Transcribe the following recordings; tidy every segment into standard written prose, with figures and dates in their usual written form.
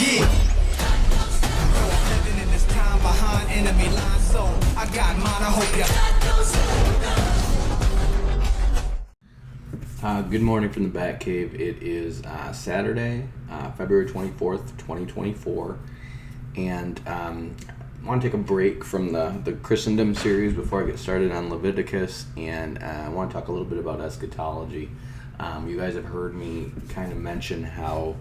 Yeah. Living in this time behind enemy lines, so I got mine. I hope ya. Good morning from the Batcave. It is Saturday, February 24th, 2024, and I want to take a break from the Christendom series before I get started on Leviticus, and I want to talk a little bit about eschatology. You guys have heard me kind of mention how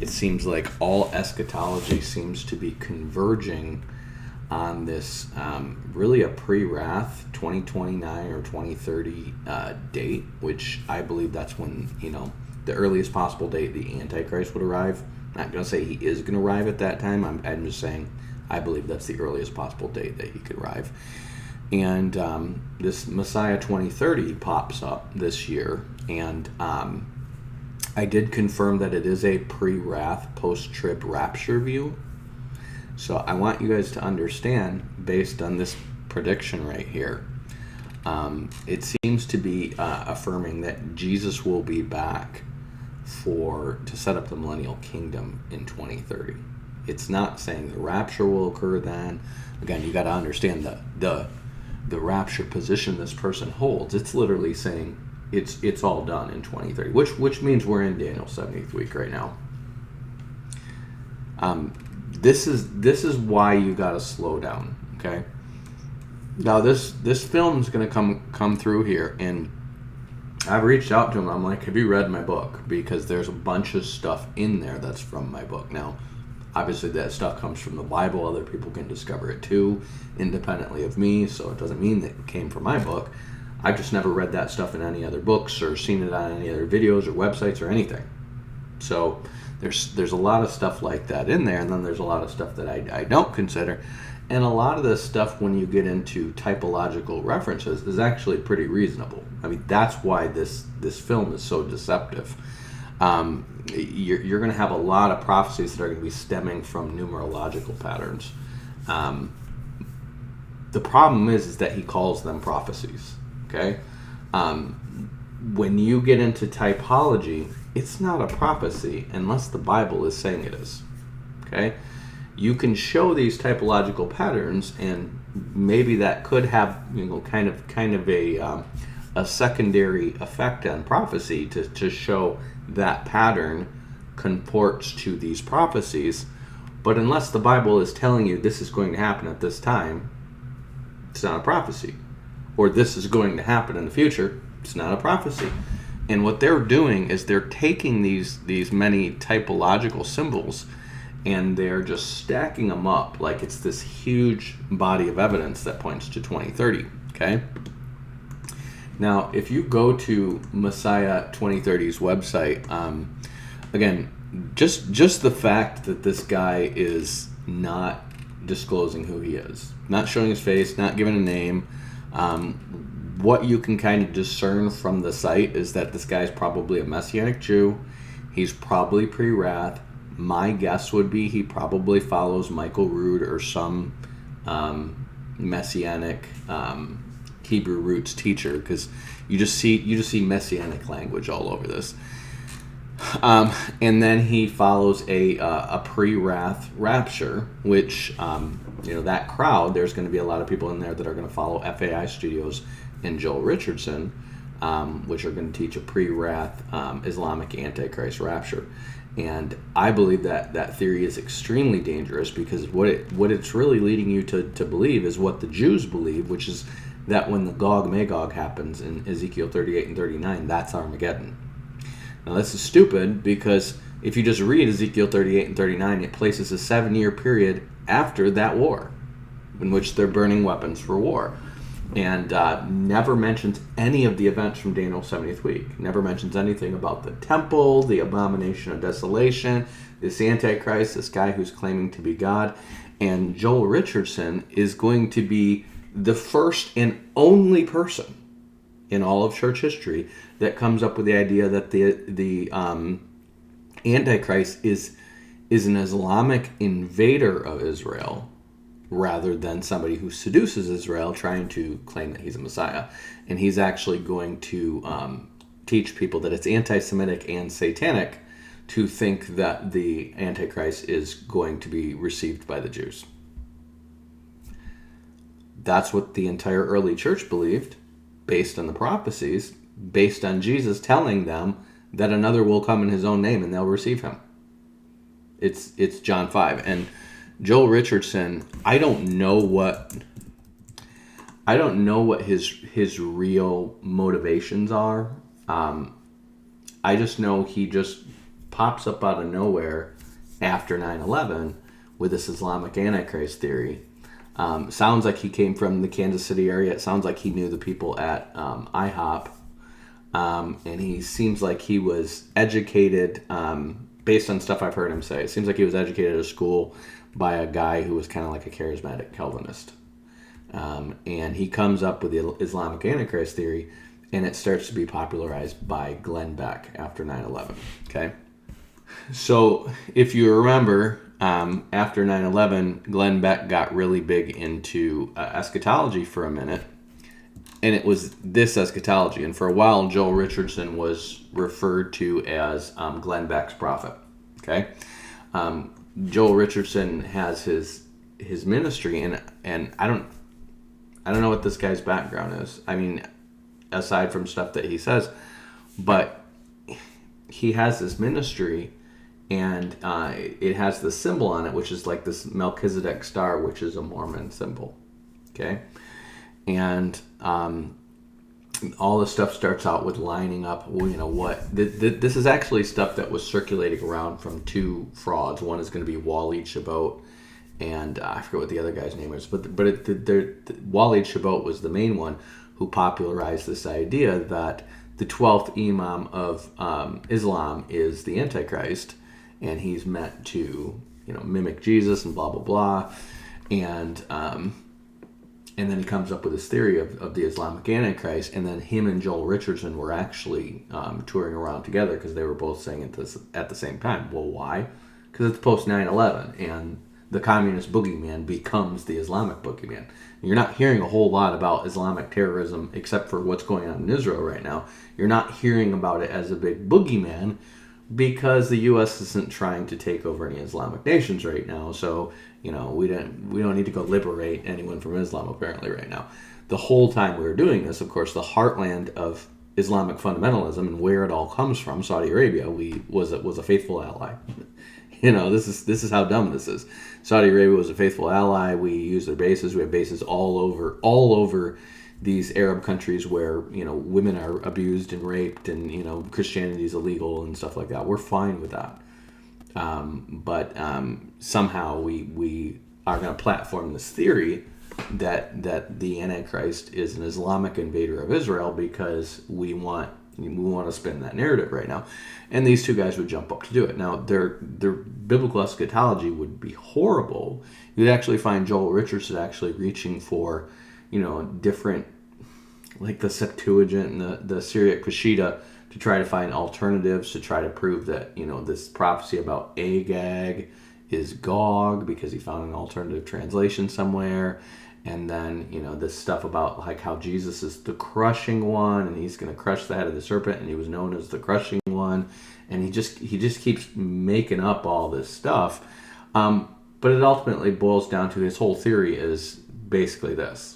it seems like all eschatology seems to be converging on this really a pre-wrath 2029 or 2030 date, which I believe that's when, the earliest possible date the Antichrist would arrive. I'm not going to say he is going to arrive at that time. I'm just saying I believe that's the earliest possible date that he could arrive. And this Messiah 2030 pops up this year, and I did confirm that it is a pre-wrath, post-trib rapture view. So I want you guys to understand, based on this prediction right here, it seems to be affirming that Jesus will be back to set up the millennial kingdom in 2030. It's not saying the rapture will occur then. Again, you got to understand the rapture position this person holds. It's literally saying it's all done in 2030, which means we're in Daniel's 70th week right now. This is why you gotta slow down, okay? Now this film is gonna come through here, and I've reached out to him. I'm like, have you read my book? Because there's a bunch of stuff in there that's from my book. Now, obviously that stuff comes from the Bible. Other people can discover it too, independently of me. So it doesn't mean that it came from my book. I've just never read that stuff in any other books or seen it on any other videos or websites or anything. So there's a lot of stuff like that in there, and then there's a lot of stuff that I don't consider. And a lot of this stuff, when you get into typological references, is actually pretty reasonable. I mean, that's why this film is so deceptive. You're going to have a lot of prophecies that are going to be stemming from numerological patterns. The problem is that he calls them prophecies, okay? When you get into typology, it's not a prophecy unless the Bible is saying it is. Okay? You can show these typological patterns, and maybe that could have, kind of a secondary effect on prophecy to show that pattern comports to these prophecies. But unless the Bible is telling you this is going to happen at this time, it's not a prophecy. Or this is going to happen in the future, it's not a prophecy. And what they're doing is they're taking these many typological symbols, and they're just stacking them up like it's this huge body of evidence that points to 2030, okay? Now, if you go to Messiah 2030's website, again, just the fact that this guy is not disclosing who he is, not showing his face, not giving a name, what you can kind of discern from the site is that this guy's probably a Messianic Jew. He's probably pre-wrath. My guess would be he probably follows Michael Rood or some Messianic Hebrew roots teacher, because you just see Messianic language all over this. And then he follows a pre-wrath rapture, which that crowd, there's going to be a lot of people in there that are going to follow FAI Studios and Joel Richardson, which are going to teach a pre-wrath Islamic Antichrist rapture. And I believe that theory is extremely dangerous, because what it's really leading you to believe is what the Jews believe, which is that when the Gog-Magog happens in Ezekiel 38 and 39, that's Armageddon. Now this is stupid, because if you just read Ezekiel 38 and 39, it places a 7-year period after that war, in which they're burning weapons for war. And never mentions any of the events from Daniel's 70th week. Never mentions anything about the temple, the abomination of desolation, this Antichrist, this guy who's claiming to be God. And Joel Richardson is going to be the first and only person in all of church history that comes up with the idea that the Antichrist is an Islamic invader of Israel, rather than somebody who seduces Israel trying to claim that he's a Messiah. And he's actually going to teach people that it's anti-Semitic and satanic to think that the Antichrist is going to be received by the Jews. That's what the entire early church believed, based on the prophecies, based on Jesus telling them that another will come in his own name and they'll receive him. It's John 5. And Joel Richardson, I don't know what his real motivations are. I just know he just pops up out of nowhere after 9/11 with this Islamic Antichrist theory. Sounds like he came from the Kansas City area. It sounds like he knew the people at IHOP. And he seems like he was educated, based on stuff I've heard him say. It seems like he was educated at a school by a guy who was kind of like a charismatic Calvinist. And he comes up with the Islamic Antichrist theory, and it starts to be popularized by Glenn Beck after 9/11. Okay? So if you remember, after 9/11, Glenn Beck got really big into eschatology for a minute. And it was this eschatology. And for a while, Joel Richardson was referred to as Glenn Beck's prophet. Okay? Joel Richardson has his ministry, and I don't know what this guy's background is. I mean, aside from stuff that he says, but he has this ministry, and it has the symbol on it, which is like this Melchizedek star, which is a Mormon symbol. Okay? And all the stuff starts out with lining up, this is actually stuff that was circulating around from two frauds. One is going to be Waleed Chabot, and I forget what the other guy's name is, but Waleed Chabot was the main one who popularized this idea that the 12th Imam of Islam is the Antichrist, and he's meant to, mimic Jesus and blah, blah, blah. And then he comes up with this theory of the Islamic Antichrist, and then him and Joel Richardson were actually touring around together because they were both saying it at the same time. Well, why? Because it's post 9/11, and the communist boogeyman becomes the Islamic boogeyman. You're not hearing a whole lot about Islamic terrorism except for what's going on in Israel right now. You're not hearing about it as a big boogeyman because the U.S. isn't trying to take over any Islamic nations right now. So, we don't need to go liberate anyone from Islam apparently right now. The whole time we were doing this, of course, the heartland of Islamic fundamentalism and where it all comes from, Saudi Arabia, was a faithful ally. This is how dumb this is. Saudi Arabia was a faithful ally. We use their bases. We have bases all over these Arab countries where women are abused and raped, and Christianity is illegal and stuff like that. We're fine with that. But somehow we are going to platform this theory that the Antichrist is an Islamic invader of Israel because we want to spin that narrative right now. And these two guys would jump up to do it. Now, their biblical eschatology would be horrible. You'd actually find Joel Richardson actually reaching for, different, like the Septuagint and the Syriac Peshitta, to try to find alternatives, to try to prove that, this prophecy about Agag is Gog because he found an alternative translation somewhere. And then, this stuff about like how Jesus is the crushing one, and he's going to crush the head of the serpent, and he was known as the crushing one. And he just keeps making up all this stuff. But it ultimately boils down to his whole theory is basically this.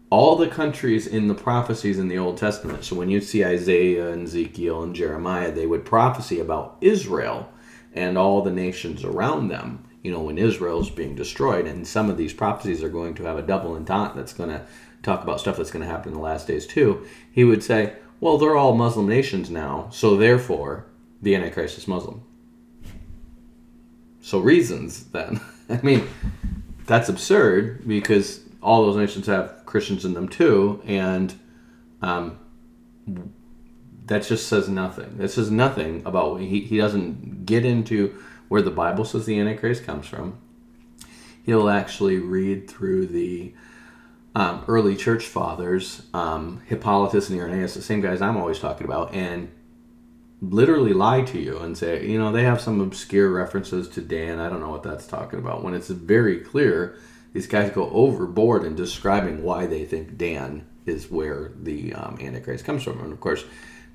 All the countries in the prophecies in the Old Testament, so when you see Isaiah and Ezekiel and Jeremiah, they would prophesy about Israel and all the nations around them, when Israel's being destroyed. And some of these prophecies are going to have a double entente that's going to talk about stuff that's going to happen in the last days too. He would say, well, they're all Muslim nations now, so therefore the Antichrist is Muslim. So reasons then. I mean, that's absurd because all those nations have Christians in them too, and that just says nothing. That says nothing about, he doesn't get into where the Bible says the Antichrist comes from. He'll actually read through the early church fathers, Hippolytus and Irenaeus, the same guys I'm always talking about, and literally lie to you and say, they have some obscure references to Dan. I don't know what that's talking about. When it's very clear, these guys go overboard in describing why they think Dan is where the Antichrist comes from. And of course,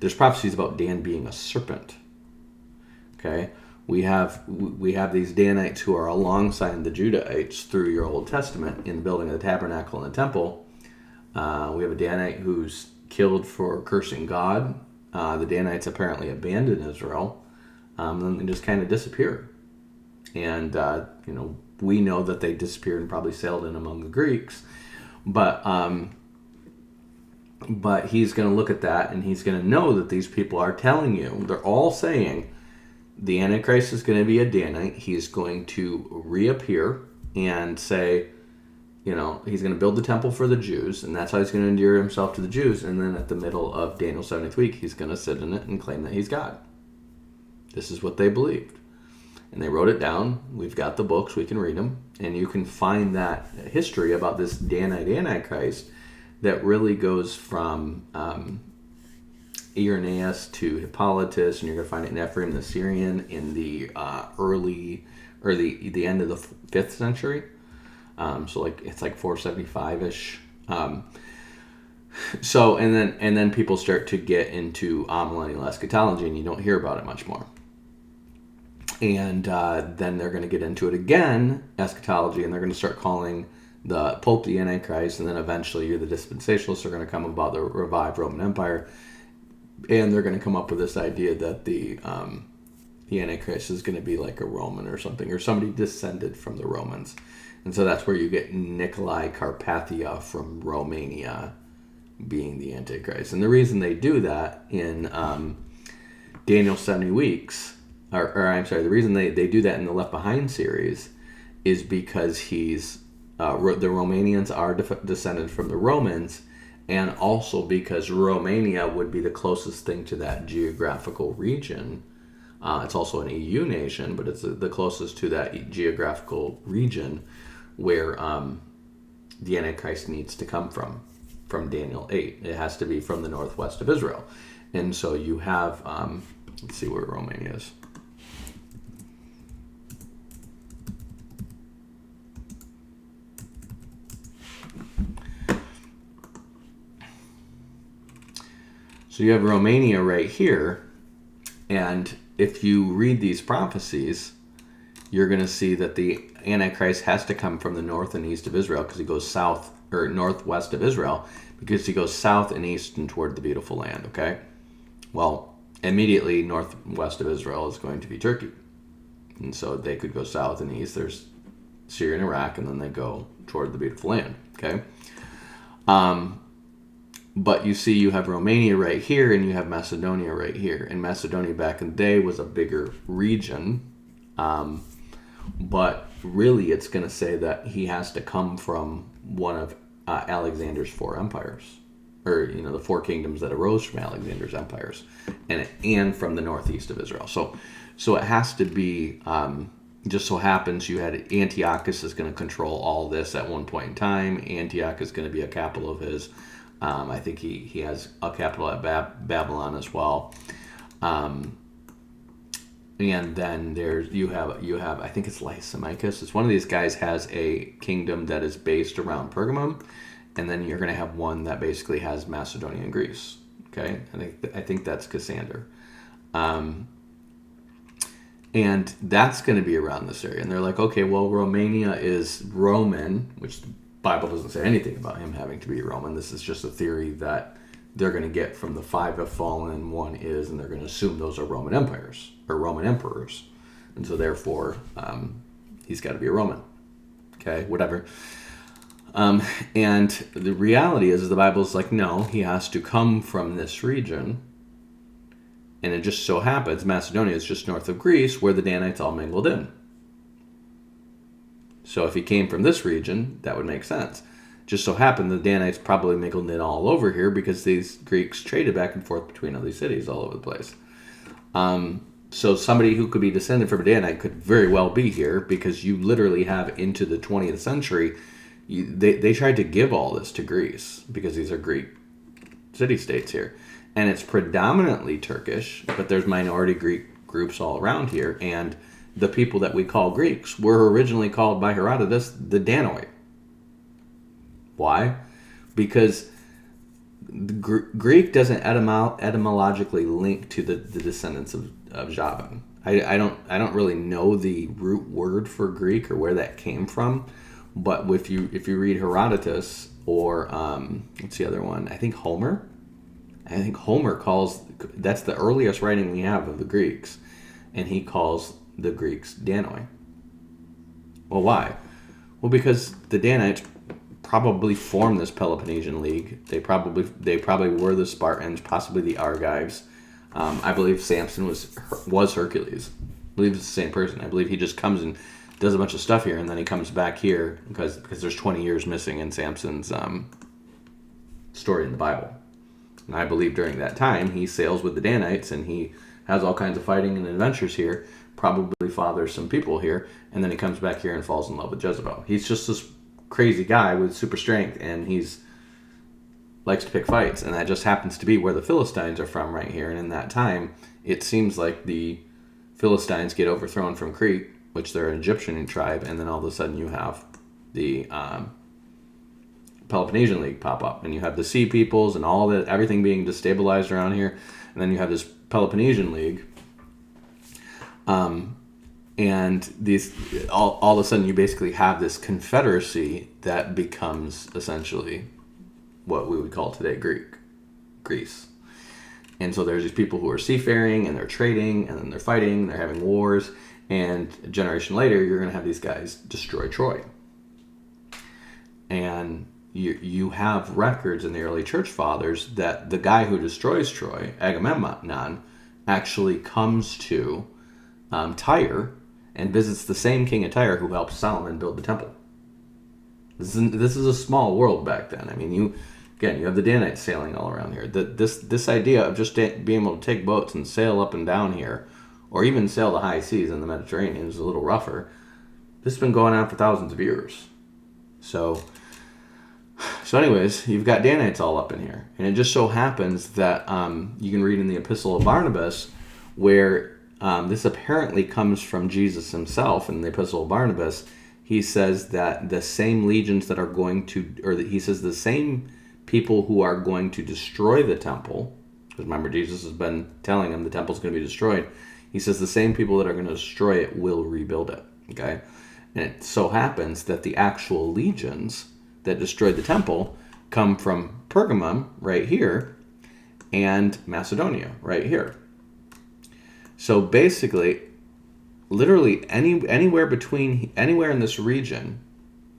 there's prophecies about Dan being a serpent. Okay, we have these Danites who are alongside the Judahites through your Old Testament in the building of the tabernacle and the temple. We have a Danite who's killed for cursing God. The Danites apparently abandon Israel, and they just kind of disappear. And we know that they disappeared and probably sailed in among the Greeks, but he's going to look at that and he's going to know that these people are telling you, they're all saying the Antichrist is going to be a Danite. He's going to reappear and say, he's going to build the temple for the Jews, and that's how he's going to endear himself to the Jews. And then at the middle of Daniel's 70th week, he's going to sit in it and claim that he's God. This is what they believed. And they wrote it down. We've got the books. We can read them. And you can find that history about this Danite Antichrist that really goes from Irenaeus to Hippolytus, and you're going to find it in Ephraim the Syrian in the the end of the 5th century. So it's like 475-ish. So and then people start to get into millennial eschatology, and you don't hear about it much more. And then they're going to get into it again, eschatology, and they're going to start calling the Pope the Antichrist, and then eventually the dispensationalists are going to come about the revived Roman Empire, and they're going to come up with this idea that the Antichrist is going to be like a Roman or something, or somebody descended from the Romans. And so that's where you get Nicolae Carpathia from Romania being the Antichrist. And the reason they do that in Daniel's 70 weeks, the reason they do that in the Left Behind series is because he's the Romanians are descended from the Romans, and also because Romania would be the closest thing to that geographical region. It's also an EU nation, but it's the closest to that geographical region where the Antichrist needs to come from Daniel 8. It has to be from the northwest of Israel. And so you have, let's see where Romania is. So you have Romania right here, and if you read these prophecies, you're going to see that the Antichrist has to come from the north and east of Israel, because he goes south, or northwest of Israel, because he goes south and east and toward the beautiful land, okay? Well, immediately northwest of Israel is going to be Turkey. And so they could go south and east. There's Syria and Iraq, and then they go toward the beautiful land, okay? But you see, you have Romania right here, and you have Macedonia right here. And Macedonia back in the day was a bigger region. But really, it's going to say that he has to come from one of Alexander's 4 empires. Or, the 4 kingdoms that arose from Alexander's empires. And from the northeast of Israel. So it has to be, just so happens you had Antiochus is going to control all this at one point in time. Antioch is going to be a capital of his. I think he has a capital at Babylon as well, and then you have I think it's Lysimachus. It's one of these guys has a kingdom that is based around Pergamum, and then you're going to have one that basically has Macedonia and Greece. Okay, I think that's Cassander, and that's going to be around this area. And they're like, okay, well, Romania is Roman, which the Bible doesn't say anything about him having to be Roman. This is just a theory that they're going to get from the 5 have fallen and 1 is, and they're going to assume those are Roman empires or Roman emperors, and so therefore he's got to be a Roman. Okay, whatever. And the reality is the Bible's like, no, he has to come from this region, and it just so happens Macedonia is just north of Greece, where the Danites all mingled in. So if he came from this region, that would make sense. Just so happened the Danites probably mingled in all over here because these Greeks traded back and forth between all these cities all over the place. So somebody who could be descended from a Danite could very well be here, because you literally have into the 20th century, they tried to give all this to Greece because these are Greek city-states here. And it's predominantly Turkish, but there's minority Greek groups all around here, and the people that we call Greeks were originally called by Herodotus the Danoi. Why? Because Greek doesn't etymologically link to the descendants of Javan. I don't really know the root word for Greek or where that came from, but if you read Herodotus or what's the other one? I think Homer. I think Homer calls that's the earliest writing we have of the Greeks, and he calls the Greeks Danoi. Well, why? Well, because the Danites probably formed this Peloponnesian League. They probably were the Spartans, possibly the Argives. I believe Samson was Hercules. I believe it's the same person. I believe he just comes and does a bunch of stuff here, and then he comes back here because there's 20 years missing in Samson's story in the Bible. And I believe during that time he sails with the Danites and he has all kinds of fighting and adventures here, probably fathers some people here, and then he comes back here and falls in love with Jezebel. He's just this crazy guy with super strength, and he's likes to pick fights, and that just happens to be where the Philistines are from right here. And in that time, it seems like the Philistines get overthrown from Crete, which they're an Egyptian tribe, and then all of a sudden you have the Peloponnesian League pop up, and you have the Sea Peoples and everything being destabilized around here, and then you have this Peloponnesian League, and these all of a sudden you basically have this confederacy that becomes essentially what we would call today Greece. And so there's these people who are seafaring and they're trading and then they're fighting and they're having wars, and a generation later you're going to have these guys destroy Troy. And you have records in the early church fathers that the guy who destroys Troy, Agamemnon, actually comes to Tyre and visits the same king of Tyre who helped Solomon build the temple. This is a small world back then. I mean, you have the Danites sailing all around here. This idea of just being able to take boats and sail up and down here, or even sail the high seas in the Mediterranean, is a little rougher. This has been going on for thousands of years. So anyways, you've got Danites all up in here. And it just so happens that you can read in the Epistle of Barnabas where this apparently comes from Jesus himself. In the Epistle of Barnabas, he says that the same legions that are going to, he says the same people who are going to destroy the temple, because remember Jesus has been telling them the temple's going to be destroyed. He says the same people that are going to destroy it will rebuild it. Okay? And it so happens that the actual legions that destroyed the temple come from Pergamum right here and Macedonia right here. So basically, literally anywhere in this region,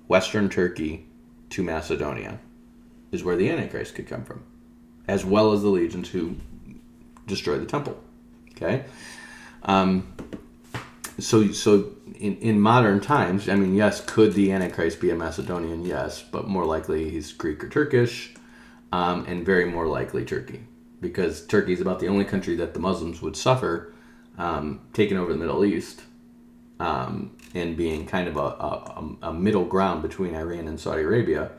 Western Turkey to Macedonia, is where the Antichrist could come from, as well as the legions who destroyed the temple. Okay, so in modern times, I mean, yes, could the Antichrist be a Macedonian? Yes, but more likely he's Greek or Turkish, and very more likely Turkey, because Turkey is about the only country that the Muslims would suffer taking over the Middle East, and being kind of a middle ground between Iran and Saudi Arabia,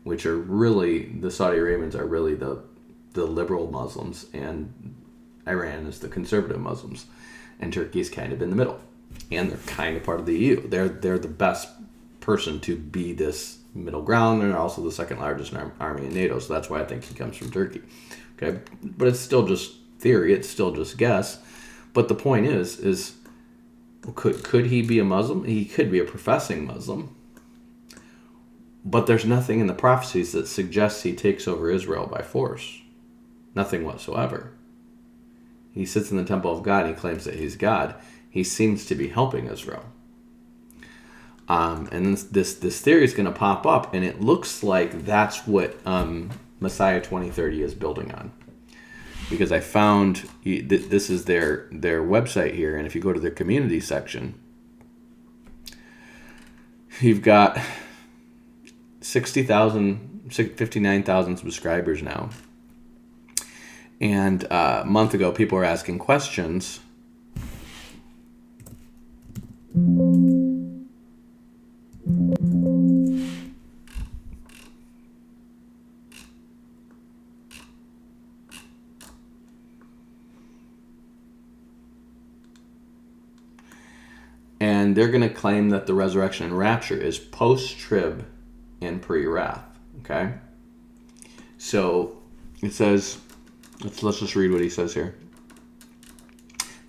which are really, the Saudi Arabians are really the liberal Muslims, and Iran is the conservative Muslims, and Turkey's kind of in the middle, and they're kind of part of the EU. They're the best person to be this middle ground. They're also the second largest army in NATO, so that's why I think he comes from Turkey. Okay, but it's still just theory. It's still just guess. But the point is could he be a Muslim? He could be a professing Muslim. But there's nothing in the prophecies that suggests he takes over Israel by force. Nothing whatsoever. He sits in the temple of God and he claims that he's God. He seems to be helping Israel. And then this theory is going to pop up, and it looks like that's what Messiah 2030 is building on. Because I found, this is their website here, and if you go to their community section, you've got 59,000 subscribers now. And a month ago, people were asking questions. And they're going to claim that the resurrection and rapture is post-trib and pre-wrath. Okay? So it says, let's just read what he says here.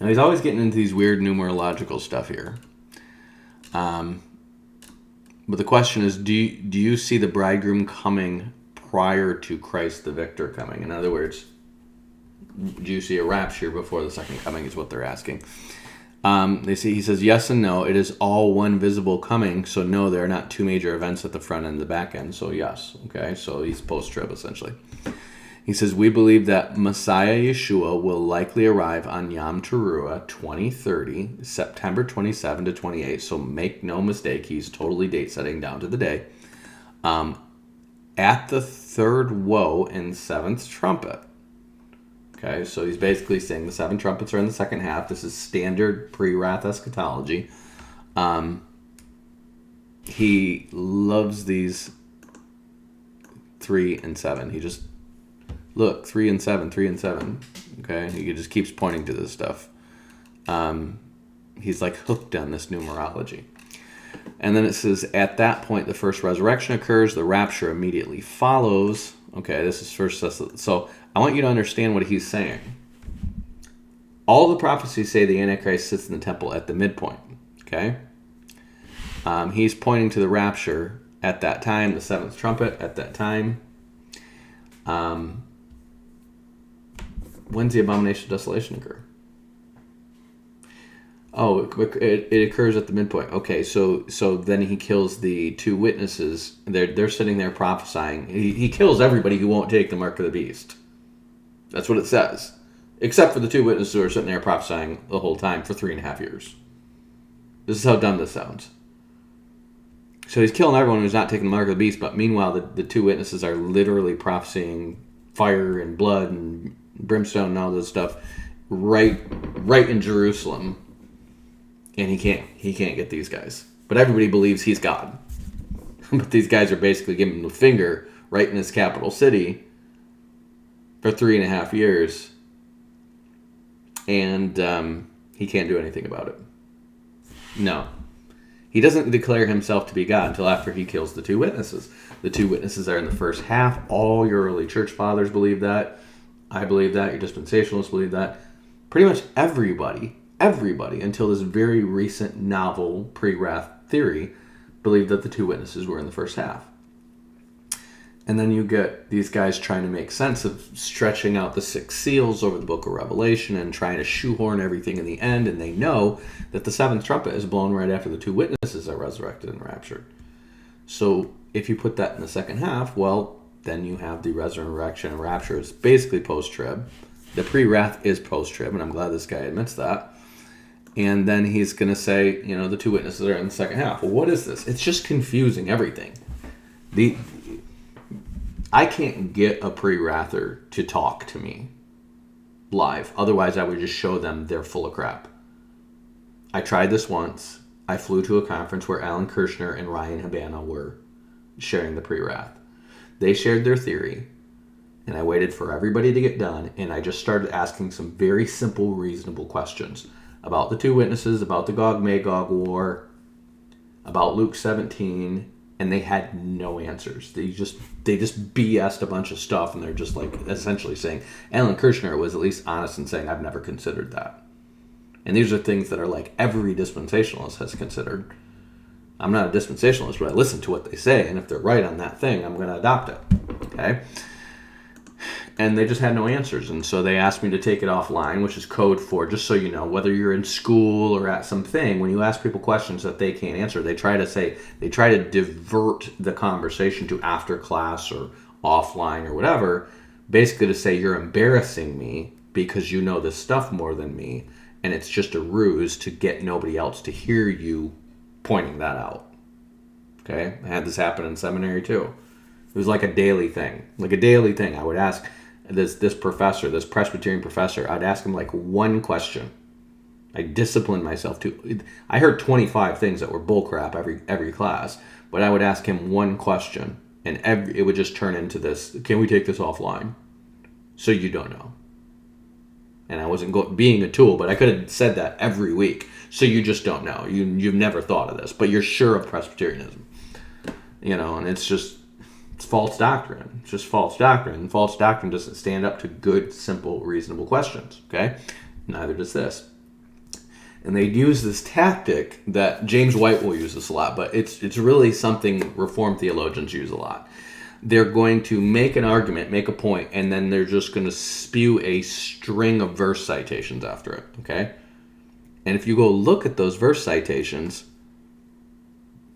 Now he's always getting into these weird numerological stuff here. But the question is, do you see the bridegroom coming prior to Christ the victor coming? In other words, do you see a rapture before the second coming is what they're asking. He says yes and no. It is all one visible coming, so no, there are not two major events at the front and the back end. So yes, okay, so he's post-trib essentially. He says, we believe that Messiah Yeshua will likely arrive on Yom Teruah 2030, September 27 to 28. So make no mistake, he's totally date setting down to the day. At the third woe and seventh trumpet. Okay, so he's basically saying the seven trumpets are in the second half. This is standard pre-wrath eschatology. He loves these 3 and 7. He just, look, 3 and 7, 3 and 7. Okay, he just keeps pointing to this stuff. He's like hooked on this numerology. And then it says, at that point, the first resurrection occurs. The rapture immediately follows. Okay, this is first. So I want you to understand what he's saying. All the prophecies say the Antichrist sits in the temple at the midpoint. Okay? He's pointing to the rapture at that time, the seventh trumpet at that time. When's the abomination of desolation occur? Oh, it occurs at the midpoint. Okay, so then he kills the two witnesses. They're sitting there prophesying. He kills everybody who won't take the mark of the beast. That's what it says. Except for the two witnesses who are sitting there prophesying the whole time for 3.5 years. This is how dumb this sounds. So he's killing everyone who's not taking the mark of the beast, but meanwhile the two witnesses are literally prophesying fire and blood and brimstone and all this stuff right in Jerusalem. And he can't get these guys. But everybody believes he's God. But these guys are basically giving him the finger right in his capital city for 3.5 years. And he can't do anything about it. No. He doesn't declare himself to be God until after he kills the two witnesses. The two witnesses are in the first half. All your early church fathers believe that. I believe that. Your dispensationalists believe that. Pretty much everybody until this very recent novel pre-wrath theory believed that the two witnesses were in the first half. And then you get these guys trying to make sense of stretching out the 6 seals over the book of Revelation and trying to shoehorn everything in the end, and they know that the seventh trumpet is blown right after the two witnesses are resurrected and raptured. So if you put that in the second half, well, then you have the resurrection and rapture is basically post-trib. The pre-wrath is post-trib, and I'm glad this guy admits that. And then he's going to say, the two witnesses are in the second half. Well, what is this? It's just confusing everything. I can't get a pre-wrather to talk to me live. Otherwise, I would just show them they're full of crap. I tried this once. I flew to a conference where Alan Kirshner and Ryan Habana were sharing the pre-wrath. They shared their theory, and I waited for everybody to get done, and I just started asking some very simple, reasonable questions about the two witnesses, about the Gog-Magog war, about Luke 17, and they had no answers. They just BS'd a bunch of stuff, and they're just like essentially saying, Alan Kirshner was at least honest in saying, I've never considered that. And these are things that are like every dispensationalist has considered. I'm not a dispensationalist, but I listen to what they say, and if they're right on that thing, I'm going to adopt it. Okay? And they just had no answers, and so they asked me to take it offline, which is code for, just so you know, whether you're in school or at something, when you ask people questions that they can't answer, they try to divert the conversation to after class or offline or whatever, basically to say you're embarrassing me because you know this stuff more than me, and it's just a ruse to get nobody else to hear you pointing that out. Okay? I had this happen in seminary too. It was like a daily thing. I would ask this professor, this Presbyterian professor, I'd ask him like one question. I disciplined myself to. I heard 25 things that were bullcrap every class, but I would ask him one question, and it would just turn into this, can we take this offline? So you don't know. And I wasn't being a tool, but I could have said that every week. So you just don't know. You've never thought of this, but you're sure of Presbyterianism. And it's just, it's false doctrine. It's just false doctrine. And false doctrine doesn't stand up to good, simple, reasonable questions. Okay? Neither does this. And they use this tactic that James White will use this a lot, but it's really something Reformed theologians use a lot. They're going to make an argument, make a point, and then they're just going to spew a string of verse citations after it, okay? And if you go look at those verse citations,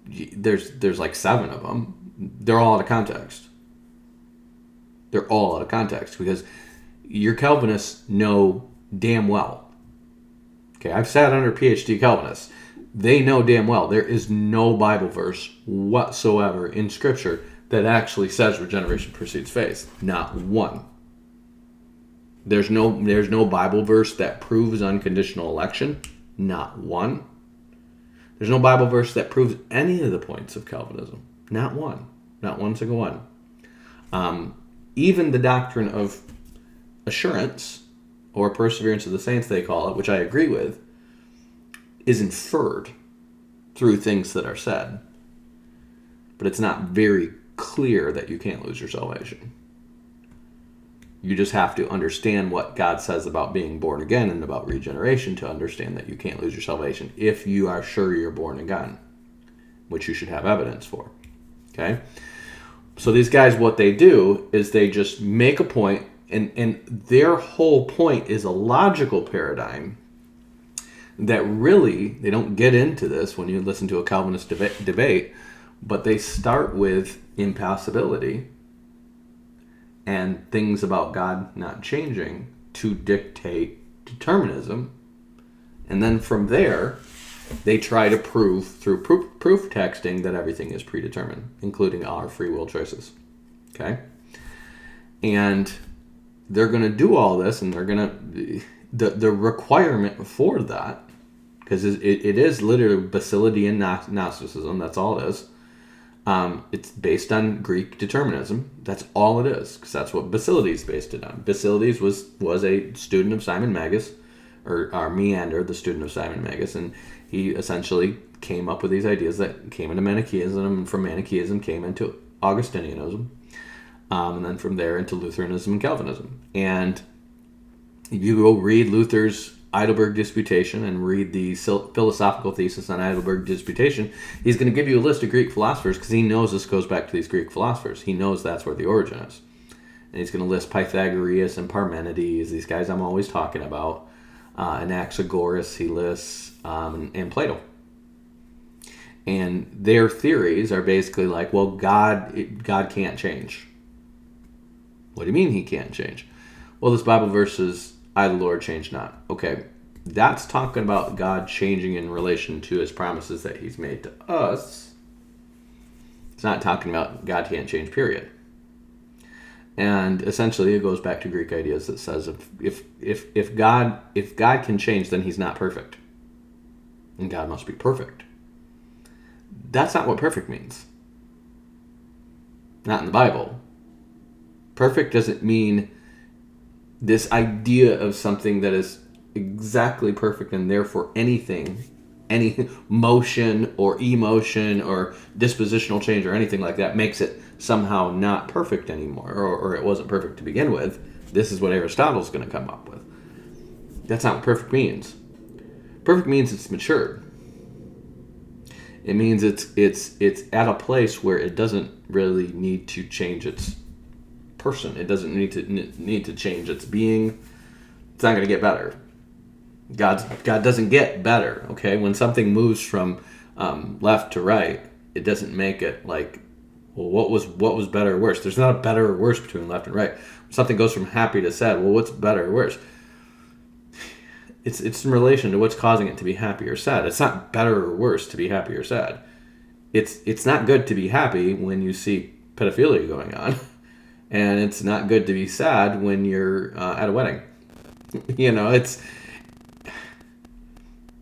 there's like 7 of them. They're all out of context. They're all out of context because your Calvinists know damn well. Okay, I've sat under PhD Calvinists. They know damn well there is no Bible verse whatsoever in Scripture that actually says regeneration precedes faith. Not one. There's no Bible verse that proves unconditional election. Not one. There's no Bible verse that proves any of the points of Calvinism. Not one. Not one single one. Even the doctrine of assurance, or perseverance of the saints they call it, which I agree with, is inferred through things that are said. But it's not very clear that you can't lose your salvation. You just have to understand what God says about being born again and about regeneration to understand that you can't lose your salvation if you are sure you're born again, which you should have evidence for. Okay? So these guys, what they do is they just make a point, and their whole point is a logical paradigm that really, they don't get into this when you listen to a Calvinist debate, but they start with impassibility and things about God not changing to dictate determinism. And then from there, they try to prove through proof texting that everything is predetermined, including our free will choices. Okay? And they're going to do all this, and they're going to... The requirement for that, because it is literally Basilidian Gnosticism, that's all it is. It's based on Greek determinism. That's all it is, because that's what Basilides based it on. Basilides was a student of Simon Magus, or Meander, the student of Simon Magus, and he essentially came up with these ideas that came into Manichaeism, and from Manichaeism came into Augustinianism, and then from there into Lutheranism and Calvinism. And if you go read Luther's Heidelberg Disputation and read the philosophical thesis on Heidelberg Disputation, he's going to give you a list of Greek philosophers because he knows this goes back to these Greek philosophers. He knows that's where the origin is. And he's going to list Pythagoras and Parmenides, these guys I'm always talking about, Anaxagoras he lists, and Plato. And their theories are basically like, well, God can't change. What do you mean he can't change? Well, this Bible verse is, I, the Lord, change not. Okay, that's talking about God changing in relation to his promises that he's made to us. It's not talking about God can't change, period. And essentially it goes back to Greek ideas that says if God can change, then he's not perfect. And God must be perfect. That's not what perfect means. Not in the Bible. Perfect doesn't mean this idea of something that is exactly perfect, and therefore any motion or emotion or dispositional change or anything like that makes it somehow not perfect anymore, or it wasn't perfect to begin with. This is what Aristotle's going to come up with. That's not what perfect means. Perfect means it's matured. It means it's at a place where it doesn't really need to change its person. It doesn't need to change its being. It's not going to get better. God doesn't get better. Okay, when something moves from left to right, it doesn't make it like, well, what was better or worse? There's not a better or worse between left and right. When something goes from happy to sad, well, what's better or worse? It's in relation to what's causing it to be happy or sad. It's not better or worse to be happy or sad. It's not good to be happy when you see pedophilia going on, and it's not good to be sad when you're at a wedding.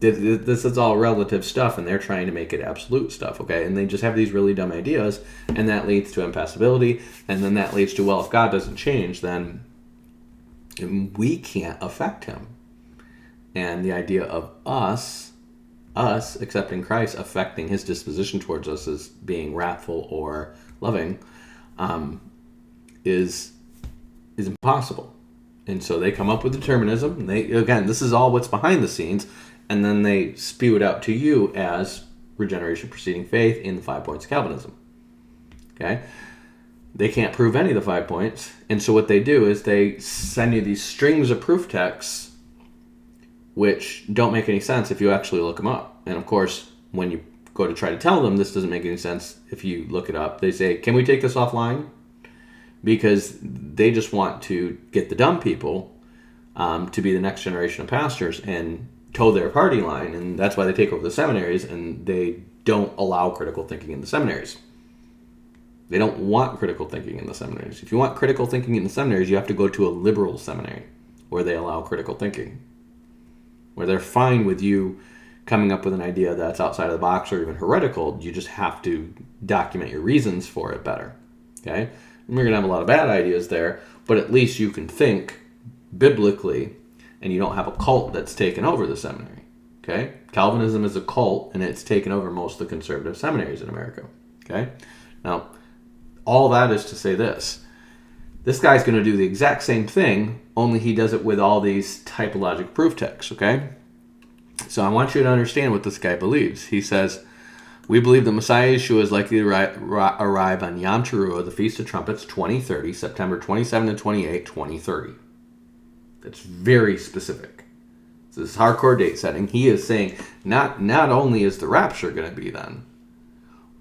This is all relative stuff, and they're trying to make it absolute stuff, okay? And they just have these really dumb ideas, and that leads to impassibility, and then that leads to, well, if God doesn't change, then we can't affect him. And the idea of us accepting Christ, affecting his disposition towards us as being wrathful or loving, is impossible. And so they come up with determinism. This is all what's behind the scenes. and then they spew it out to you as regeneration preceding faith in the 5 points of Calvinism. Okay? They can't prove any of the 5 points, and so what they do is they send you these strings of proof texts which don't make any sense if you actually look them up. And of course, when you go to try to tell them this doesn't make any sense if you look it up, they say, can we take this offline? Because they just want to get the dumb people to be the next generation of pastors and toe their party line, and that's why they take over the seminaries, and they don't allow critical thinking in the seminaries. They don't want critical thinking in the seminaries. If you want critical thinking in the seminaries, you have to go to a liberal seminary where they allow critical thinking, where they're fine with you coming up with an idea that's outside of the box or even heretical. You just have to document your reasons for it better. Okay? And you're going to have a lot of bad ideas there, but at least you can think biblically, and you don't have a cult that's taken over the seminary. Okay? Calvinism is a cult, and it's taken over most of the conservative seminaries in America. Okay? Now, all that is to say this. This guy's going to do the exact same thing, only he does it with all these typologic proof texts, okay? So I want you to understand what this guy believes. He says, we believe the Messiah Yeshua is likely to arrive on Yom Teruah, the Feast of Trumpets, 2030, September 27 and 28, 2030. That's very specific. This is hardcore date setting. He is saying not only is the rapture going to be then,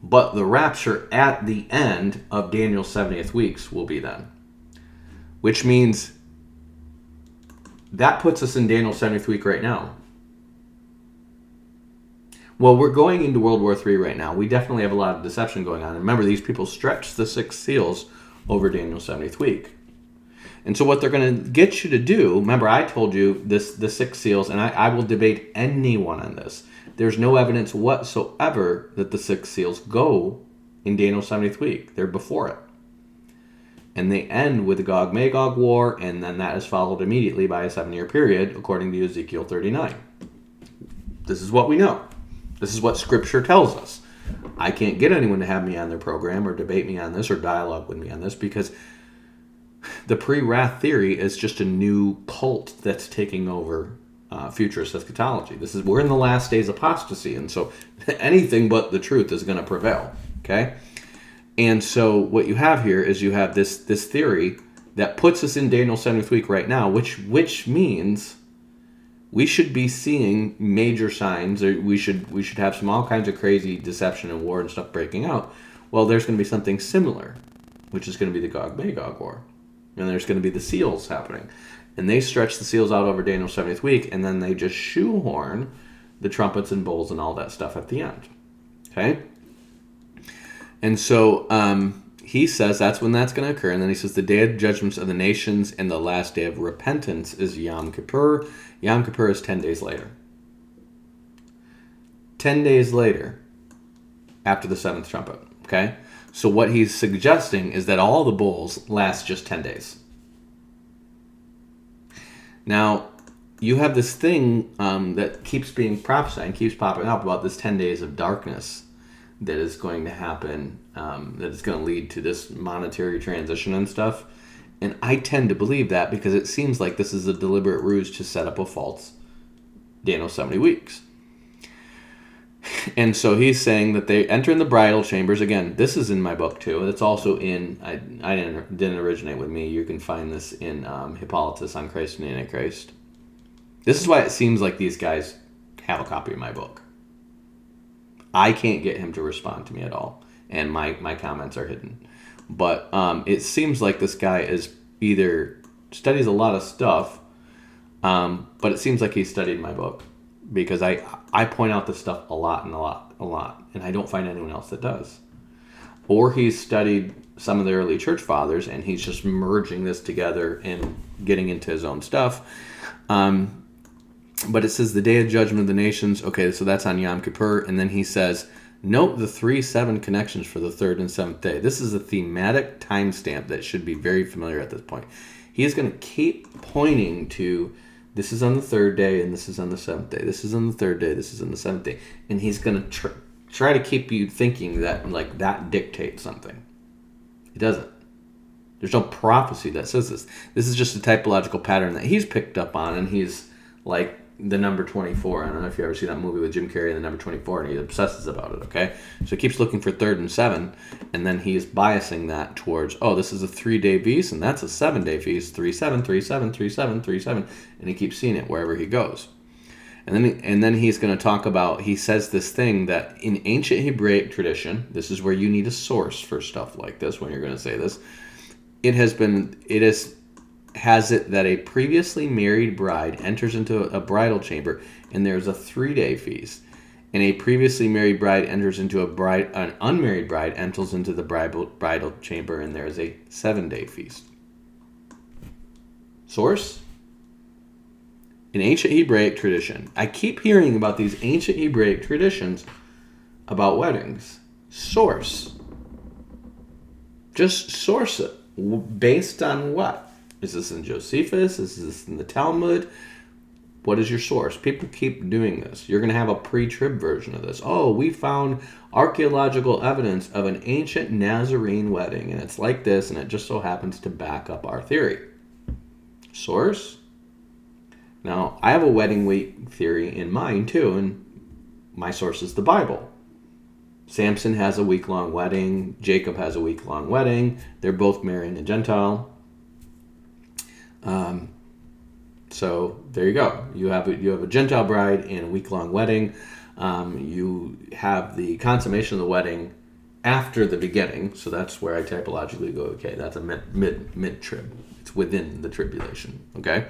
but the rapture at the end of Daniel's 70th weeks will be then. Which means that puts us in Daniel's 70th week right now. Well, we're going into World War III right now. We definitely have a lot of deception going on. And remember, these people stretched the 6 seals over Daniel's 70th week. And so what they're going to get you to do, remember I told you the 6 seals, and I will debate anyone on this. There's no evidence whatsoever that the 6 seals go in Daniel's 70th week. They're before it. And they end with the Gog-Magog war, and then that is followed immediately by a 7-year period, according to Ezekiel 39. This is what we know. This is what Scripture tells us. I can't get anyone to have me on their program or debate me on this or dialogue with me on this because the pre-wrath theory is just a new cult that's taking over futurist eschatology. We're in the last days of apostasy, and so anything but the truth is going to prevail. Okay? And so what you have here is you have this theory that puts us in Daniel's 70th week right now, which means we should be seeing major signs, or we should have all kinds of crazy deception and war and stuff breaking out. Well, there's going to be something similar, which is going to be the Gog-Magog war. And there's going to be the seals happening. And they stretch the seals out over Daniel's 70th week, and then they just shoehorn the trumpets and bowls and all that stuff at the end. Okay? And so he says that's when that's going to occur. And then he says the day of judgments of the nations and the last day of repentance is Yom Kippur. Yom Kippur is 10 days later. 10 days later, after the 7th trumpet. Okay? So what he's suggesting is that all the bowls last just 10 days. Now, you have this thing that keeps being prophesied and keeps popping up about this 10 days of darkness that is going to happen, that is going to lead to this monetary transition and stuff. And I tend to believe that because it seems like this is a deliberate ruse to set up a false Daniel 70 weeks. And so he's saying that they enter in the bridal chambers. Again, this is in my book too. It's also in, I didn't originate with me. You can find this in Hippolytus on Christ and Antichrist. This is why it seems like these guys have a copy of my book. I can't get him to respond to me at all. And my comments are hidden. But it seems like this guy is either studies a lot of stuff, but it seems like he studied my book. Because I point out this stuff a lot, and I don't find anyone else that does. Or he's studied some of the early church fathers, and he's just merging this together and getting into his own stuff. But it says the day of judgment of the nations. Okay, so that's on Yom Kippur. And then he says, note the 3-7 connections for the 3rd and 7th day. This is a thematic timestamp that should be very familiar at this point. He's going to keep pointing to this is on the 3rd day, and this is on the 7th day. This is on the 3rd day, this is on the 7th day. And he's going to try to keep you thinking that like that dictates something. It doesn't. There's no prophecy that says this. This is just a typological pattern that he's picked up on, and he's like the number 24. I don't know if you ever see that movie with Jim Carrey and the number 24, and he obsesses about it, okay? So he keeps looking for 3rd and 7, and then he's biasing that towards, oh, this is a 3-day feast, and that's a 7-day feast, 3-7, 3-7, 3-7, 3-7, and he keeps seeing it wherever he goes. And then he's going to talk about, he says this thing that in ancient Hebraic tradition, this is where you need a source for stuff like this when you're going to say this, has it that a previously married bride enters into a bridal chamber and there's a 3-day feast, and a previously married bride enters into an unmarried bride enters into the bridal chamber and there is a 7-day feast. Source? In ancient Hebraic tradition. I keep hearing about these ancient Hebraic traditions about weddings. Source. Just source it. Based on what? Is this in Josephus? Is this in the Talmud? What is your source? People keep doing this. You're going to have a pre-trib version of this. Oh, we found archaeological evidence of an ancient Nazarene wedding, and it's like this, and it just so happens to back up our theory. Source? Now, I have a wedding week theory in mind, too, and my source is the Bible. Samson has a week-long wedding. Jacob has a week-long wedding. They're both marrying a Gentile. So there you go. You have a Gentile bride and a week-long wedding. You have the consummation of the wedding after the begetting. So that's where I typologically go, okay, that's a mid-trib. It's within the tribulation, okay?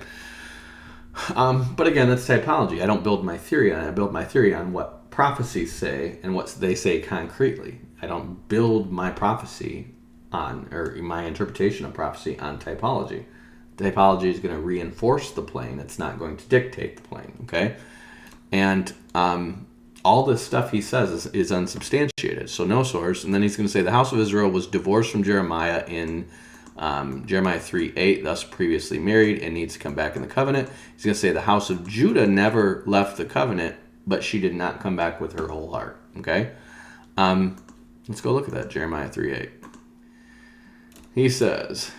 But again, that's typology. I don't build my theory on it. I build my theory on what prophecies say and what they say concretely. I don't build my prophecy on, or my interpretation of prophecy on typology. Typology is going to reinforce the plane. It's not going to dictate the plane, okay? And all this stuff he says is unsubstantiated, so no source. And then he's going to say the house of Israel was divorced from Jeremiah in Jeremiah 3:8, thus previously married and needs to come back in the covenant. He's going to say the house of Judah never left the covenant, but she did not come back with her whole heart, okay? Let's go look at that, Jeremiah 3:8. He says,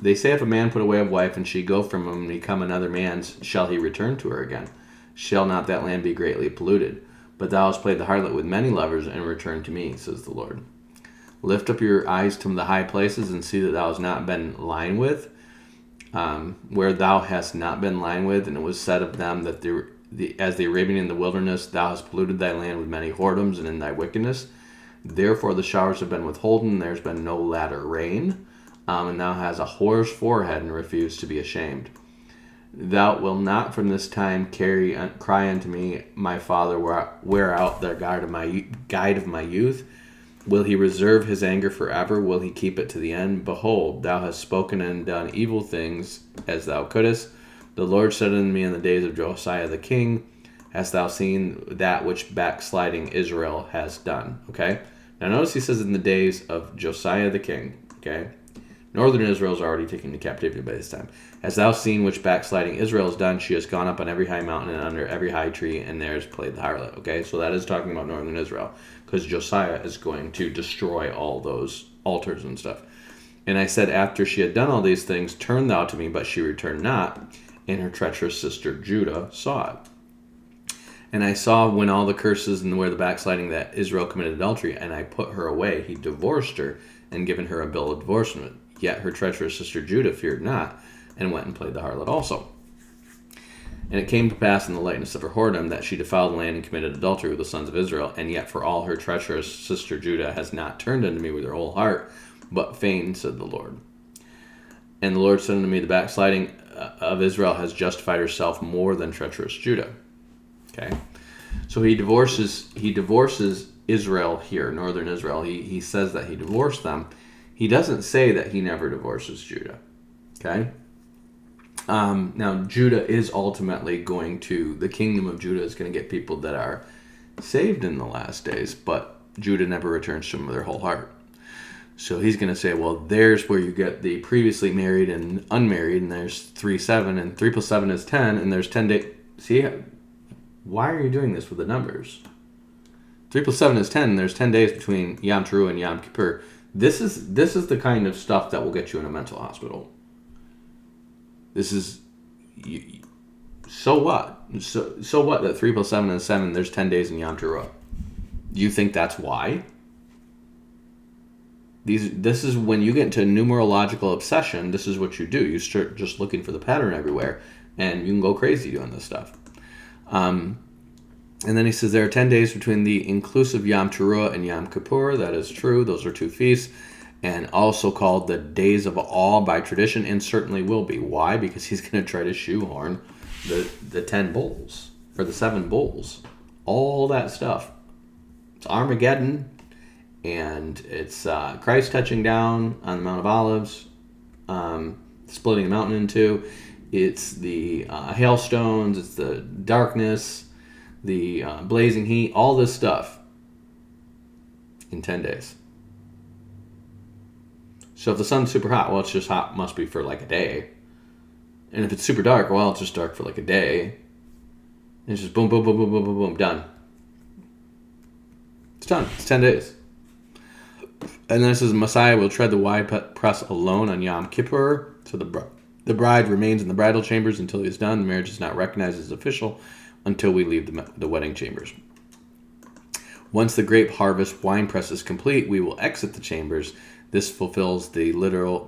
they say if a man put away a wife and she go from him and become another man's, shall he return to her again? Shall not that land be greatly polluted? But thou hast played the harlot with many lovers and returned to me, says the Lord. Lift up your eyes to the high places and see that thou hast not been lying with, where thou hast not been lying with, and it was said of them that as the Arabian in the wilderness, thou hast polluted thy land with many whoredoms and in thy wickedness. Therefore the showers have been withholden, and there has been no latter rain. And thou hast a whore's forehead and refused to be ashamed. Thou wilt not from this time cry unto me, my father, wear out the guide of my youth. Will he reserve his anger forever? Will he keep it to the end? Behold, thou hast spoken and done evil things as thou couldest. The Lord said unto me in the days of Josiah the king, hast thou seen that which backsliding Israel has done? Okay? Now notice he says in the days of Josiah the king. Okay? Northern Israel is already taken into captivity by this time. Hast thou seen which backsliding Israel has done? She has gone up on every high mountain and under every high tree, and there has played the harlot. Okay, so that is talking about Northern Israel, because Josiah is going to destroy all those altars and stuff. And I said, after she had done all these things, turn thou to me, but she returned not, and her treacherous sister Judah saw it. And I saw when all the curses and where the backsliding that Israel committed adultery, and I put her away. He divorced her and given her a bill of divorcement. Yet her treacherous sister Judah feared not, and went and played the harlot also. And it came to pass in the lightness of her whoredom that she defiled the land and committed adultery with the sons of Israel. And yet for all her treacherous sister Judah has not turned unto me with her whole heart, but feigned, said the Lord. And the Lord said unto me, the backsliding of Israel has justified herself more than treacherous Judah. Okay, so he divorces Israel here, Northern Israel. He says that he divorced them. He doesn't say that he never divorces Judah. Okay? Now, Judah is ultimately the kingdom of Judah is going to get people that are saved in the last days, but Judah never returns to him with their whole heart. So he's going to say, well, there's where you get the previously married and unmarried, and there's 3-7, and 3 plus 7 is 10, and there's 10 days. See, why are you doing this with the numbers? 3 plus 7 is 10, and there's 10 days between Yom Teruah and Yom Kippur. This is the kind of stuff that will get you in a mental hospital. This is So what? So what that 3 plus 7 is 7, there's 10 days in Yom Teruah. You think that's why? This is when you get into numerological obsession, this is what you do. You start just looking for the pattern everywhere, and you can go crazy doing this stuff. And then he says there are 10 days between the inclusive Yom Teruah and Yom Kippur. That is true. Those are two feasts, and also called the days of awe by tradition, and certainly will be. Why? Because he's going to try to shoehorn the 10 bulls, or the 7 bulls. All that stuff. It's Armageddon. And it's Christ touching down on the Mount of Olives, splitting the mountain in two. It's the hailstones. It's the darkness, the blazing heat, all this stuff in 10 days. So if the sun's super hot, well, it's just hot, must be for like a day. And if it's super dark, well, it's just dark for like a day. And it's just boom, boom, boom, boom, boom, boom, boom, done. It's done. It's 10 days. And then it says, Messiah will tread the wide press alone on Yom Kippur. So the bride remains in the bridal chambers until he is done. The marriage is not recognized as official until we leave the wedding chambers. Once the grape harvest wine press is complete, we will exit the chambers. This fulfills the literal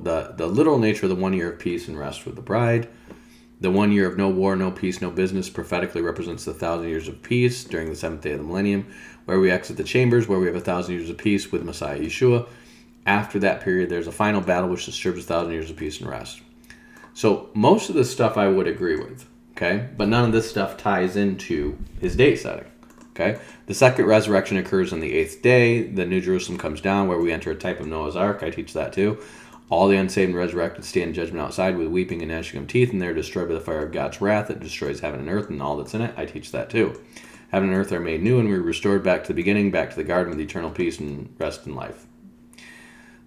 nature of the 1 year of peace and rest for the bride. The 1 year of no war, no peace, no business prophetically represents the 1,000 years of peace during the 7th day of the millennium, where we exit the chambers, where we have 1,000 years of peace with Messiah Yeshua. After that period, there's a final battle which disturbs 1,000 years of peace and rest. So most of this stuff I would agree with, okay? But none of this stuff ties into his date setting, okay? The second resurrection occurs on the 8th day. The New Jerusalem comes down, where we enter a type of Noah's Ark. I teach that too. All the unsaved and resurrected stand in judgment outside with weeping and gnashing of teeth, and they are destroyed by the fire of God's wrath that destroys heaven and earth and all that's in it. I teach that too. Heaven and earth are made new, and we're restored back to the beginning, back to the garden with eternal peace and rest and life.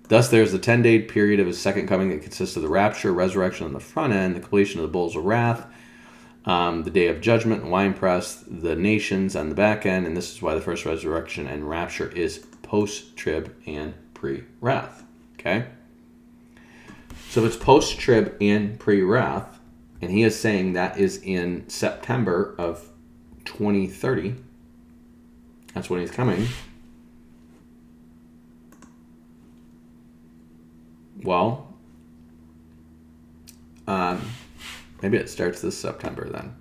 Thus, there is the 10-day period of his second coming that consists of the rapture, resurrection on the front end, the completion of the bowls of wrath, the day of judgment and wine press, the nations on the back end, and this is why the first resurrection and rapture is post-trib and pre-wrath. Okay? So it's post-trib and pre-wrath, and he is saying that is in September of 2030. That's when he's coming. Well, maybe it starts this September then.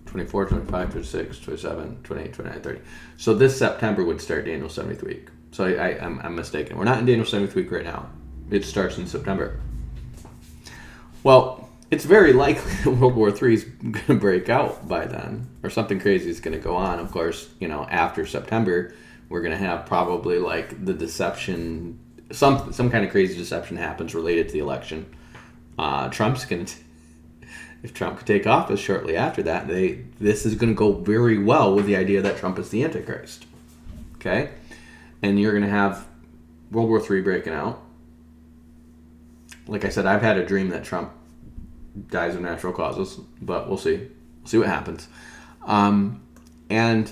24, 25, 26, 27, 28, 29, 30. So this September would start Daniel's 70th week. So I'm mistaken. We're not in Daniel's 70th week right now. It starts in September. Well, it's very likely that World War III is going to break out by then, or something crazy is going to go on. Of course, after September, we're going to have probably like the deception, some kind of crazy deception happens related to the election. Trump's going to, if Trump could take office shortly after that, this is going to go very well with the idea that Trump is the Antichrist. Okay? And you're going to have World War III breaking out. Like I said, I've had a dream that Trump dies of natural causes, but we'll see. We'll see what happens. And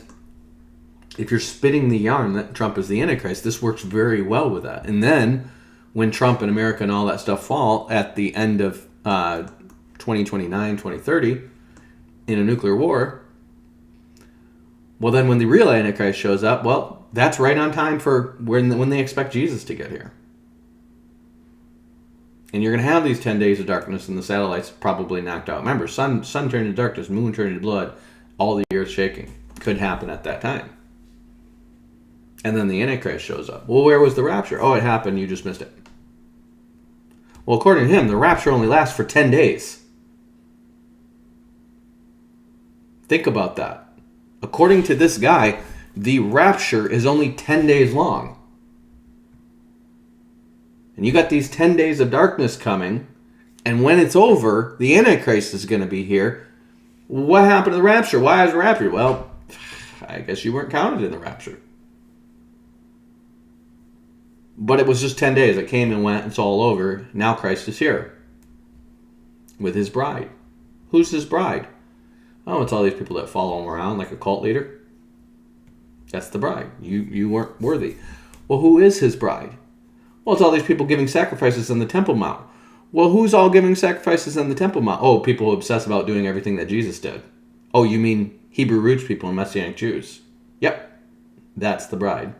if you're spitting the yarn that Trump is the Antichrist, this works very well with that. And then when Trump and America and all that stuff fall at the end of 2029, 2030 in a nuclear war, well, then when the real Antichrist shows up, well, that's right on time for when they expect Jesus to get here. And you're going to have these 10 days of darkness and the satellites probably knocked out. Remember, sun turned into darkness, moon turned into blood, all the earth shaking. Could happen at that time. And then the Antichrist shows up. Well, where was the rapture? Oh, it happened, you just missed it. Well, according to him, the rapture only lasts for 10 days. Think about that. According to this guy, the rapture is only 10 days long. And you got these 10 days of darkness coming, and when it's over, the Antichrist is going to be here. What happened to the rapture? Why is the rapture? Well, I guess you weren't counted in the rapture. But it was just 10 days. It came and went. It's all over. Now Christ is here with his bride. Who's his bride? Oh, it's all these people that follow him around like a cult leader. That's the bride. You weren't worthy. Well, who is his bride? Well, it's all these people giving sacrifices on the Temple Mount. Well, who's all giving sacrifices on the Temple Mount? Oh, people who obsess about doing everything that Jesus did. Oh, you mean Hebrew roots people and Messianic Jews? Yep, that's the bride.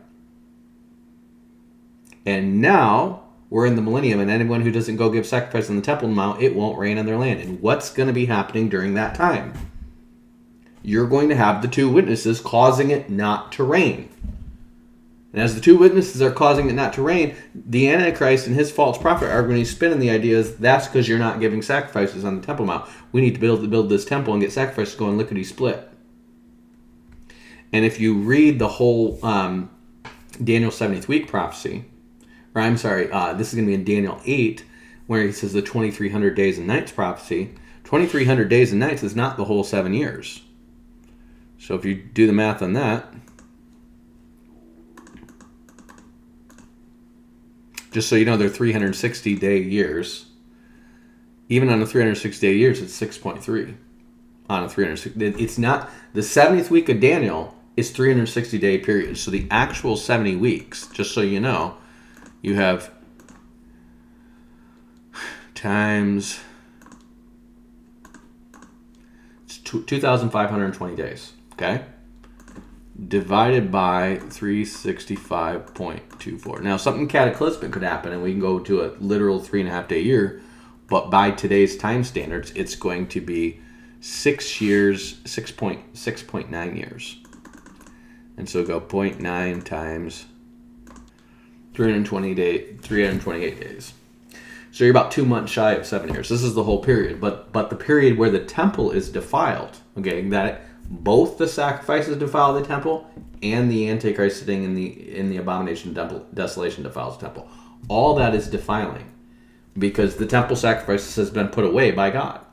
And now we're in the millennium, and anyone who doesn't go give sacrifice on the Temple Mount, it won't rain on their land. And what's going to be happening during that time? You're going to have the two witnesses causing it not to rain. And as the two witnesses are causing it not to rain, the Antichrist and his false prophet are going to spin in the ideas that's because you're not giving sacrifices on the Temple Mount. We need to build this temple and get sacrifices going lickety-split. And if you read the whole Daniel 70th week prophecy, or I'm sorry, this is going to be in Daniel 8, where he says the 2300 days and nights prophecy. 2300 days and nights is not the whole 7 years. So if you do the math on that, just so you know, they're 360-day years. Even on a 360-day years, it's 6.3 on a 360. It's not the 70th week of Daniel is 360-day period. So the actual 70 weeks, just so you know, you have times 2,520 days. Okay. Divided by 365.24. Now, something cataclysmic could happen, and we can go to a literal 3.5 day year, but by today's time standards, it's going to be 6 years, 6.9 years. And so go 0.9 times 328 days. So you're about 2 months shy of 7 years. This is the whole period, but the period where the temple is defiled, okay, that both the sacrifices defile the temple and the Antichrist sitting in the abomination temple, desolation defiles the temple. All that is defiling because the temple sacrifices has been put away by God.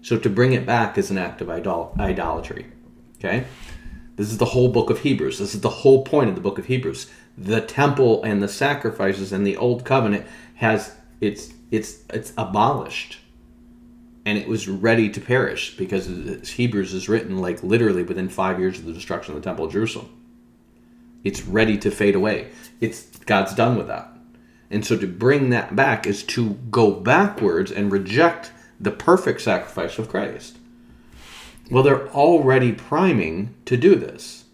So to bring it back is an act of idolatry. Okay? This is the whole book of Hebrews. This is the whole point of the book of Hebrews. The temple and the sacrifices in the old covenant it's abolished. And it was ready to perish because Hebrews is written like literally within 5 years of the destruction of the Temple of Jerusalem. It's ready to fade away. God's done with that. And so to bring that back is to go backwards and reject the perfect sacrifice of Christ. Well, they're already priming to do this.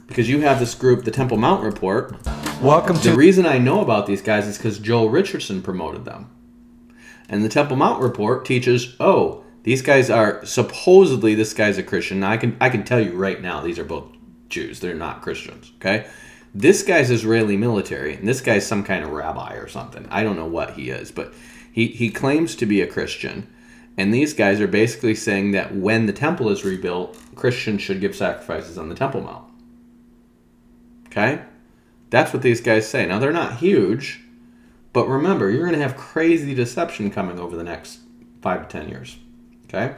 Because you have this group, the Temple Mount Report. The reason I know about these guys is because Joel Richardson promoted them. And the Temple Mount Report teaches, these guys are, supposedly this guy's a Christian. Now, I can tell you right now, these are both Jews. They're not Christians, okay? This guy's Israeli military, and this guy's some kind of rabbi or something. I don't know what he is, but he claims to be a Christian. And these guys are basically saying that when the temple is rebuilt, Christians should give sacrifices on the Temple Mount. Okay? That's what these guys say. Now, they're not huge. But remember, you're going to have crazy deception coming over the next 5 to 10 years. Okay?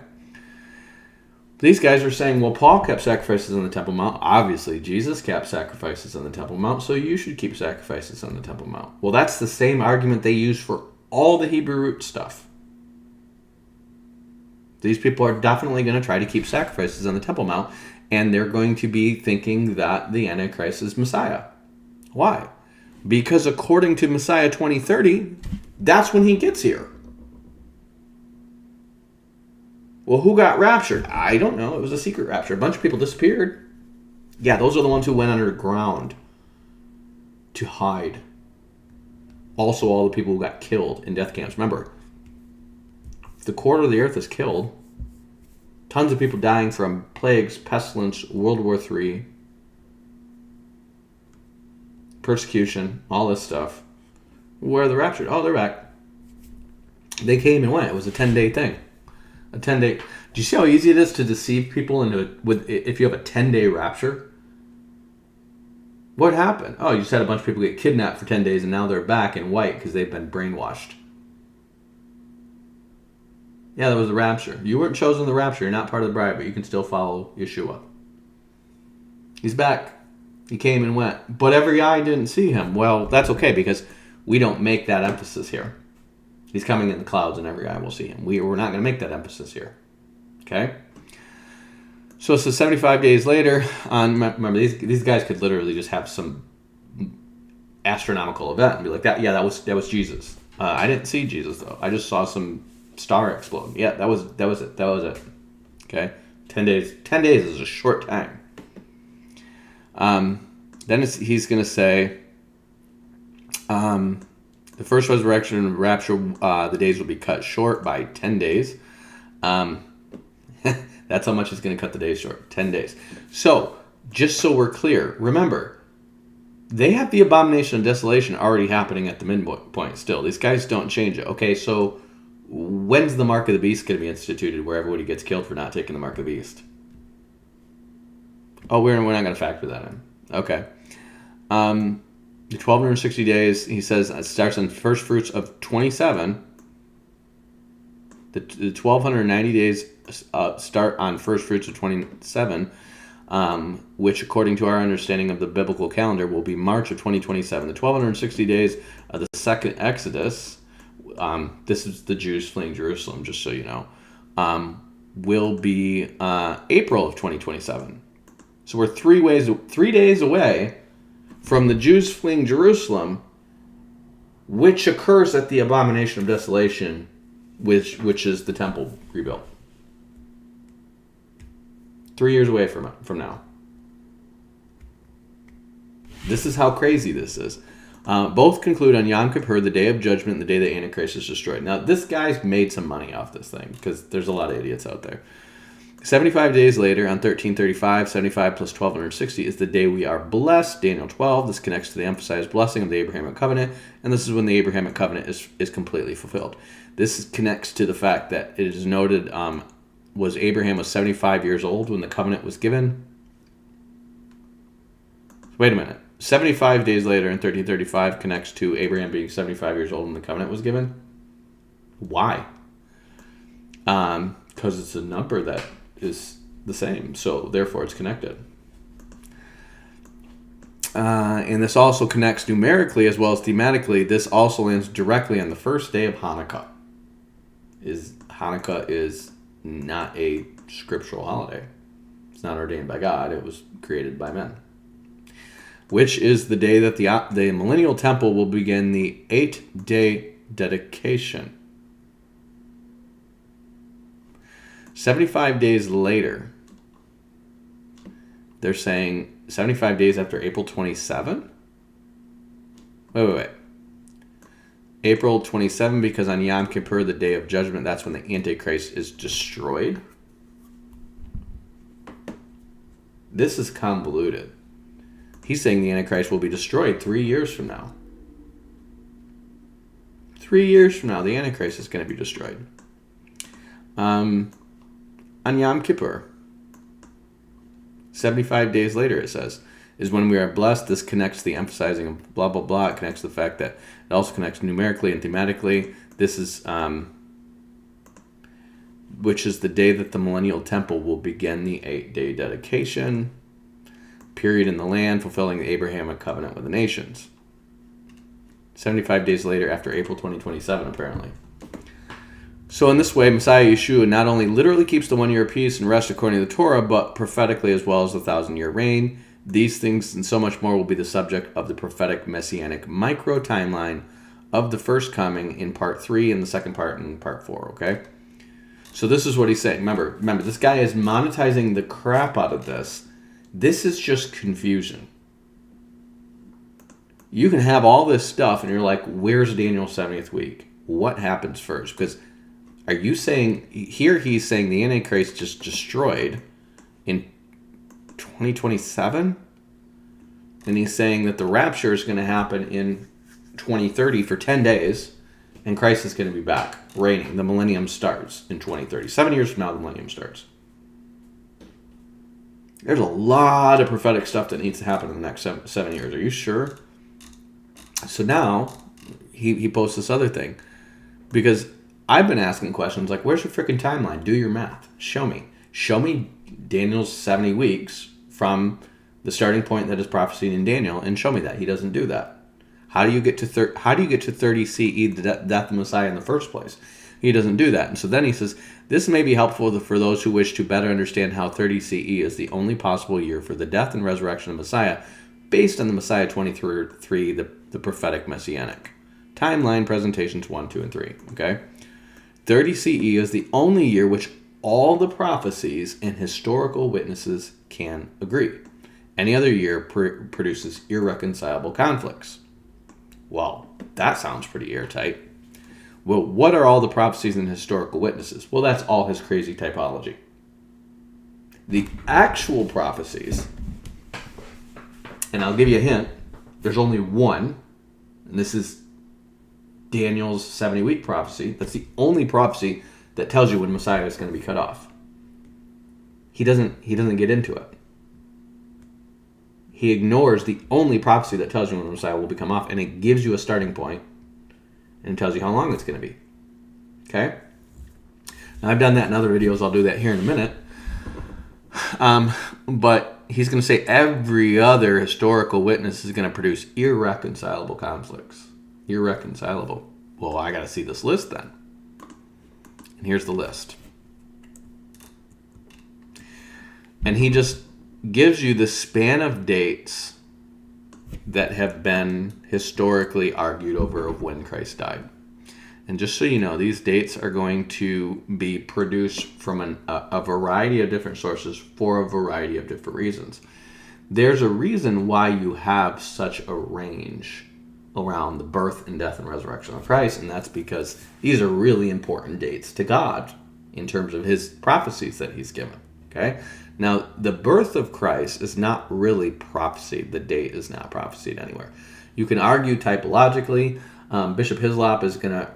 These guys are saying, well, Paul kept sacrifices on the Temple Mount. Obviously, Jesus kept sacrifices on the Temple Mount, so you should keep sacrifices on the Temple Mount. Well, that's the same argument they use for all the Hebrew root stuff. These people are definitely going to try to keep sacrifices on the Temple Mount, and they're going to be thinking that the Antichrist is Messiah. Why? Because according to Messiah 2030, that's when he gets here. Well, who got raptured? I don't know. It was a secret rapture. A bunch of people disappeared. Yeah, those are the ones who went underground to hide. Also, all the people who got killed in death camps. Remember, if the quarter of the earth is killed, tons of people dying from plagues, pestilence, World War III, persecution, all this stuff. Where are the raptured? Oh, they're back. They came and went. It was a 10-day thing. A 10-day. Do you see how easy it is to deceive people if you have a 10-day rapture? What happened? Oh, you just had a bunch of people get kidnapped for 10 days and now they're back in white because they've been brainwashed. Yeah, that was the rapture. You weren't chosen the rapture. You're not part of the bride, but you can still follow Yeshua. He's back. He came and went. But every eye didn't see him. Well, that's okay because we don't make that emphasis here. He's coming in the clouds and every eye will see him. We're not going to make that emphasis here. Okay? So 75 days later, remember, these guys could literally just have some astronomical event and be like, that was Jesus. I didn't see Jesus though. I just saw some star explode. Yeah, that was it. Okay, 10 days. 10 days is a short time. Then he's going to say, the first resurrection and rapture, the days will be cut short by 10 days. That's how much he's going to cut the days short. 10 days. So, just so we're clear, remember, they have the abomination of desolation already happening at the midpoint still. These guys don't change it. Okay, so when's the mark of the beast going to be instituted where everybody gets killed for not taking the mark of the beast? Oh, we're not going to factor that in. Okay. The 1260 days, he says, it starts on first fruits of 27. The 1290 days start on first fruits of 27, which, according to our understanding of the biblical calendar, will be March of 2027. The 1260 days of the second Exodus, this is the Jews fleeing Jerusalem, just so you know, will be April of 2027. So we're 3 days away from the Jews fleeing Jerusalem, which occurs at the abomination of desolation, which is the temple rebuilt. 3 years away from now. This is how crazy this is. Both conclude on Yom Kippur, the day of judgment, the day the Antichrist is destroyed. Now, this guy's made some money off this thing, because there's a lot of idiots out there. 75 days later, on 1335, 75 plus 1260 is the day we are blessed, Daniel 12. This connects to the emphasized blessing of the Abrahamic covenant, and this is when the Abrahamic covenant is completely fulfilled. This connects to the fact that it is noted, Abraham was 75 years old when the covenant was given. Wait a minute. 75 days later in 1335 connects to Abraham being 75 years old when the covenant was given? Why? Because it's a number that is the same, so therefore it's connected. And this also connects numerically as well as thematically. This also lands directly on the first day of Hanukkah. Hanukkah is not a scriptural holiday. It's not ordained by God. It was created by men. Which is the day that the millennial temple will begin the 8-day dedication. 75 days later, they're saying 75 days after April 27? Wait. April 27, because on Yom Kippur, the day of judgment, that's when the Antichrist is destroyed? This is convoluted. He's saying the Antichrist will be destroyed 3 years from now. 3 years from now, the Antichrist is going to be destroyed. On Yom Kippur, 75 days later, it says, is when we are blessed. This connects to the emphasizing of blah, blah, blah. It connects to the fact that it also connects numerically and thematically. This is, which is the day that the millennial temple will begin the 8-day dedication period in the land, fulfilling the Abrahamic covenant with the nations. 75 days later, after April 2027, apparently. So in this way, Messiah Yeshua not only literally keeps the 1 year of peace and rest according to the Torah, but prophetically as well as the 1,000-year reign. These things and so much more will be the subject of the prophetic messianic micro-timeline of the first coming in part 3 and the second part in part 4, okay? So this is what he's saying. Remember, this guy is monetizing the crap out of this. This is just confusion. You can have all this stuff and you're like, where's Daniel's 70th week? What happens first? Because are you saying, here he's saying the Antichrist just destroyed in 2027? And he's saying that the rapture is going to happen in 2030 for 10 days, and Christ is going to be back, reigning. The millennium starts in 2030. 7 years from now, the millennium starts. There's a lot of prophetic stuff that needs to happen in the next 7 years. Are you sure? So now, he posts this other thing. Because I've been asking questions like, where's your freaking timeline? Do your math. Show me. Show me Daniel's 70 weeks from the starting point that is prophesied in Daniel, and show me that. He doesn't do that. How do you get to 30 CE, the death of the Messiah in the first place? He doesn't do that. And so then he says, this may be helpful for those who wish to better understand how 30 CE is the only possible year for the death and resurrection of Messiah, based on the Messiah 23, the prophetic messianic Timeline presentations 1, 2, and 3. Okay? 30 CE is the only year which all the prophecies and historical witnesses can agree. Any other year produces irreconcilable conflicts. Well, that sounds pretty airtight. Well, what are all the prophecies and historical witnesses? Well, that's all his crazy typology. The actual prophecies, and I'll give you a hint, there's only one, and this is Daniel's 70-week prophecy. That's the only prophecy that tells you when Messiah is going to be cut off. He doesn't get into it. He ignores the only prophecy that tells you when the Messiah will become off, and it gives you a starting point and tells you how long it's going to be. Okay? Now, I've done that in other videos. I'll do that here in a minute. But he's going to say every other historical witness is going to produce irreconcilable conflicts. Irreconcilable. Well, I got to see this list then. And here's the list. And he just gives you the span of dates that have been historically argued over of when Christ died. And just so you know, these dates are going to be produced from a variety of different sources for a variety of different reasons. There's a reason why you have such a range around the birth and death and resurrection of Christ, and that's because these are really important dates to God in terms of his prophecies that he's given. Okay? Now, the birth of Christ is not really prophesied. The date is not prophesied anywhere. You can argue typologically. Bishop Hislop is going to...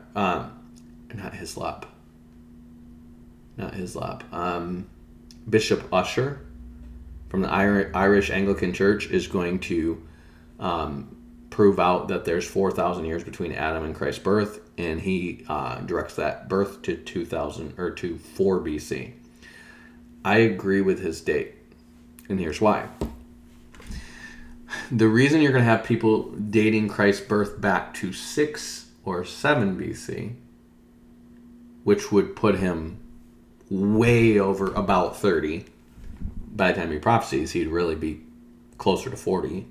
Bishop Usher from the Irish Anglican Church is going to prove out that there's 4,000 years between Adam and Christ's birth, and he directs that birth to 2000 or to 4 BC. I agree with his date, and here's why. The reason you're going to have people dating Christ's birth back to 6 or 7 BC, which would put him way over about 30. By the time he prophesies, he'd really be closer to 40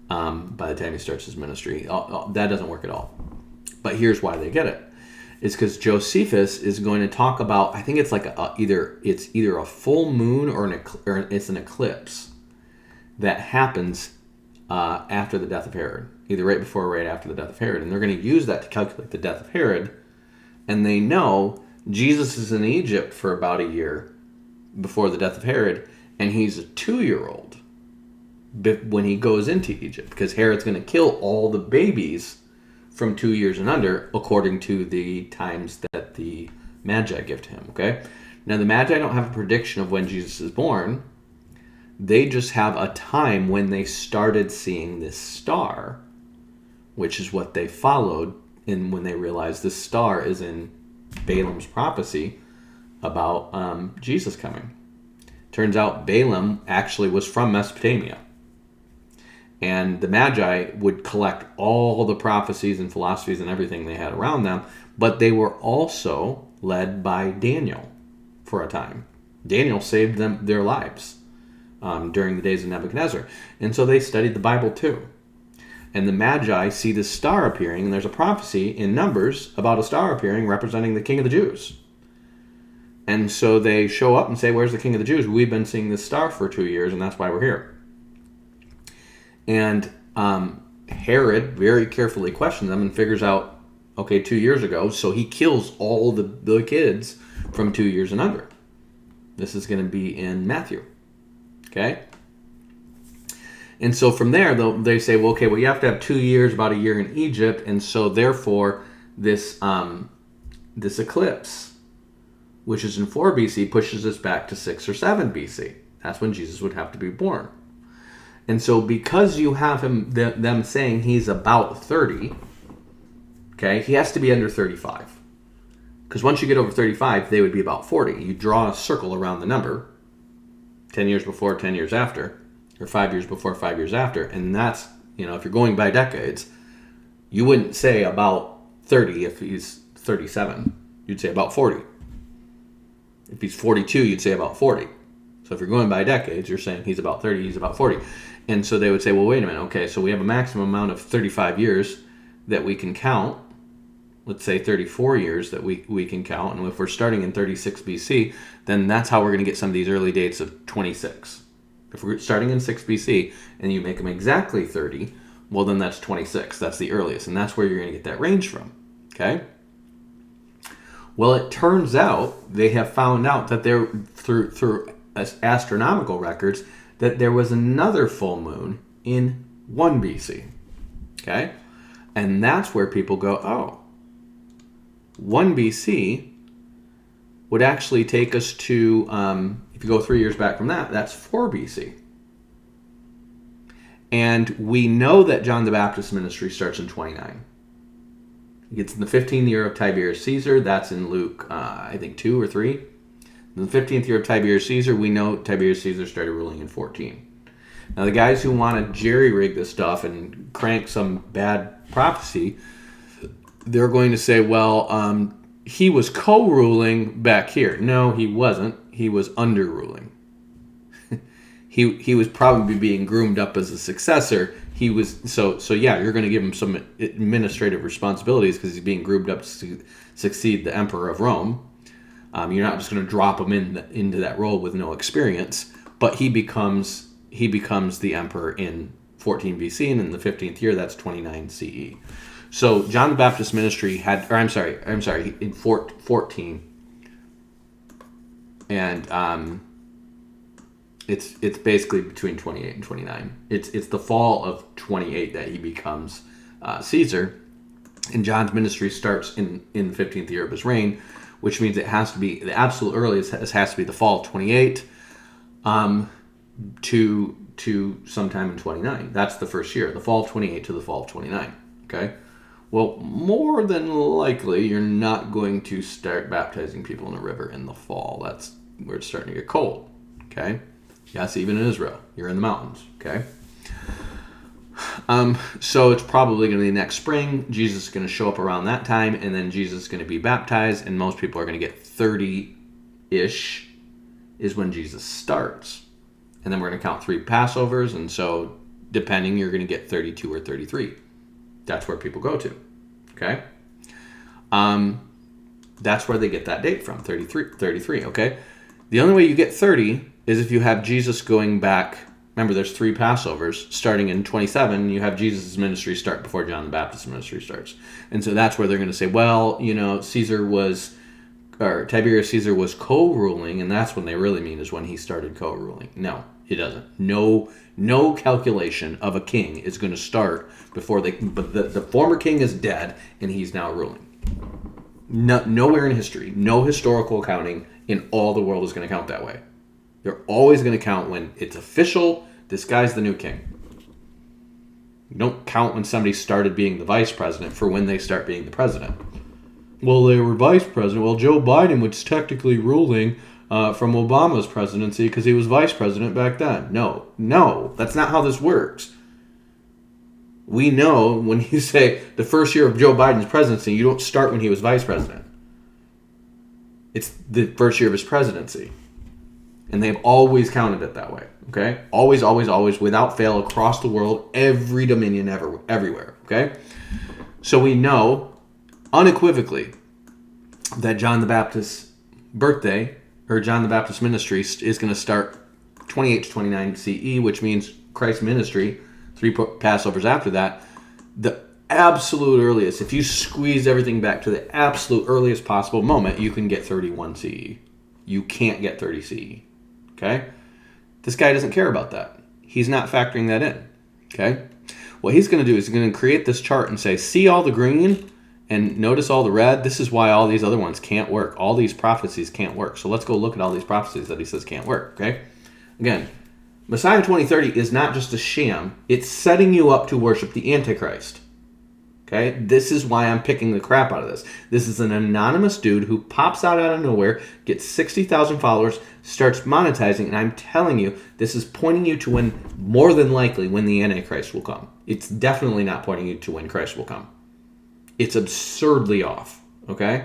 by the time he starts his ministry. That doesn't work at all. But here's why they get it. It's because Josephus is going to talk about, I think it's like either a full moon or it's an eclipse that happens after the death of Herod, either right before or right after the death of Herod. And they're going to use that to calculate the death of Herod. And they know Jesus is in Egypt for about a year before the death of Herod, and he's a 2-year-old when he goes into Egypt, because Herod's going to kill all the babies from 2 years and under, according to the times that the Magi give to him. Okay? Now, the Magi don't have a prediction of when Jesus is born. They just have a time when they started seeing this star, which is what they followed, and when they realized this star is in Balaam's prophecy about Jesus coming. Turns out Balaam actually was from Mesopotamia. And the Magi would collect all the prophecies and philosophies and everything they had around them, but they were also led by Daniel for a time. Daniel saved them their lives during the days of Nebuchadnezzar. And so they studied the Bible too. And the Magi see this star appearing, and there's a prophecy in Numbers about a star appearing representing the King of the Jews. And so they show up and say, "Where's the King of the Jews? We've been seeing this star for 2 years, and that's why we're here." And Herod very carefully questions them and figures out, okay, 2 years ago, so he kills all the kids from 2 years and under. This is going to be in Matthew. Okay? And so from there, they say, well, okay, well, you have to have 2 years, about a year in Egypt, and so therefore this eclipse, which is in 4 BC, pushes us back to 6 or 7 BC. That's when Jesus would have to be born. And so because you have them saying he's about 30, okay, he has to be under 35. Because once you get over 35, they would be about 40. You draw a circle around the number, 10 years before, 10 years after, or 5 years before, 5 years after. And that's, if you're going by decades, you wouldn't say about 30 if he's 37. You'd say about 40. If he's 42, you'd say about 40. So if you're going by decades, you're saying he's about 30, he's about 40. And so they would say, well, wait a minute, okay, so we have a maximum amount of 35 years. that we can count, let's say 34 years that we can count, and if we're starting in 36 BC, then that's how we're going to get some of these early dates of 26. If we're starting in 6 BC and you make them exactly 30, well, then that's 26. That's the earliest, and that's where you're going to get that range from, okay? Well, it turns out they have found out that there, through astronomical records, that there was another full moon in 1 BC, okay? And that's where people go, oh, 1 BC would actually take us to, if you go 3 years back from that, that's 4 BC. And we know that John the Baptist's ministry starts in 29. It's in the 15th year of Tiberius Caesar. That's in Luke, I think, 2 or 3. In the 15th year of Tiberius Caesar, we know Tiberius Caesar started ruling in 14. Now, the guys who want to jerry-rig this stuff and crank some bad prophecy, they're going to say, well, he was co-ruling back here. No, he wasn't. He was under-ruling. He was probably being groomed up as a successor. He was so yeah. You're going to give him some administrative responsibilities because he's being groomed up to succeed the emperor of Rome. You're not just going to drop him into that role with no experience. But he becomes the emperor in 14 BC, and in the 15th year, that's 29 CE. So John the Baptist's ministry had, or I'm sorry, in 14, and it's basically between 28 and 29. It's the fall of 28 that he becomes Caesar, and John's ministry starts in the 15th year of his reign, which means it has to be the absolute earliest has to be the fall of 28 to sometime in 29. That's the first year, the fall of 28 to the fall of 29. Okay. Well, more than likely, you're not going to start baptizing people in the river in the fall. That's where it's starting to get cold. Okay. Yes, even in Israel, you're in the mountains. Okay. So it's probably going to be next spring. Jesus is going to show up around that time, and then Jesus is going to be baptized, and most people are going to get 30-ish is when Jesus starts. And then we're going to count 3 Passovers, and so depending, you're going to get 32 or 33. That's where people go to. Okay? That's where they get that date from, 33, okay? The only way you get 30 is if you have Jesus going back. Remember, there's 3 Passovers. Starting in 27, you have Jesus' ministry start before John the Baptist's ministry starts. And so that's where they're going to say, well, Tiberius Caesar was co-ruling, and that's when they really mean is when he started co-ruling. No, it doesn't. No calculation of a king is going to start before but the former king is dead, and he's now ruling. Nowhere in history, no historical accounting in all the world is going to count that way. They're always going to count when it's official, this guy's the new king. You don't count when somebody started being the vice president for when they start being the president. Well, they were vice president. Well, Joe Biden was technically ruling from Obama's presidency because he was vice president back then. No, that's not how this works. We know when you say the first year of Joe Biden's presidency, you don't start when he was vice president. It's the first year of his presidency. And they've always counted it that way, okay? Always, always, always, without fail, across the world, every dominion everywhere, okay? So we know unequivocally that John the Baptist's birthday, or John the Baptist's ministry, is going to start 28 to 29 CE, which means Christ's ministry, 3 Passovers after that, the absolute earliest, if you squeeze everything back to the absolute earliest possible moment, you can get 31 CE. You can't get 30 CE. Okay? This guy doesn't care about that. He's not factoring that in. Okay? What he's going to do is he's going to create this chart and say, see all the green and notice all the red? This is why all these other ones can't work. All these prophecies can't work. So let's go look at all these prophecies that he says can't work. Okay? Again, Messiah 2030 is not just a sham. It's setting you up to worship the Antichrist. Okay? This is why I'm picking the crap out of this. This is an anonymous dude who pops out of nowhere, gets 60,000 followers, starts monetizing, and I'm telling you, this is pointing you to when, more than likely, when the Antichrist will come. It's definitely not pointing you to when Christ will come. It's absurdly off. Okay?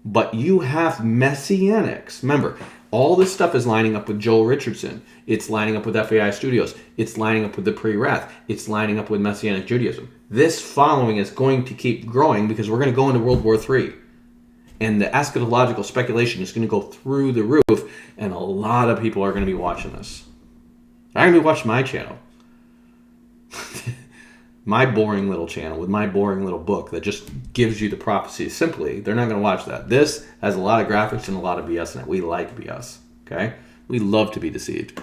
But you have messianics. Remember, All this stuff is lining up with Joel Richardson. It's lining up with FAI Studios. It's lining up with the Pre-Wrath. It's lining up with Messianic Judaism. This following is going to keep growing because we're going to go into World War III. And the eschatological speculation is going to go through the roof, and a lot of people are going to be watching this. They're going to be watching my channel. My boring little channel with my boring little book that just gives you the prophecies simply. They're not going to watch that. This has a lot of graphics and a lot of BS in it. We like BS, okay? We love to be deceived.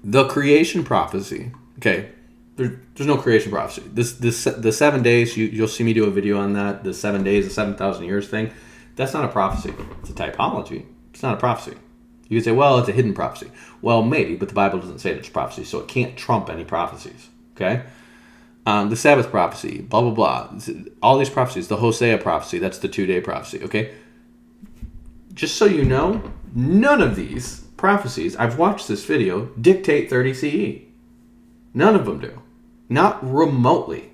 The creation prophecy, okay? There's no creation prophecy. The 7 days, you'll see me do a video on that. The 7 days, the 7,000 years thing. That's not a prophecy. It's a typology. It's not a prophecy. You could say, well, it's a hidden prophecy. Well, maybe, but the Bible doesn't say it's prophecy, so it can't trump any prophecies. Okay? The Sabbath prophecy, blah, blah, blah. All these prophecies, the Hosea prophecy, that's the 2-day prophecy, okay? Just so you know, none of these prophecies, I've watched this video, dictate 30 CE. None of them do. Not remotely.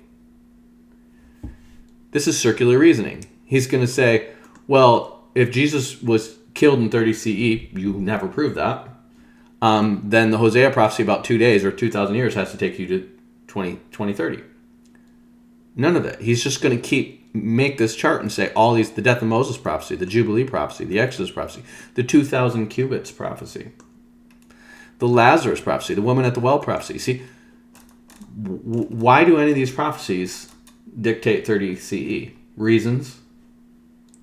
This is circular reasoning. He's going to say, well, if Jesus was killed in 30 CE, you never proved that, then the Hosea prophecy about 2 days or 2,000 years has to take you to 2030. None of that. He's just going to make this chart and say all these, the death of Moses prophecy, the Jubilee prophecy, the Exodus prophecy, the 2,000 cubits prophecy, the Lazarus prophecy, the woman at the well prophecy. See, why do any of these prophecies dictate 30 CE? Reasons.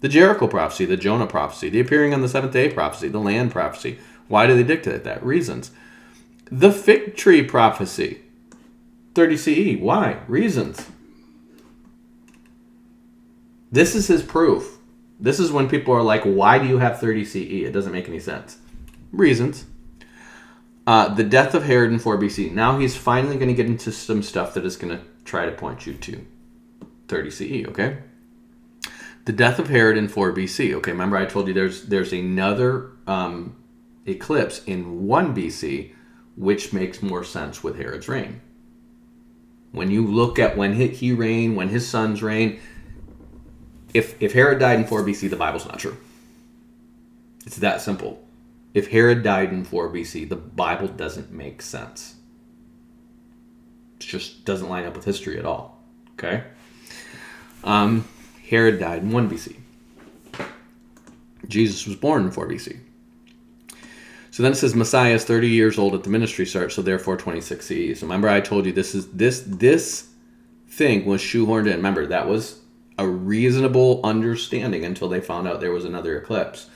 The Jericho prophecy, the Jonah prophecy, the appearing on the seventh day prophecy, the land prophecy. Why do they dictate that? Reasons. The fig tree prophecy, 30 CE. Why? Reasons. This is his proof. This is when people are like, why do you have 30 CE? It doesn't make any sense. Reasons. The death of Herod in 4 BC. Now he's finally going to get into some stuff that is going to try to point you to 30 CE, okay? The death of Herod in 4 BC. Okay, remember I told you there's another eclipse in 1 BC, which makes more sense with Herod's reign. When you look at when he reigned, when his sons reigned, if Herod died in 4 BC, the Bible's not true. It's that simple. If Herod died in 4 BC, the Bible doesn't make sense. It just doesn't line up with history at all. Okay? Herod died in 1 BC. Jesus was born in 4 BC. So then it says Messiah is 30 years old at the ministry start, so therefore 26 CE. So remember I told you this thing was shoehorned in. Remember, that was a reasonable understanding until they found out there was another eclipse.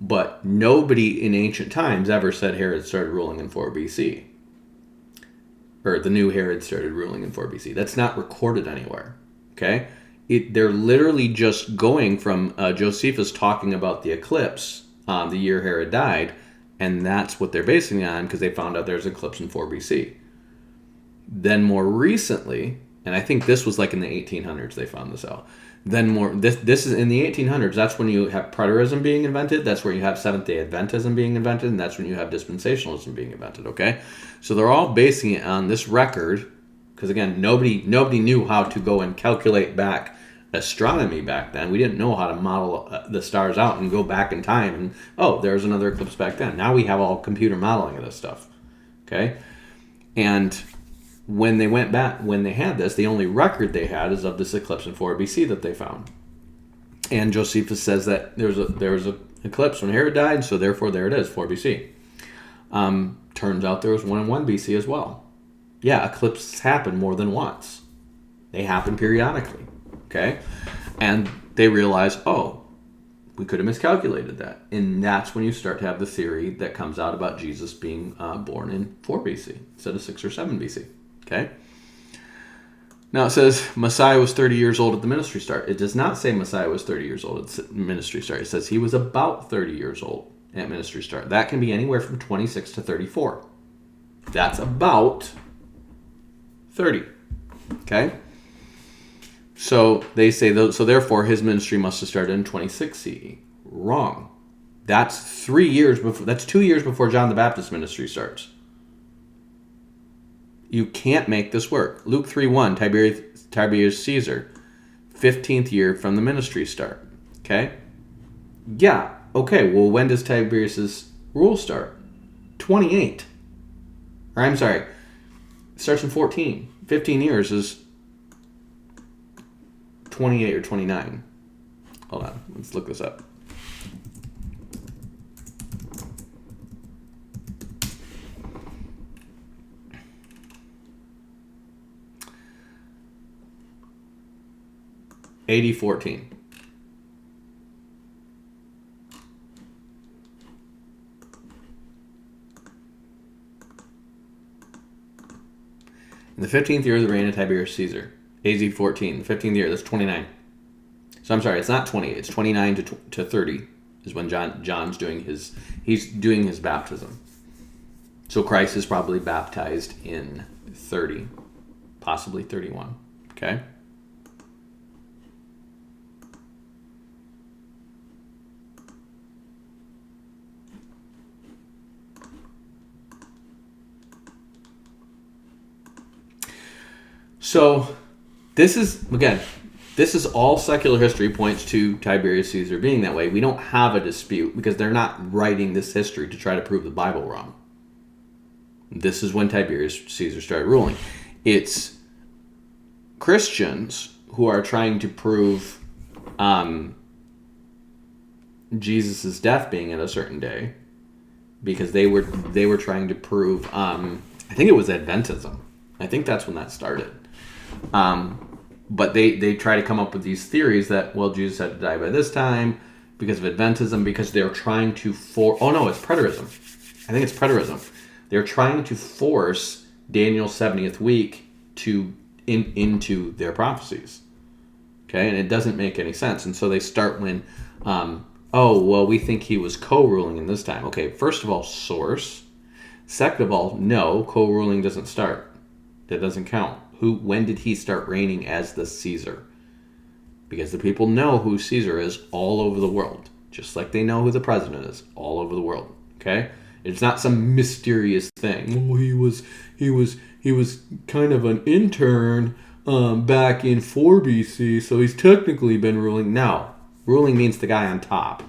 But nobody in ancient times ever said Herod started ruling in 4 BC. Or the new Herod started ruling in 4 BC. That's not recorded anywhere. Okay? They're literally just going from Josephus talking about the eclipse the year Herod died, and that's what they're basing it on because they found out there's an eclipse in 4 BC. Then more recently, and I think this was like in the 1800s they found this out. Then this is in the 1800s. That's when you have preterism being invented. That's where you have Seventh-day Adventism being invented, and that's when you have dispensationalism being invented. Okay, so they're all basing it on this record because again, nobody knew how to go and calculate back astronomy back then. We didn't know how to model the stars out and go back in time and there's another eclipse back then. Now we have all computer modeling of this stuff. Okay, and when they went back, when they had this, the only record they had is of this eclipse in 4 BC that they found. And Josephus says that there was an eclipse when Herod died, so therefore there it is, 4 BC. Turns out there was one in 1 BC as well. Yeah, eclipses happen more than once. They happen periodically, okay? And they realize, we could have miscalculated that. And that's when you start to have the theory that comes out about Jesus being born in 4 BC instead of 6 or 7 BC. Okay. Now it says Messiah was 30 years old at the ministry start. It does not say Messiah was 30 years old at the ministry start. It says he was about 30 years old at ministry start. That can be anywhere from 26 to 34. That's about 30. Okay. So they say, so therefore his ministry must have started in 26 CE. Wrong. That's 3 years before. That's 2 years before John the Baptist's ministry starts. You can't make this work. Luke 3:1, Tiberius Caesar, 15th year from the ministry start. Okay? Yeah, Okay, well, when does Tiberius's rule start? 28. Or I'm sorry, it starts in 14. 15 years is 28 or 29. Hold on, let's look this up. AD 14. In the 15th year of the reign of Tiberius Caesar, AD 14, the 15th year, that's 29. So I'm sorry, it's not 28, it's 29 to 30 is when John's doing his baptism. So Christ is probably baptized in 30, possibly 31, okay? So this is all secular history points to Tiberius Caesar being that way. We don't have a dispute because they're not writing this history to try to prove the Bible wrong. This is when Tiberius Caesar started ruling. It's Christians who are trying to prove Jesus' death being at a certain day because they were trying to prove I think it was Adventism. I think that's when that started. But they try to come up with these theories that, well, Jesus had to die by this time because of Adventism, because they're trying to it's preterism. I think it's preterism. They're trying to force Daniel's 70th week into their prophecies. Okay, and it doesn't make any sense. And so they start when, we think he was co-ruling in this time. Okay, first of all, source. Second of all, no, co-ruling doesn't start. That doesn't count. When did he start reigning as the Caesar? Because the people know who Caesar is all over the world, just like they know who the president is all over the world. Okay, it's not some mysterious thing. Oh, he was kind of an intern back in 4 BC, so he's technically been ruling. No, ruling means the guy on top.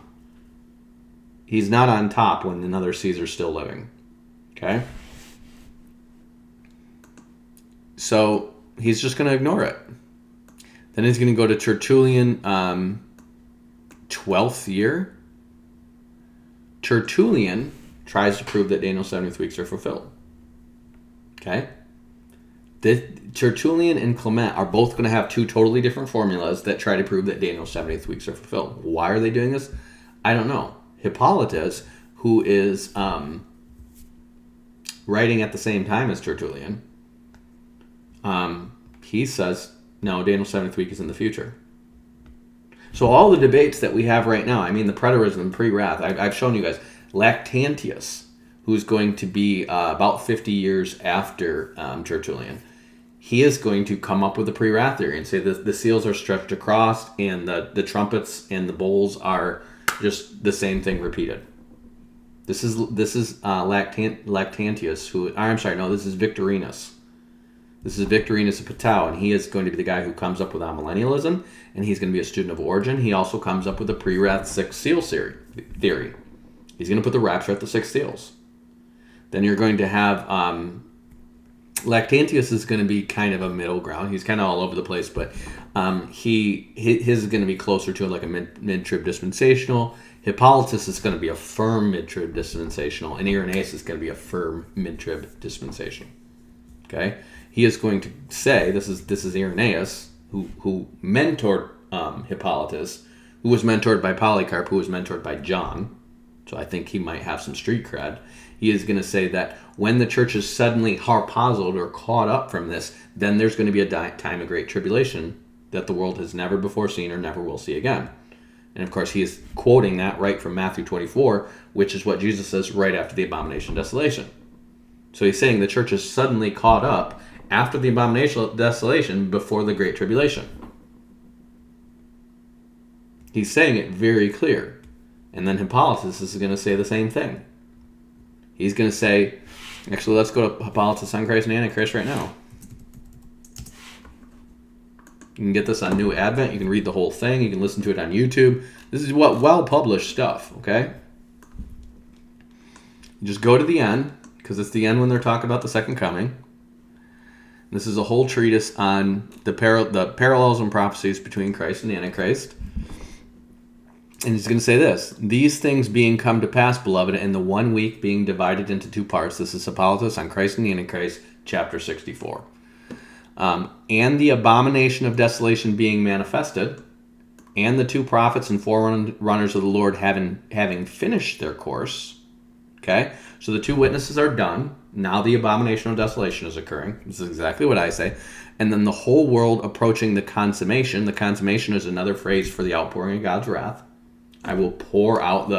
He's not on top when another Caesar's still living. Okay. So he's just going to ignore it. Then he's going to go to Tertullian, 12th year. Tertullian tries to prove that Daniel's 70th weeks are fulfilled. Okay? Tertullian and Clement are both going to have two totally different formulas that try to prove that Daniel's 70th weeks are fulfilled. Why are they doing this? I don't know. Hippolytus, who is writing at the same time as Tertullian, he says, no, Daniel's 7th week is in the future. So all the debates that we have right now, I mean, the preterism, pre-wrath, I've shown you guys. Lactantius, who's going to be about 50 years after Tertullian, he is going to come up with a pre-wrath theory and say that the seals are stretched across and the trumpets and the bowls are just the same thing repeated. This is Lactantius, this is Victorinus. This is Victorinus of Patau, and he is going to be the guy who comes up with amillennialism, and he's going to be a student of Origen. He also comes up with the pre-wrath 6 seal theory. He's going to put the rapture at the 6 seals. Then you're going to have Lactantius is going to be kind of a middle ground. He's kind of all over the place, but his is going to be closer to like a mid-trib dispensational. Hippolytus is going to be a firm mid-trib dispensational, and Irenaeus is going to be a firm mid-trib dispensational. Okay, he is going to say this is Irenaeus who mentored Hippolytus, who was mentored by Polycarp, who was mentored by John. So I think he might have some street cred. He is going to say that when the church is suddenly harpazoed or caught up from this, then there's going to be a time of great tribulation that the world has never before seen or never will see again. And of course, he is quoting that right from Matthew 24, which is what Jesus says right after the abomination of desolation. So he's saying the church is suddenly caught up after the abomination of desolation before the great tribulation. He's saying it very clear. And then Hippolytus is going to say the same thing. He's going to say, actually, let's go to Hippolytus on Christ and Antichrist right now. You can get this on New Advent. You can read the whole thing. You can listen to it on YouTube. This is well-published stuff, okay? You just go to the end, because it's the end when they're talking about the second coming. This is a whole treatise on the parallels and prophecies between Christ and the Antichrist. And he's going to say this: these things being come to pass, beloved, and the 1 week being divided into 2 parts. This is Apologesis on Christ and the Antichrist, chapter 64. And the abomination of desolation being manifested, and the 2 prophets and forerunners of the Lord having finished their course. Okay, so the 2 witnesses are done. Now the abomination of desolation is occurring. This is exactly what I say. And then the whole world approaching the consummation. The consummation is another phrase for the outpouring of God's wrath. I will pour out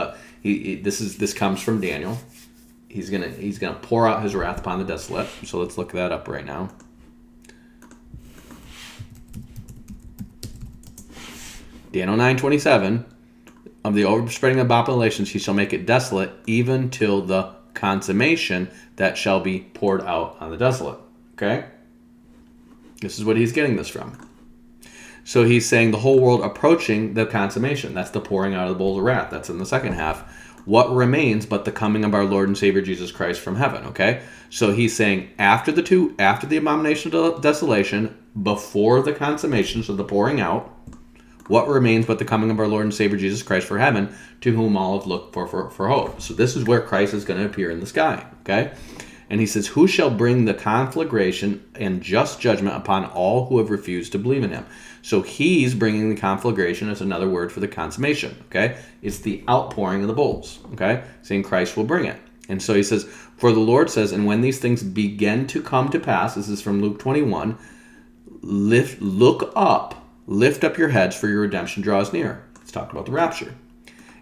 this comes from Daniel. He's gonna pour out his wrath upon the desolate. So let's look that up right now. Daniel 9:27, of the overspreading of populations, he shall make it desolate, even till the consummation that shall be poured out on the desolate. Okay? This is what he's getting this from. So he's saying the whole world approaching the consummation. That's the pouring out of the bowls of wrath. That's in the second half. What remains but the coming of our Lord and Savior Jesus Christ from heaven. Okay? So he's saying after the abomination of desolation, before the consummation, so the pouring out, what remains but the coming of our Lord and Savior Jesus Christ for heaven, to whom all have looked for hope. So this is where Christ is going to appear in the sky. Okay? And he says, who shall bring the conflagration and just judgment upon all who have refused to believe in him? So he's bringing the conflagration as another word for the consummation. Okay? It's the outpouring of the bowls. Okay? Saying Christ will bring it. And so he says, for the Lord says, and when these things begin to come to pass, this is from Luke 21, lift up your heads, for your redemption draws near. Let's talk about the rapture.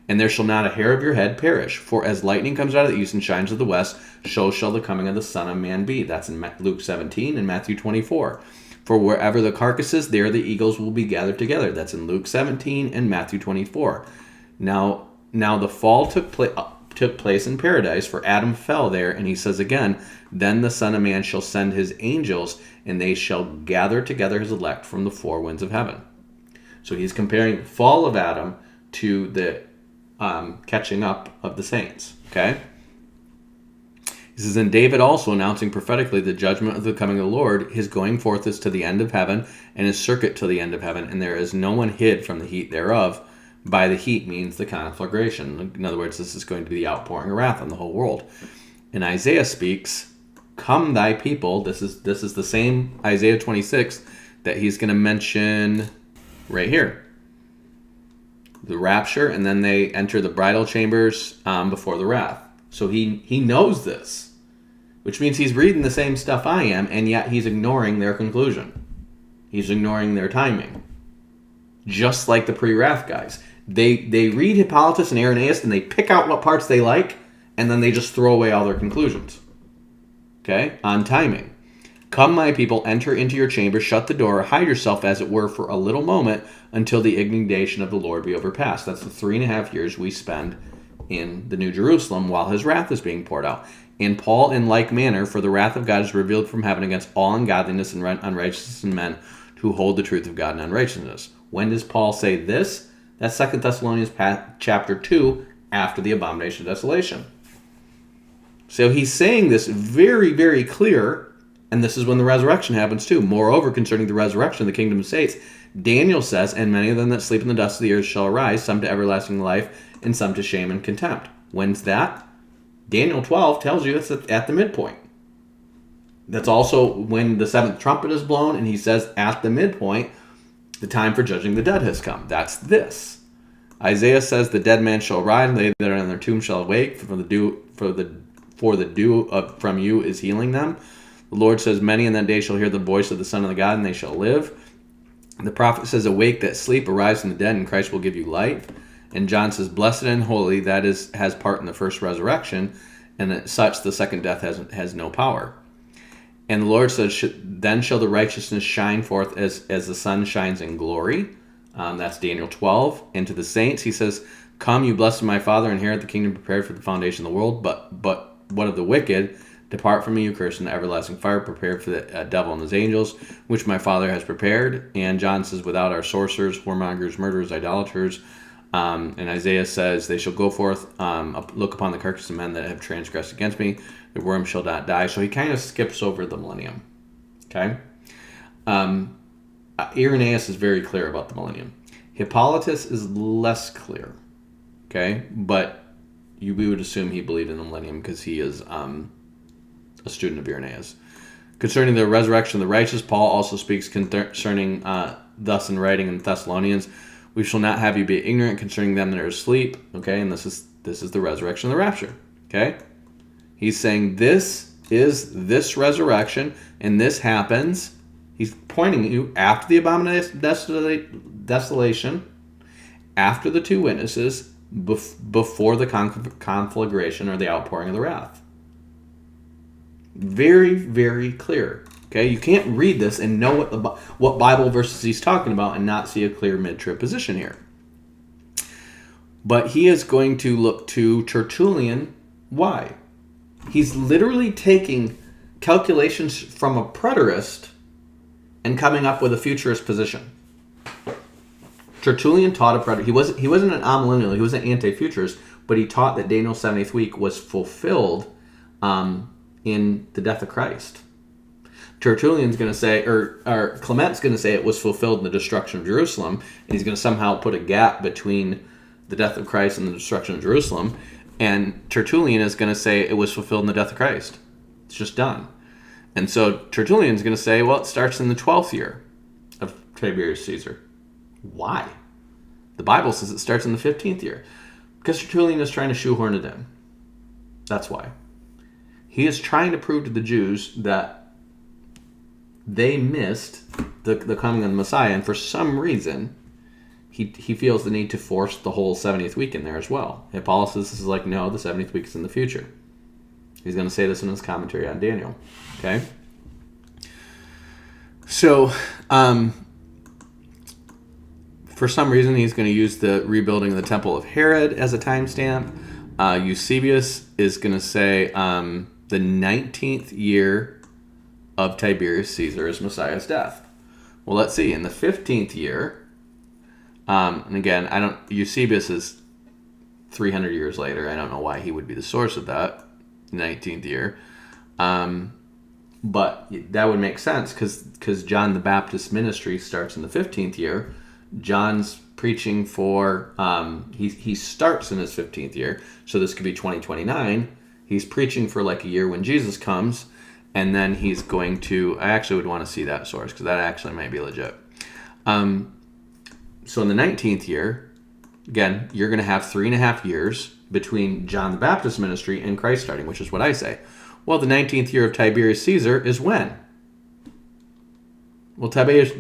And there shall not a hair of your head perish, for as lightning comes out of the east and shines of the west, so shall the coming of the Son of Man be. That's in Luke 17 and Matthew 24. For wherever the carcass is, there the eagles will be gathered together. That's in Luke 17 and Matthew 24. Now the fall took place in paradise, for Adam fell there, and he says again, then the Son of Man shall send his angels, and they shall gather together his elect from the 4 winds of heaven. So he's comparing the fall of Adam to the catching up of the saints. Okay? He says, and David also announcing prophetically the judgment of the coming of the Lord, his going forth is to the end of heaven, and his circuit to the end of heaven, and there is no one hid from the heat thereof. By the heat means the conflagration. In other words, this is going to be the outpouring of wrath on the whole world. And Isaiah speaks, come thy people. This is the same Isaiah 26 that he's going to mention right here. The rapture, and then they enter the bridal chambers before the wrath. So he knows this, which means he's reading the same stuff I am, and yet he's ignoring their conclusion. He's ignoring their timing. Just like the pre-wrath guys. They read Hippolytus and Irenaeus, and they pick out what parts they like, and then they just throw away all their conclusions. Okay? On timing. Come, my people, enter into your chamber, shut the door, hide yourself, as it were, for a little moment, until the indignation of the Lord be overpassed. That's the 3.5 years we spend in the New Jerusalem while his wrath is being poured out. And Paul, in like manner, for the wrath of God is revealed from heaven against all ungodliness and unrighteousness in men who hold the truth of God in unrighteousness. When does Paul say this? That's 2 Thessalonians chapter 2, after the abomination of desolation. So he's saying this very, very clear. And this is when the resurrection happens too. Moreover, concerning the resurrection of the kingdom of saints, Daniel says, and many of them that sleep in the dust of the earth shall arise, some to everlasting life, and some to shame and contempt. When's that? Daniel 12 tells you it's at the midpoint. That's also when the 7th trumpet is blown, and he says at the midpoint, the time for judging the dead has come. That's this. Isaiah says, the dead man shall rise, and they that are in their tomb shall awake, for the dew from you is healing them. The Lord says, many in that day shall hear the voice of the Son of the God, and they shall live. The prophet says, awake that sleep, arise from the dead, and Christ will give you life. And John says, blessed and holy, that has part in the first resurrection, and as such the second death has no power. And the Lord says, then shall the righteousness shine forth as the sun shines in glory. That's Daniel 12. And to the saints, he says, come, you blessed of my Father, inherit the kingdom prepared for the foundation of the world. But what of the wicked? Depart from me, you cursed, into everlasting fire, prepared for the devil and his angels, which my Father has prepared. And John says, without are sorcerers, whoremongers, murderers, idolaters. And Isaiah says, they shall go forth, look upon the carcass of men that have transgressed against me. The worm shall not die. So he kind of skips over the millennium. Okay? Irenaeus is very clear about the millennium. Hippolytus is less clear. Okay? But we would assume he believed in the millennium because he is a student of Irenaeus. Concerning the resurrection of the righteous, Paul also speaks concerning thus in writing in Thessalonians, we shall not have you be ignorant concerning them that are asleep. Okay, and this is the resurrection of the rapture. Okay, he's saying this is this resurrection, and this happens. He's pointing you after the abomination desolation, after the two witnesses, before the conflagration or the outpouring of the wrath. Very, very clear. Okay, you can't read this and know what Bible verses he's talking about and not see a clear mid-trib position here. But he is going to look to Tertullian. Why? He's literally taking calculations from a preterist and coming up with a futurist position. Tertullian taught a preterist. He wasn't an amillennial. He was an anti-futurist, but he taught that Daniel's 70th week was fulfilled in the death of Christ. Tertullian's going to say, or Clement's going to say it was fulfilled in the destruction of Jerusalem, and he's going to somehow put a gap between the death of Christ and the destruction of Jerusalem, and Tertullian is going to say it was fulfilled in the death of Christ. It's just done. And so Tertullian's going to say, well, it starts in the 12th year of Tiberius Caesar. Why? The Bible says it starts in the 15th year. Because Tertullian is trying to shoehorn it in. That's why. He is trying to prove to the Jews that they missed the coming of the Messiah, and for some reason, he feels the need to force the whole 70th week in there as well. Hippolytus is like, no, the 70th week is in the future. He's going to say this in his commentary on Daniel. Okay? So, for some reason, he's going to use the rebuilding of the Temple of Herod as a timestamp. Eusebius is going to say the 19th year of Tiberius Caesar is Messiah's death. Well, let's see. In the 15th year, and again, Eusebius is 300 years later. I don't know why he would be the source of that 19th year. But that would make sense because John the Baptist's ministry starts in the 15th year. John's preaching for, he starts in his 15th year, so this could be 2029. He's preaching for like a year when Jesus comes, and then he's going to, I actually would want to see that source, because that actually might be legit. So in the 19th year, again, you're going to have 3.5 years between John the Baptist's ministry and Christ starting, which is what I say. Well, the 19th year of Tiberius Caesar is when? Well, Tiberius,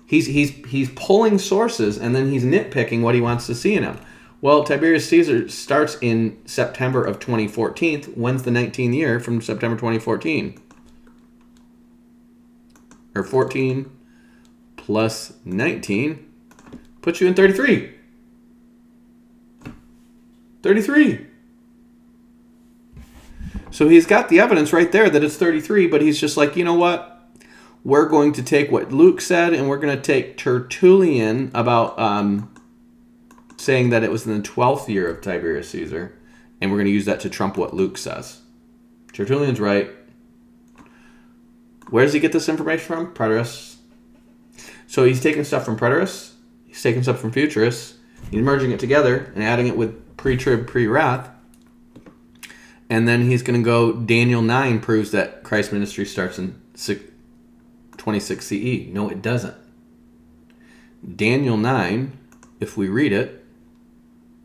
he's pulling sources, and then he's nitpicking what he wants to see in them. Well, Tiberius Caesar starts in September of 2014. When's the 19th year from September 2014? Or 14 plus 19 puts you in 33. 33. So he's got the evidence right there that it's 33, but he's just like, you know what? We're going to take what Luke said, and we're going to take Tertullian about saying that it was in the 12th year of Tiberius Caesar, and we're going to use that to trump what Luke says. Tertullian's right. Where does he get this information from? Preterists. So he's taking stuff from preterists, he's taking stuff from futurists, he's merging it together and adding it with pre-trib, pre-wrath, and then he's going to go, Daniel 9 proves that Christ's ministry starts in 26 CE. No, it doesn't. Daniel 9, if we read it,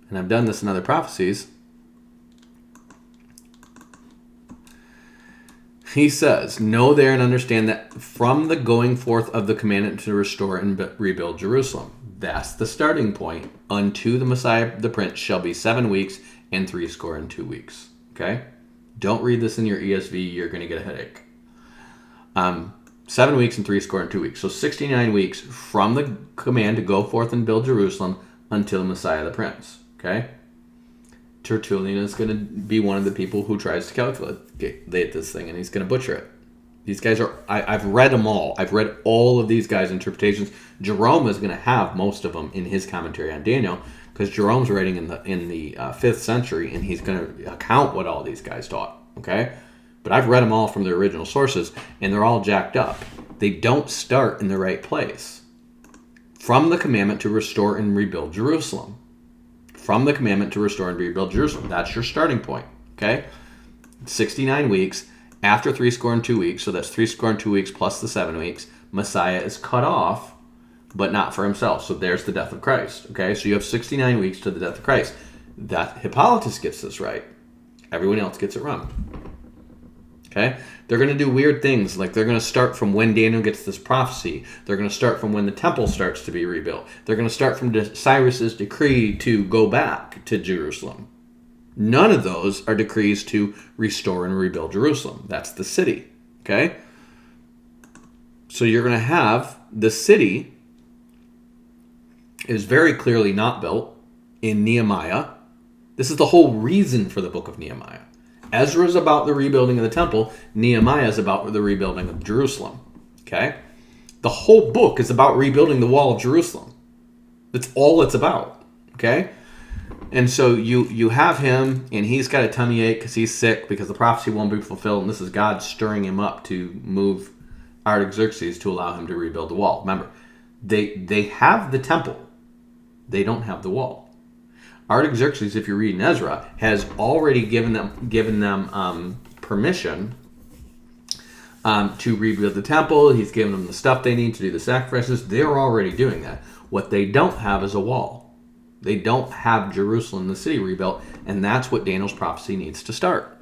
and I've done this in other prophecies, he says, know there and understand that from the going forth of the commandment to restore and rebuild Jerusalem. That's the starting point. Unto the Messiah, the Prince, shall be 7 weeks and 62 weeks. Okay? Don't read this in your ESV. You're going to get a headache. 7 weeks and 62 weeks. So 69 weeks from the command to go forth and build Jerusalem until Messiah the Prince. Okay? Tertullian is going to be one of the people who tries to calculate this thing, and he's going to butcher it. These guys are, I've read them all. I've read all of these guys' interpretations. Jerome is going to have most of them in his commentary on Daniel, because Jerome's writing in the 5th century, and he's going to account what all these guys taught, okay? But I've read them all from their original sources, and they're all jacked up. They don't start in the right place. From the commandment to restore and rebuild Jerusalem. From the commandment to restore and rebuild Jerusalem. That's your starting point, okay? 69 weeks. After 62 weeks, so that's 62 weeks plus the 7 weeks, Messiah is cut off, but not for himself. So there's the death of Christ, okay? So you have 69 weeks to the death of Christ. That Hippolytus gets this right. Everyone else gets it wrong. Okay? They're going to do weird things, like they're going to start from when Daniel gets this prophecy. They're going to start from when the temple starts to be rebuilt. They're going to start from Cyrus's decree to go back to Jerusalem. None of those are decrees to restore and rebuild Jerusalem. That's the city. Okay? So you're going to have the city is very clearly not built in Nehemiah. This is the whole reason for the book of Nehemiah. Ezra is about the rebuilding of the temple. Nehemiah is about the rebuilding of Jerusalem. Okay? The whole book is about rebuilding the wall of Jerusalem. That's all it's about. Okay? And so you have him, and he's got a tummy ache because he's sick, because the prophecy won't be fulfilled, and this is God stirring him up to move Artaxerxes to allow him to rebuild the wall. Remember, they have the temple. They don't have the wall. Artaxerxes, if you read in Ezra, has already given them permission to rebuild the temple. He's given them the stuff they need to do the sacrifices. They're already doing that. What they don't have is a wall. They don't have Jerusalem, the city, rebuilt, and that's what Daniel's prophecy needs to start.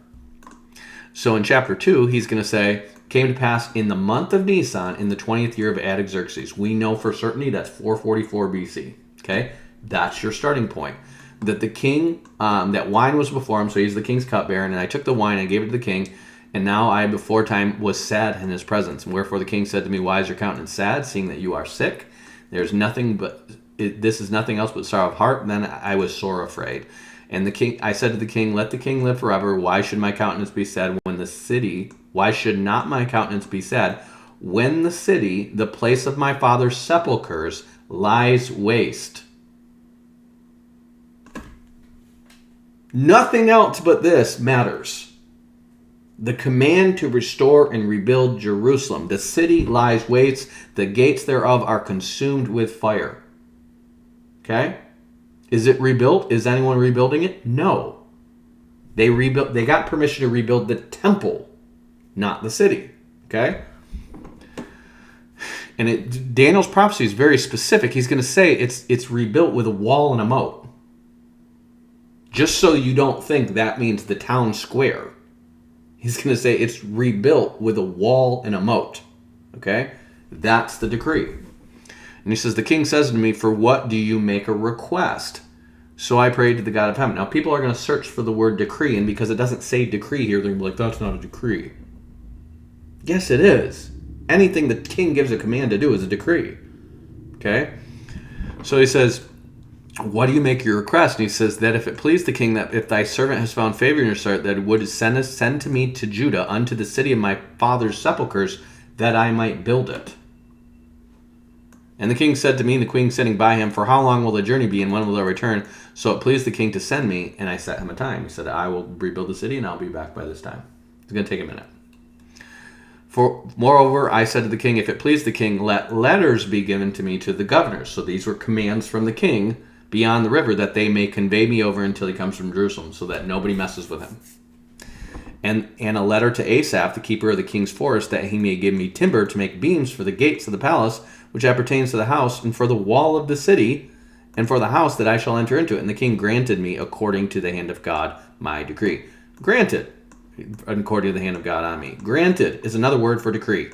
So in chapter 2, he's going to say, came to pass in the month of Nisan, in the 20th year of Artaxerxes. We know for certainty that's 444 BC. Okay? That's your starting point. That the king, that wine was before him, so he's the king's cupbearer, and I took the wine and gave it to the king, and now I before time was sad in his presence. And wherefore the king said to me, why is your countenance sad, seeing that you are sick? There's nothing but... this is nothing else but sorrow of heart. And then I was sore afraid. And the king, I said to the king, let the king live forever. Why should my countenance be sad when the city, why should not my countenance be sad when the city, the place of my father's sepulchres, lies waste? Nothing else but this matters. The command to restore and rebuild Jerusalem. The city lies waste. The gates thereof are consumed with fire. Okay? Is it rebuilt? Is anyone rebuilding it? No. They got permission to rebuild the temple, not the city. Okay? And Daniel's prophecy is very specific. He's going to say it's rebuilt with a wall and a moat. Just so you don't think that means the town square. He's going to say it's rebuilt with a wall and a moat. Okay? That's the decree. And he says, the king says to me, for what do you make a request? So I prayed to the God of heaven. Now, people are going to search for the word decree, and because it doesn't say decree here, they're going to be like, that's not a decree. Yes, it is. Anything the king gives a command to do is a decree. Okay? So he says, what do you make your request? And he says, that if it please the king, that if thy servant has found favor in your sight, that it would send to me to Judah, unto the city of my father's sepulchres, that I might build it. And the king said to me, and the queen sitting by him, for how long will the journey be, and when will I return? So it pleased the king to send me, and I set him a time. He said, I will rebuild the city, and I'll be back by this time. It's going to take a minute. For moreover, I said to the king, if it please the king, let letters be given to me to the governors. So these were commands from the king beyond the river, that they may convey me over until he comes from Jerusalem, so that nobody messes with him. And a letter to Asaph, the keeper of the king's forest, that he may give me timber to make beams for the gates of the palace, which appertains to the house, and for the wall of the city, and for the house that I shall enter into it. And the king granted me, according to the hand of God, my decree. Granted, according to the hand of God on me. Granted is another word for decree.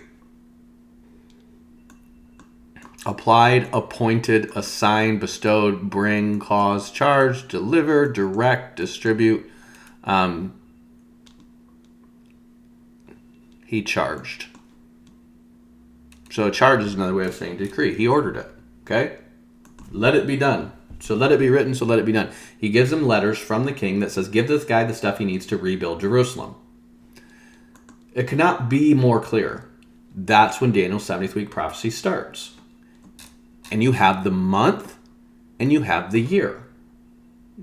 Applied, appointed, assigned, bestowed, bring, cause, charge, deliver, direct, distribute. He charged. So a charge is another way of saying decree. He ordered it. Okay? Let it be done. So let it be written, so let it be done. He gives them letters from the king that says, give this guy the stuff he needs to rebuild Jerusalem. It cannot be more clear. That's when Daniel's 70th week prophecy starts. And you have the month and you have the year.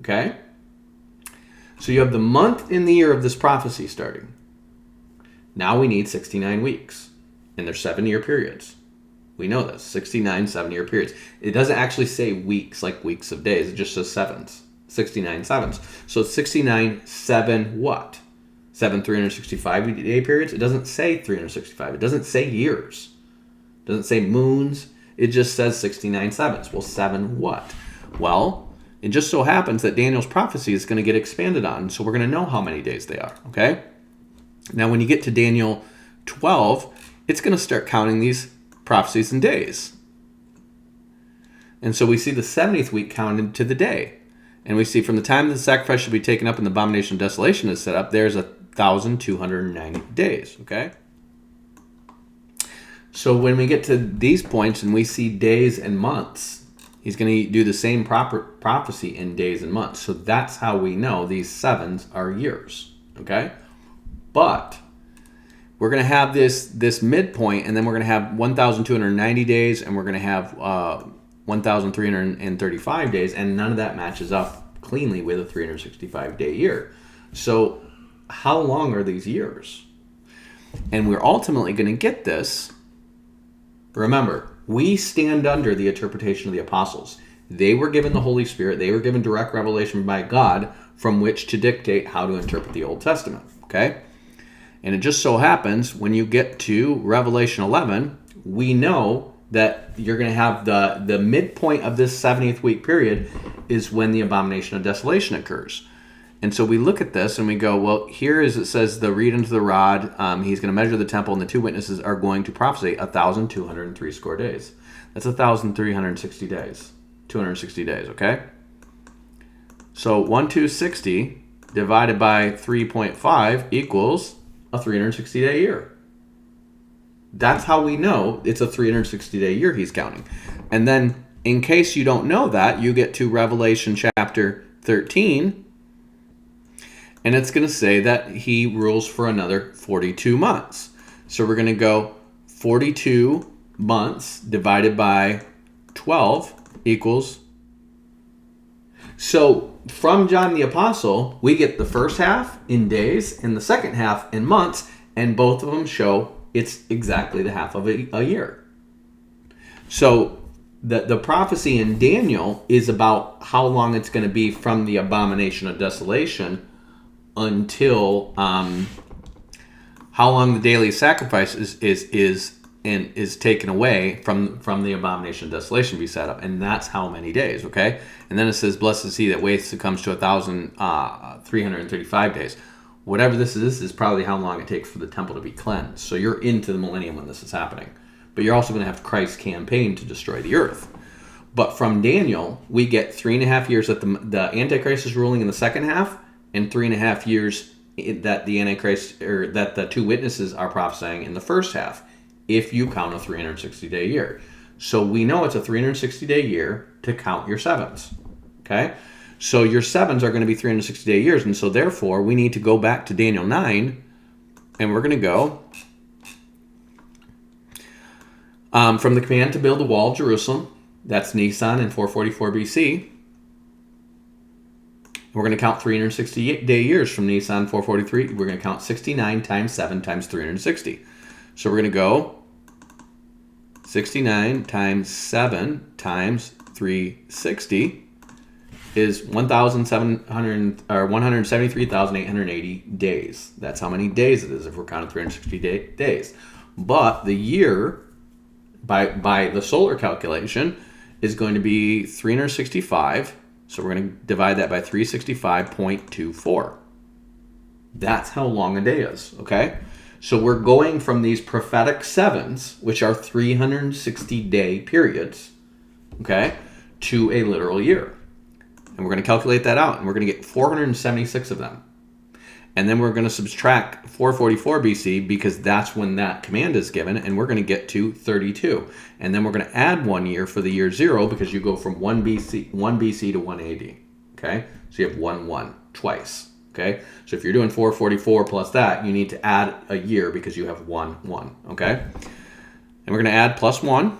Okay? So you have the month in the year of this prophecy starting. Now we need 69 weeks. And they're 7-year periods. We know this. 69 7-year periods. It doesn't actually say weeks like weeks of days. It just says sevens. 69 sevens. So 69 7 what? 7 365-day periods? It doesn't say 365. It doesn't say years. It doesn't say moons. It just says 69 sevens. Well, 7 what? Well, it just so happens that Daniel's prophecy is going to get expanded on. So we're going to know how many days they are. Okay? Now, when you get to Daniel 12, it's going to start counting these prophecies in days. And so we see the 70th week counted to the day. And we see from the time the sacrifice should be taken up and the abomination of desolation is set up, there's 1,290 days. Okay? So when we get to these points and we see days and months, he's going to do the same prophecy in days and months. So that's how we know these sevens are years. Okay? But we're going to have this midpoint, and then we're going to have 1,290 days, and we're going to have 1,335 days, and none of that matches up cleanly with a 365-day year. So how long are these years? And we're ultimately going to get this. Remember, we stand under the interpretation of the apostles. They were given the Holy Spirit. They were given direct revelation by God from which to dictate how to interpret the Old Testament. Okay? And it just so happens when you get to Revelation 11, we know that you're going to have the midpoint of this 70th week period is when the abomination of desolation occurs. And so we look at this and we go, well, here is it says the reed unto the rod. He's going to measure the temple, and the 2 witnesses are going to prophesy 1,203 score days. That's 1,360 days. 260 days, okay? So 1,260 divided by 3.5 equals a 360-day year. That's how we know it's a 360-day year he's counting. And then, in case you don't know that, you get to Revelation chapter 13, and it's going to say that he rules for another 42 months. So we're going to go 42 months divided by 12 equals. So from John the Apostle, we get the first half in days and the second half in months, and both of them show it's exactly the half of a year. So the prophecy in Daniel is about how long it's going to be from the abomination of desolation until how long the daily sacrifice is taken away from the abomination of desolation be set up, and that's how many days. Okay, and then it says, "Blessed is he that waits and comes to 1,335 days." Whatever this is probably how long it takes for the temple to be cleansed. So you're into the millennium when this is happening, but you're also going to have Christ's campaign to destroy the earth. But from Daniel, we get 3.5 years that the Antichrist is ruling in the second half, and 3.5 years that the Antichrist or that the 2 witnesses are prophesying in the first half, if you count a 360-day year. So we know it's a 360-day year to count your sevens. Okay? So your sevens are going to be 360-day years, and so therefore we need to go back to Daniel 9, and we're going to go from the command to build the wall of Jerusalem. That's Nisan in 444 BC. We're going to count 360-day years from Nisan 443. We're going to count 69 times 7 times 360. So we're going to go 69 times 7 times 360 is 173,880 days. That's how many days it is if we're counting 360 days. But the year, by the solar calculation, is going to be 365. So we're going to divide that by 365.24. That's how long a day is, okay? So we're going from these prophetic sevens, which are 360-day periods, okay, to a literal year. And we're going to calculate that out, and we're going to get 476 of them. And then we're going to subtract 444 BC because that's when that command is given, and we're going to get to 32. And then we're going to add 1 year for the year 0 because you go from 1 BC to 1 AD. Okay? So you have 1 twice. Okay? So if you're doing 444 plus that, you need to add a year because you have 1. Okay? And we're going to add plus 1,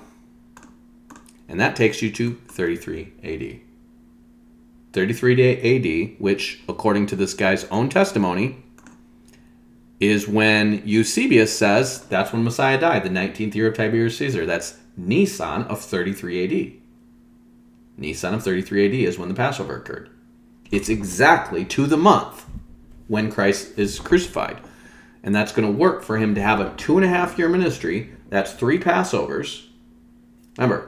and that takes you to 33 AD. 33 AD, which, according to this guy's own testimony, is when Eusebius says that's when Messiah died, the 19th year of Tiberius Caesar. That's Nisan of 33 AD. Nisan of 33 AD is when the Passover occurred. It's exactly to the month when Christ is crucified. And that's going to work for him to have a 2.5-year ministry. That's 3 Passovers. Remember,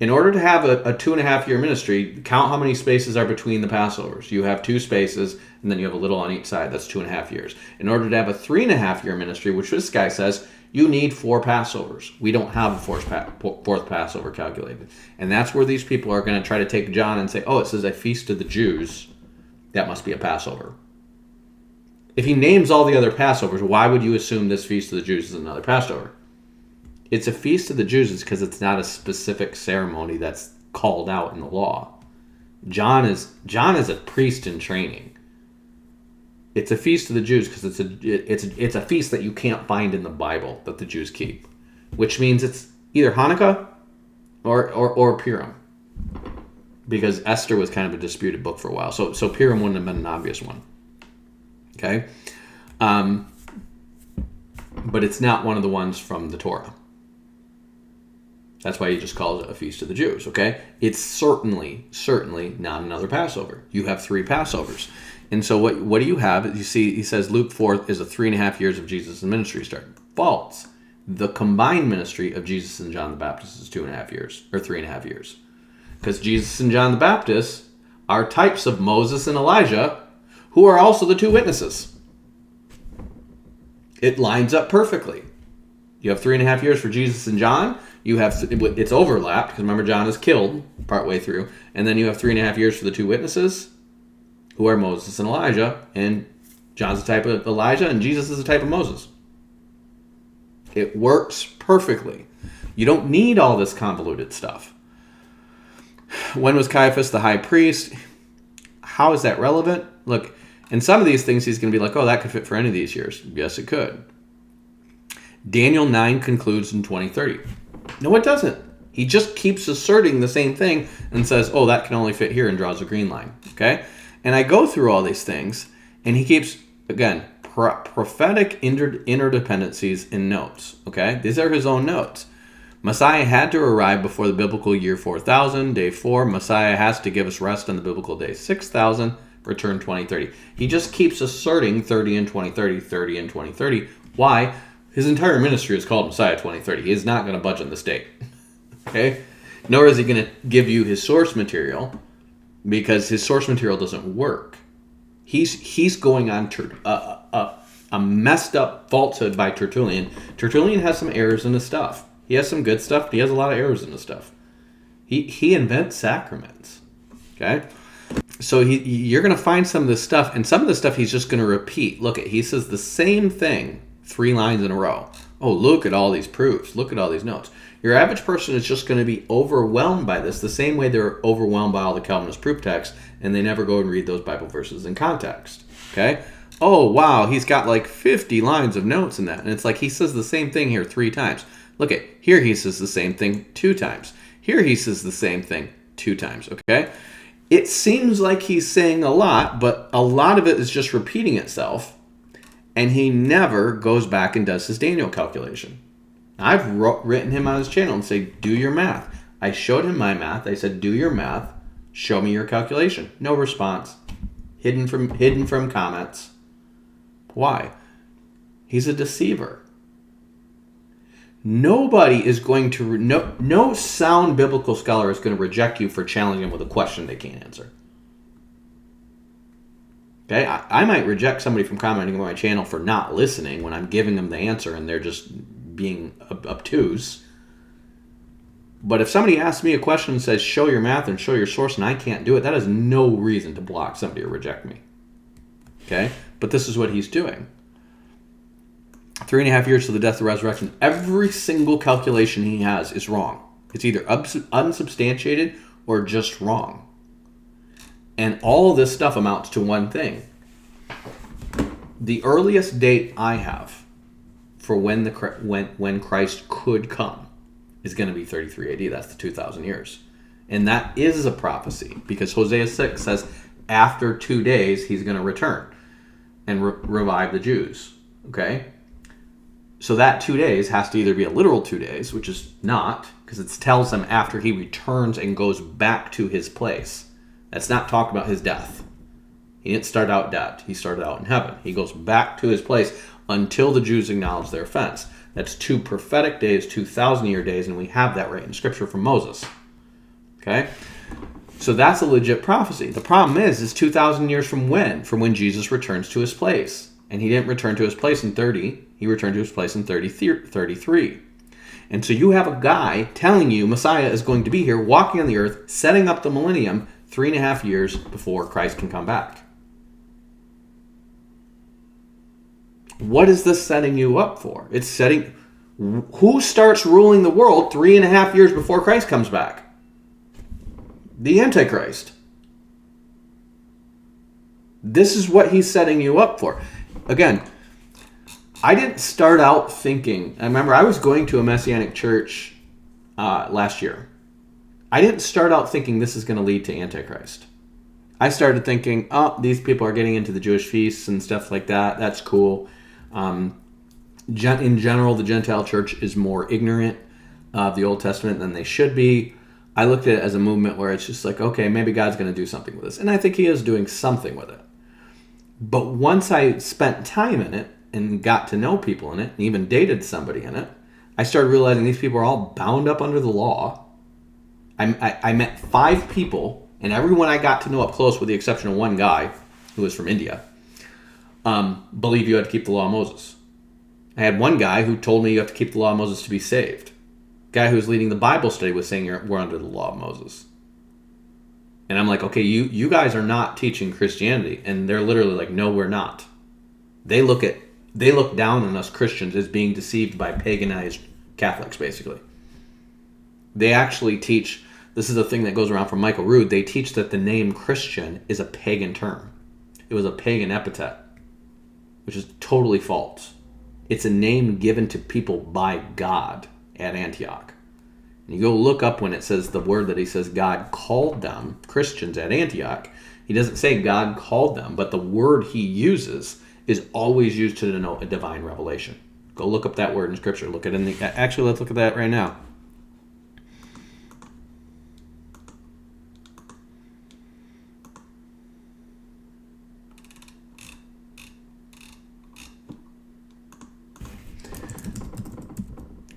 in order to have a 2.5-year ministry, count how many spaces are between the Passovers. You have 2 spaces, and then you have a little on each side. That's 2.5 years. In order to have a 3.5-year ministry, which this guy says, you need 4 Passovers. We don't have a fourth Passover calculated. And that's where these people are going to try to take John and say, oh, it says a feast of the Jews. That must be a Passover. If he names all the other Passovers, why would you assume this feast of the Jews is another Passover? It's a feast of the Jews because it's not a specific ceremony that's called out in the law. John is a priest in training. It's a feast of the Jews because it's a feast that you can't find in the Bible that the Jews keep, which means it's either Hanukkah or Purim, because Esther was kind of a disputed book for a while. So Purim wouldn't have been an obvious one. Okay, but it's not one of the ones from the Torah. That's why he just calls it a feast of the Jews, okay? It's certainly not another Passover. You have 3 Passovers. And so what do you have? You see, he says Luke 4 is a 3.5 years of Jesus' ministry starting. False. The combined ministry of Jesus and John the Baptist is 2.5 years, or 3.5 years. Because Jesus and John the Baptist are types of Moses and Elijah, who are also the 2 witnesses. It lines up perfectly. You have 3.5 years for Jesus and John. You have it's overlapped because remember John is killed partway through, and then you have 3.5 years for the 2 witnesses, who are Moses and Elijah, and John's a type of Elijah, and Jesus is a type of Moses. It works perfectly. You don't need all this convoluted stuff. When was Caiaphas the high priest? How is that relevant? Look, in some of these things he's going to be like, oh, that could fit for any of these years. Yes, it could. Daniel 9 concludes in 2030. No, it doesn't. He just keeps asserting the same thing and says, oh, that can only fit here, and draws a green line. Okay? And I go through all these things, and he keeps, again, prophetic interdependencies in notes. Okay? These are his own notes. Messiah had to arrive before the biblical year 4000, day 4. Messiah has to give us rest on the biblical day 6000, return 2030. He just keeps asserting 30 and 2030, 30 and 2030. Why? His entire ministry is called Messiah 2030. He is not going to budge on this date. Okay? Nor is he going to give you his source material, because his source material doesn't work. He's going on a messed up falsehood by Tertullian. Tertullian has some errors in his stuff. He has some good stuff, but he has a lot of errors in his stuff. He invents sacraments. Okay? So you're going to find some of this stuff, and some of the stuff he's just going to repeat. Look, he says the same thing 3 lines in a row. Oh, look at all these proofs. Look at all these notes. Your average person is just going to be overwhelmed by this the same way they're overwhelmed by all the Calvinist proof texts, and they never go and read those Bible verses in context. Okay? Oh, wow, he's got like 50 lines of notes in that. And it's like he says the same thing here 3 times. Look at, here he says the same thing 2 times. Here he says the same thing 2 times, okay? It seems like he's saying a lot, but a lot of it is just repeating itself, and he never goes back and does his Daniel calculation. I've written him on his channel and say, do your math. I showed him my math. I said, do your math. Show me your calculation. No response. Hidden from comments. Why? He's a deceiver. Nobody is going to, no sound biblical scholar is going to reject you for challenging them with a question they can't answer. Okay, I might reject somebody from commenting on my channel for not listening when I'm giving them the answer and they're just being obtuse. But if somebody asks me a question and says, show your math and show your source, and I can't do it, that is no reason to block somebody or reject me. Okay? But this is what he's doing. 3.5 years to the death of the resurrection. Every single calculation he has is wrong. It's either unsubstantiated or just wrong. And all of this stuff amounts to one thing. The earliest date I have for when Christ could come is going to be 33 AD. That's the 2,000 years. And that is a prophecy because Hosea 6 says after 2 days he's going to return and revive the Jews. Okay? So that 2 days has to either be a literal 2 days, which is not, because it tells them after he returns and goes back to his place. That's not talking about his death. He didn't start out dead. He started out in heaven. He goes back to his place until the Jews acknowledge their offense. That's 2 prophetic days, 2,000-year days, and we have that right in Scripture from Moses. Okay? So that's a legit prophecy. The problem is 2,000 years from when? From when Jesus returns to his place. And he didn't return to his place in 30. He returned to his place in 33. And so you have a guy telling you Messiah is going to be here, walking on the earth, setting up the millennium 3.5 years before Christ can come back. What is this setting you up for? It's setting... Who starts ruling the world 3.5 years before Christ comes back? The Antichrist. This is what he's setting you up for. Again, I didn't start out thinking... I remember I was going to a Messianic church last year. I didn't start out thinking this is going to lead to Antichrist. I started thinking, oh, these people are getting into the Jewish feasts and stuff like that. That's cool. In general, the Gentile church is more ignorant of the Old Testament than they should be. I looked at it as a movement where it's just like, okay, maybe God's going to do something with this. And I think he is doing something with it. But once I spent time in it and got to know people in it and even dated somebody in it, I started realizing these people are all bound up under the law. I met 5 people, and everyone I got to know up close, with the exception of one guy who was from India, believe you had to keep the law of Moses. I had one guy who told me you have to keep the law of Moses to be saved. Guy who was leading the Bible study was saying we're under the law of Moses. And I'm like, okay, you guys are not teaching Christianity. And they're literally like, no, we're not. They look down on us Christians as being deceived by paganized Catholics, basically. They actually teach, this is a thing that goes around from Michael Rood, they teach that the name Christian is a pagan term. It was a pagan epithet, which is totally false. It's a name given to people by God at Antioch. And you go look up when it says the word that he says God called them, Christians at Antioch. He doesn't say God called them, but the word he uses is always used to denote a divine revelation. Go look up that word in Scripture. Look at it actually, let's look at that right now.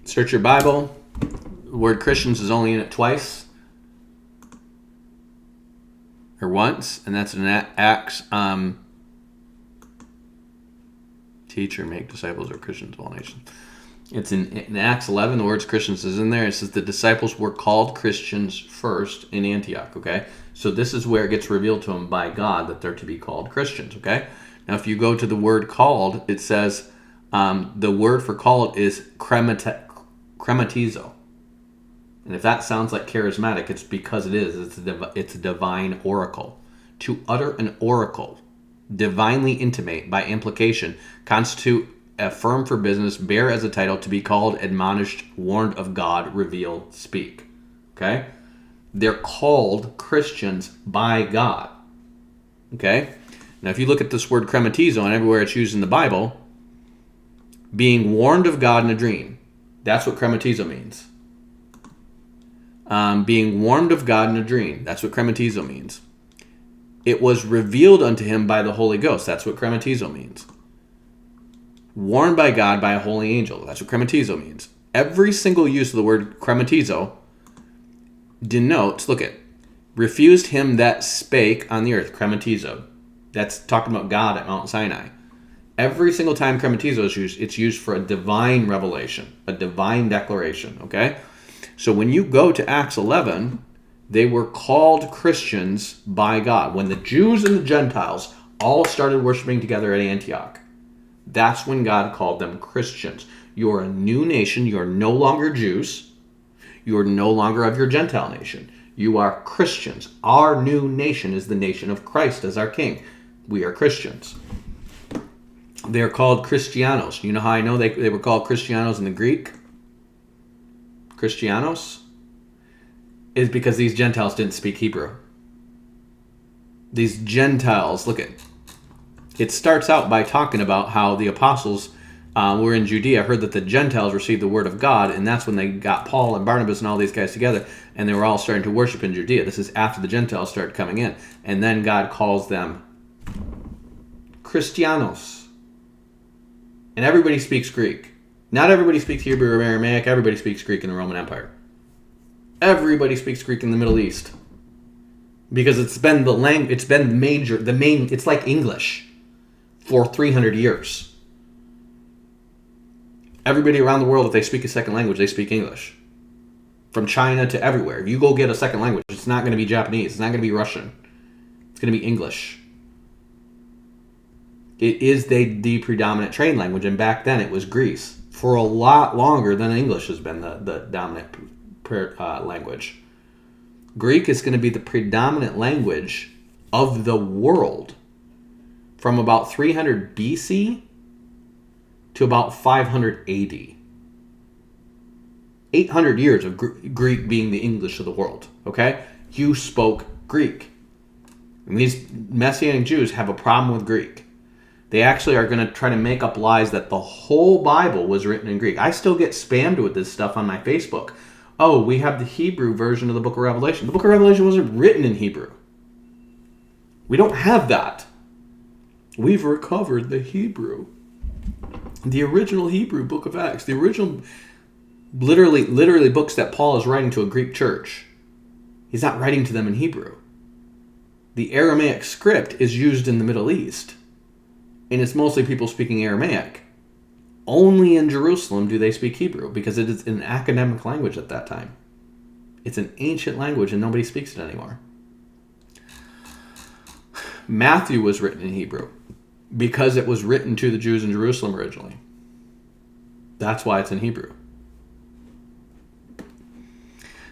Search your Bible. The word Christians is only in it twice. Or once. And that's in Acts. Teach or make disciples or Christians of all nations. It's in Acts 11. The words Christians is in there. It says the disciples were called Christians first in Antioch. Okay. So this is where it gets revealed to them by God that they're to be called Christians. Okay. Now if you go to the word called, it says the word for called is krematizo. And if that sounds like charismatic, it's because it is. It's a divine oracle. To utter an oracle, divinely intimate, by implication, constitute, affirm for business, bear as a title, to be called, admonished, warned of God, reveal, speak. Okay? They're called Christians by God. Okay? Now if you look at this word krematizo and everywhere it's used in the Bible, being warned of God in a dream. That's what krematizo means. Being warned of God in a dream. That's what krematizo means. It was revealed unto him by the Holy Ghost. That's what krematizo means. Warned by God by a holy angel. That's what krematizo means. Every single use of the word krematizo denotes, look at, refused him that spake on the earth. Krematizo. That's talking about God at Mount Sinai. Every single time krematizo is used, it's used for a divine revelation, a divine declaration, okay? So when you go to Acts 11, they were called Christians by God. When the Jews and the Gentiles all started worshiping together at Antioch. That's when God called them Christians. You're a new nation. You're no longer Jews. You are no longer of your Gentile nation. You are Christians. Our new nation is the nation of Christ as our king. We are Christians. They're called Christianos. You know how I know they were called Christianos in the Greek? Christianos is because these Gentiles didn't speak Hebrew. These Gentiles, look at it starts out by talking about how the apostles were in Judea, heard that the Gentiles received the word of God, and that's when they got Paul and Barnabas and all these guys together, and they were all starting to worship in Judea. This is after the Gentiles started coming in. And then God calls them Christianos. And everybody speaks Greek. Not everybody speaks Hebrew or Aramaic. Everybody speaks Greek in the Roman Empire. Everybody speaks Greek in the Middle East. Because it's been the language, it's been it's like English for 300 years. Everybody around the world, if they speak a second language, they speak English. From China to everywhere. If you go get a second language, it's not going to be Japanese. It's not going to be Russian. It's going to be English. It is the predominant trade language, and back then it was Greece. For a lot longer than English has been the dominant language. Greek is going to be the predominant language of the world from about 300 BC to about 500 AD. 800 years of Greek being the English of the world, okay? You spoke Greek. And these Messianic Jews have a problem with Greek. They actually are going to try to make up lies that the whole Bible was written in Greek. I still get spammed with this stuff on my Facebook. Oh, we have the Hebrew version of the book of Revelation. The book of Revelation wasn't written in Hebrew. We don't have that. We've recovered the Hebrew. The original Hebrew book of Acts. The original, literally books that Paul is writing to a Greek church. He's not writing to them in Hebrew. The Aramaic script is used in the Middle East. And it's mostly people speaking Aramaic. Only in Jerusalem do they speak Hebrew because it is an academic language at that time. It's an ancient language and nobody speaks it anymore. Matthew was written in Hebrew because it was written to the Jews in Jerusalem originally. That's why it's in Hebrew.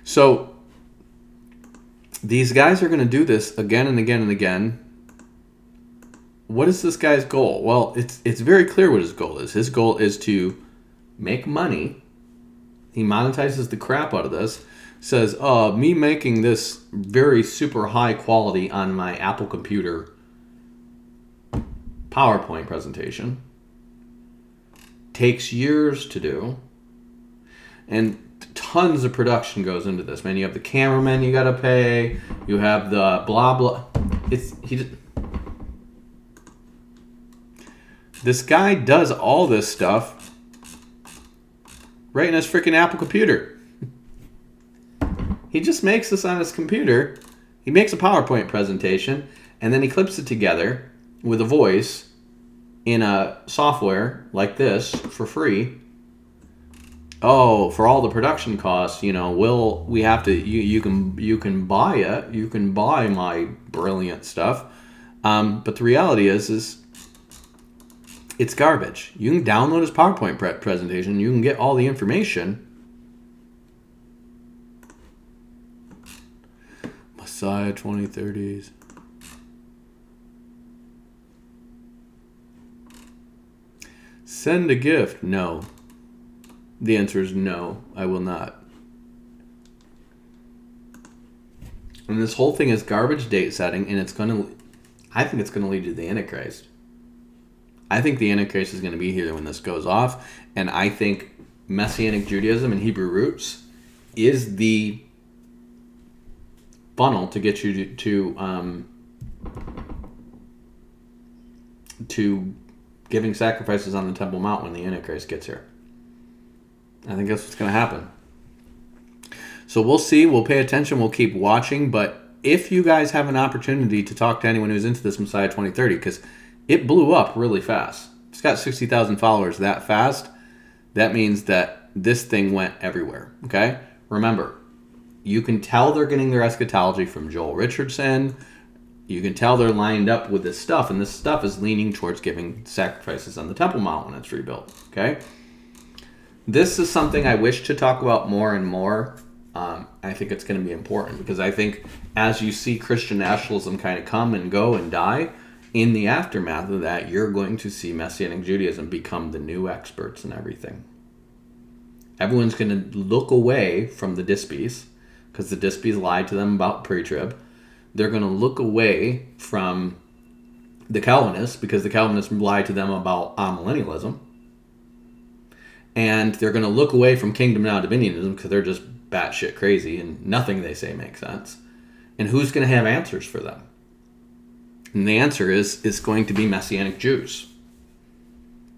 So these guys are going to do this again and again and again. What is this guy's goal? Well, it's very clear what his goal is. His goal is to make money. He monetizes the crap out of this. Says, me making this very super high quality on my Apple computer PowerPoint presentation takes years to do. And tons of production goes into this. Man, you have the cameraman you got to pay. You have the blah, blah. This guy does all this stuff right in his freaking Apple computer. He just makes this on his computer. He makes a PowerPoint presentation, and then he clips it together with a voice in a software like this for free. Oh, for all the production costs, you know, you can buy it. You can buy my brilliant stuff. But the reality is it's garbage. You can download his PowerPoint presentation. You can get all the information. Messiah 2030s. Send a gift. No. The answer is no, I will not. And this whole thing is garbage date setting, and I think it's going to lead to the Antichrist. I think the Antichrist is going to be here when this goes off, and I think Messianic Judaism and Hebrew roots is the funnel to get you to giving sacrifices on the Temple Mount when the Antichrist gets here. I think that's what's going to happen. So we'll see. We'll pay attention. We'll keep watching. But if you guys have an opportunity to talk to anyone who's into this Messiah 2030, because it blew up really fast. It's got 60,000 followers that fast. That means that this thing went everywhere. Okay? Remember, you can tell they're getting their eschatology from Joel Richardson, you can tell they're lined up with this stuff, and this stuff is leaning towards giving sacrifices on the Temple Mount when it's rebuilt. Okay? This is something I wish to talk about more and more. I think it's going to be important because I think as you see Christian nationalism kind of come and go and die, in the aftermath of that, you're going to see Messianic Judaism become the new experts in everything. Everyone's going to look away from the Dispies because the Dispies lied to them about pre-trib. They're going to look away from the Calvinists because the Calvinists lied to them about amillennialism. And they're going to look away from Kingdom Now Dominionism because they're just batshit crazy and nothing they say makes sense. And who's going to have answers for them? And the answer is going to be Messianic Jews.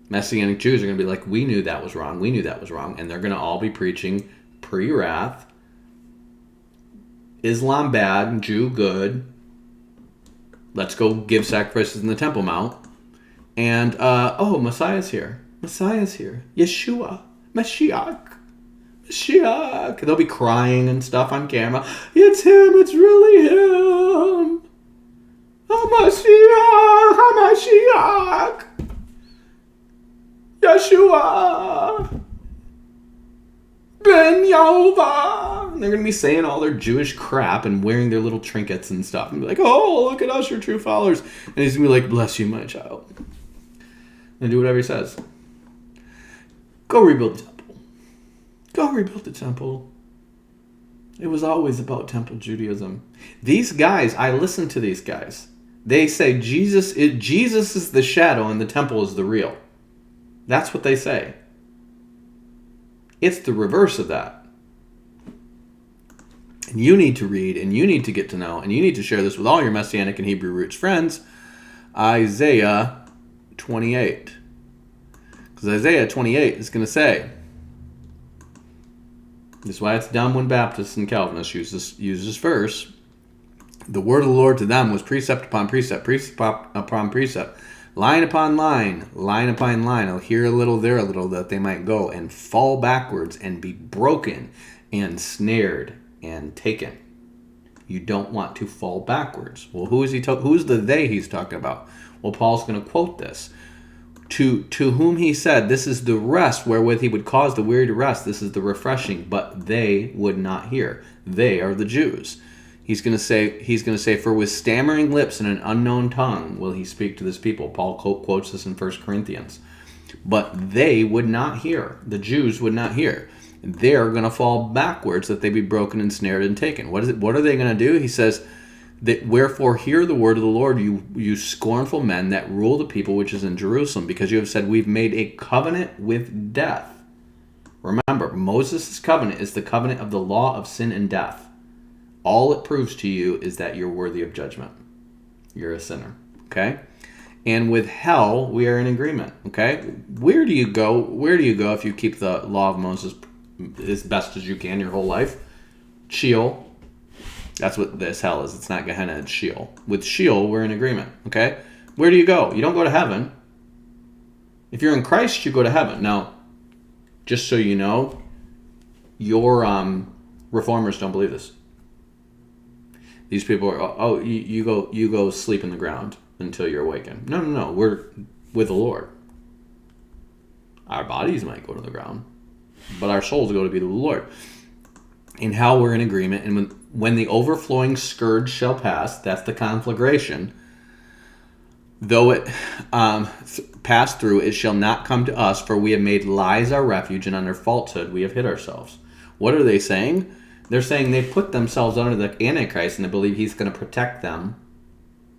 Messianic Jews are going to be like, we knew that was wrong, we knew that was wrong. And they're going to all be preaching pre-wrath, Islam bad, Jew good, let's go give sacrifices in the Temple Mount. And, Messiah's here. Messiah's here. Yeshua. Mashiach. They'll be crying and stuff on camera. It's him. It's really him. Mashiach. Yeshua. Ben Yehovah. And they're going to be saying all their Jewish crap and wearing their little trinkets and stuff. And be like, oh, look at us, you're true followers. And he's going to be like, bless you, my child. And do whatever he says. Go rebuild the temple. Go rebuild the temple. It was always about temple Judaism. These guys, I listen to these guys. They say Jesus is the shadow and the temple is the real. That's what they say. It's the reverse of that. And you need to read, and you need to get to know, and you need to share this with all your Messianic and Hebrew roots friends. Isaiah 28. Because Isaiah 28 is going to say, this is why it's dumb when Baptists and Calvinists use this verse. The word of the Lord to them was precept upon precept, precept upon precept, line upon line, line upon line. I'll hear a little, there a little, that they might go and fall backwards and be broken and snared and taken. You don't want to fall backwards. Well, who's the they he's talking about? Well, Paul's going to quote this. To whom he said, this is the rest wherewith he would cause the weary to rest. This is the refreshing, but they would not hear. They are the Jews. He's going to say, for with stammering lips and an unknown tongue will he speak to this people. Paul quotes this in 1 Corinthians. But they would not hear. The Jews would not hear. They're going to fall backwards that they be broken and snared and taken. What are they going to do? He says, that wherefore hear the word of the Lord, you scornful men that rule the people which is in Jerusalem, because you have said, we've made a covenant with death. Remember, Moses' covenant is the covenant of the law of sin and death. All it proves to you is that you're worthy of judgment. You're a sinner. Okay? And with hell, we are in agreement. Okay? Where do you go if you keep the law of Moses as best as you can your whole life? Sheol. That's what this hell is. It's not Gehenna, it's Sheol. With Sheol, we're in agreement. Okay? Where do you go? You don't go to heaven. If you're in Christ, you go to heaven. Now, just so you know, your reformers don't believe this. These people are, you go sleep in the ground until you're awakened. No. We're with the Lord. Our bodies might go to the ground, but our souls go to be with the Lord. In hell, we're in agreement. And when the overflowing scourge shall pass, that's the conflagration, though it pass through, it shall not come to us, for we have made lies our refuge, and under falsehood we have hid ourselves. What are they saying? They're saying they put themselves under the Antichrist, and they believe he's going to protect them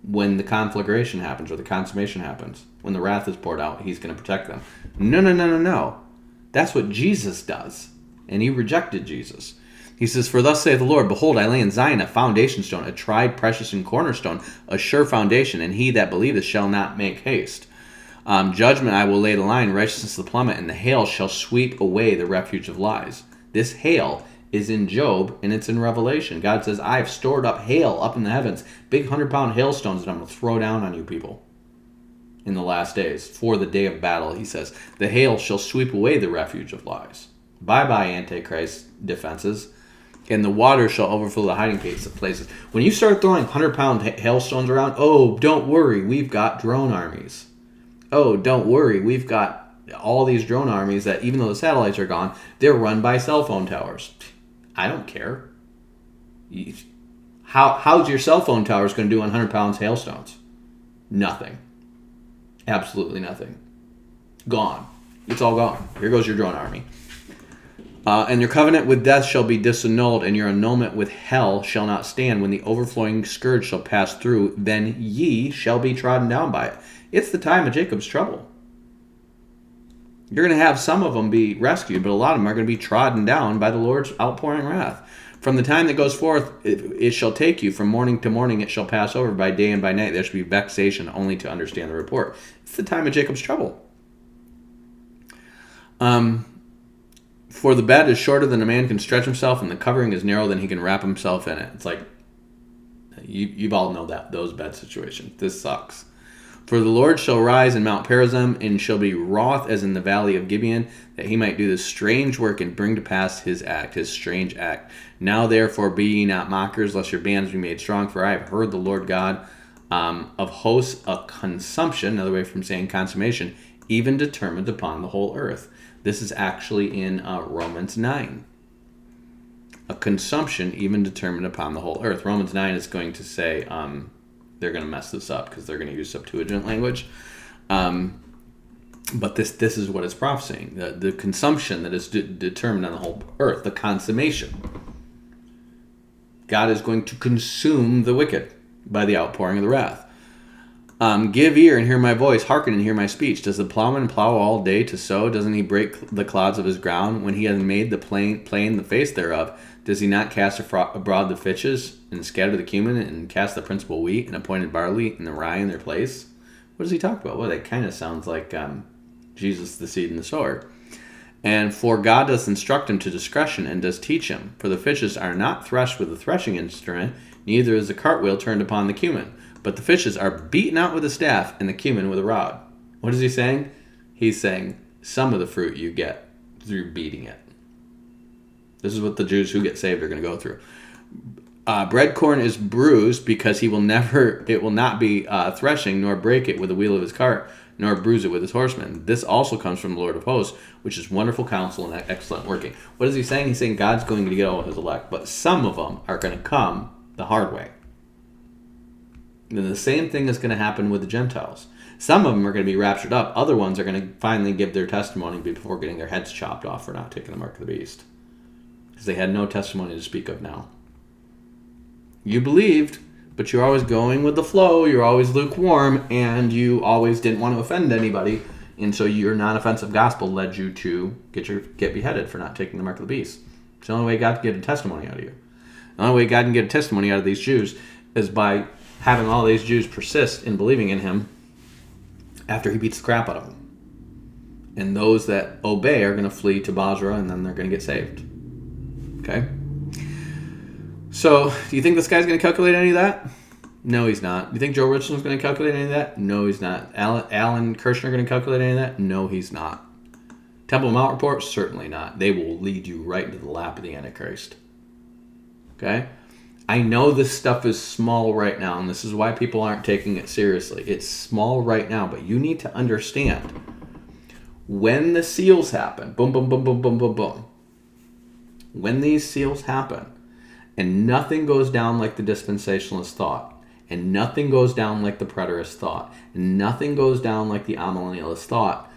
when the conflagration happens, or the consummation happens. When the wrath is poured out, he's going to protect them. No. That's what Jesus does. And he rejected Jesus. He says, for thus saith the Lord, behold, I lay in Zion a foundation stone, a tried, precious, and cornerstone, a sure foundation, and he that believeth shall not make haste. Judgment I will lay the line, righteousness the plummet, and the hail shall sweep away the refuge of lies. This hail is in Job, and it's in Revelation. God says, I have stored up hail up in the heavens, big 100-pound hailstones that I'm going to throw down on you people in the last days. For the day of battle, he says, the hail shall sweep away the refuge of lies. Bye-bye, Antichrist defenses. and the water shall overflow the hiding places. When you start throwing 100-pound hailstones around, oh, don't worry, we've got drone armies. Oh, don't worry, we've got all these drone armies that even though the satellites are gone, they're run by cell phone towers. I don't care. How's your cell phone towers going to do on 100 pounds hailstones? Nothing. Absolutely nothing. Gone. It's all gone. Here goes your drone army. And your covenant with death shall be disannulled, and your annulment with hell shall not stand. When the overflowing scourge shall pass through, then ye shall be trodden down by it. It's the time of Jacob's trouble. You're going to have some of them be rescued, but a lot of them are going to be trodden down by the Lord's outpouring wrath. From the time that goes forth, it shall take you. From morning to morning it shall pass over. By day and by night there shall be vexation only to understand the report. It's the time of Jacob's trouble. For the bed is shorter than a man can stretch himself, and the covering is narrow than he can wrap himself in it. It's like, you've all know those bed situations. This sucks. For the Lord shall rise in Mount Perazim, and shall be wroth as in the valley of Gibeon, that he might do this strange work and bring to pass his strange act. Now therefore be ye not mockers, lest your bands be made strong, for I have heard the Lord God of hosts a consumption, another way from saying consummation, even determined upon the whole earth. This is actually in Romans 9. A consumption even determined upon the whole earth. Romans 9 is going to say they're going to mess this up because they're going to use Septuagint language. But this is what it's prophesying. The consumption that is determined on the whole earth. The consummation. God is going to consume the wicked by the outpouring of the wrath. Give ear and hear my voice. Hearken and hear my speech. Does the plowman plow all day to sow? Doesn't he break the clods of his ground? When he has made the plain the face thereof, does he not cast abroad the fitches, and scatter the cumin, and cast the principal wheat, and appointed barley, and the rye in their place? What does he talk about? Well, that kind of sounds like Jesus, the seed and the sower. And for God doth instruct him to discretion, and does teach him. For the fishes are not threshed with a threshing instrument, neither is the cartwheel turned upon the cumin. But the fishes are beaten out with a staff, and the cumin with a rod. What is he saying? He's saying some of the fruit you get through beating it. This is what the Jews who get saved are going to go through. Bread corn is bruised because it will not be threshing, nor break it with the wheel of his cart, nor bruise it with his horsemen. This also comes from the Lord of hosts, which is wonderful counsel and excellent working. What is he saying? He's saying God's going to get all his elect, but some of them are going to come the hard way. And the same thing is going to happen with the Gentiles. Some of them are going to be raptured up. Other ones are going to finally give their testimony before getting their heads chopped off for not taking the mark of the beast. Because they had no testimony to speak of now. You believed, but you're always going with the flow. You're always lukewarm, and you always didn't want to offend anybody. And so your non-offensive gospel led you to get beheaded for not taking the mark of the beast. It's the only way God can get a testimony out of you. The only way God can get a testimony out of these Jews is by having all these Jews persist in believing in him after he beats the crap out of them. And those that obey are going to flee to Basra, and then they're going to get saved. Okay? So, do you think this guy's going to calculate any of that? No, he's not. Do you think Joe Richland's going to calculate any of that? No, he's not. Alan Kirshner going to calculate any of that? No, he's not. Temple Mount Report? Certainly not. They will lead you right into the lap of the Antichrist. Okay? I know this stuff is small right now, and this is why people aren't taking it seriously. It's small right now, but you need to understand when the seals happen, boom, boom, boom, boom, boom, boom, boom. When these seals happen, and nothing goes down like the dispensationalist thought, and nothing goes down like the preterist thought, and nothing goes down like the amillennialist thought,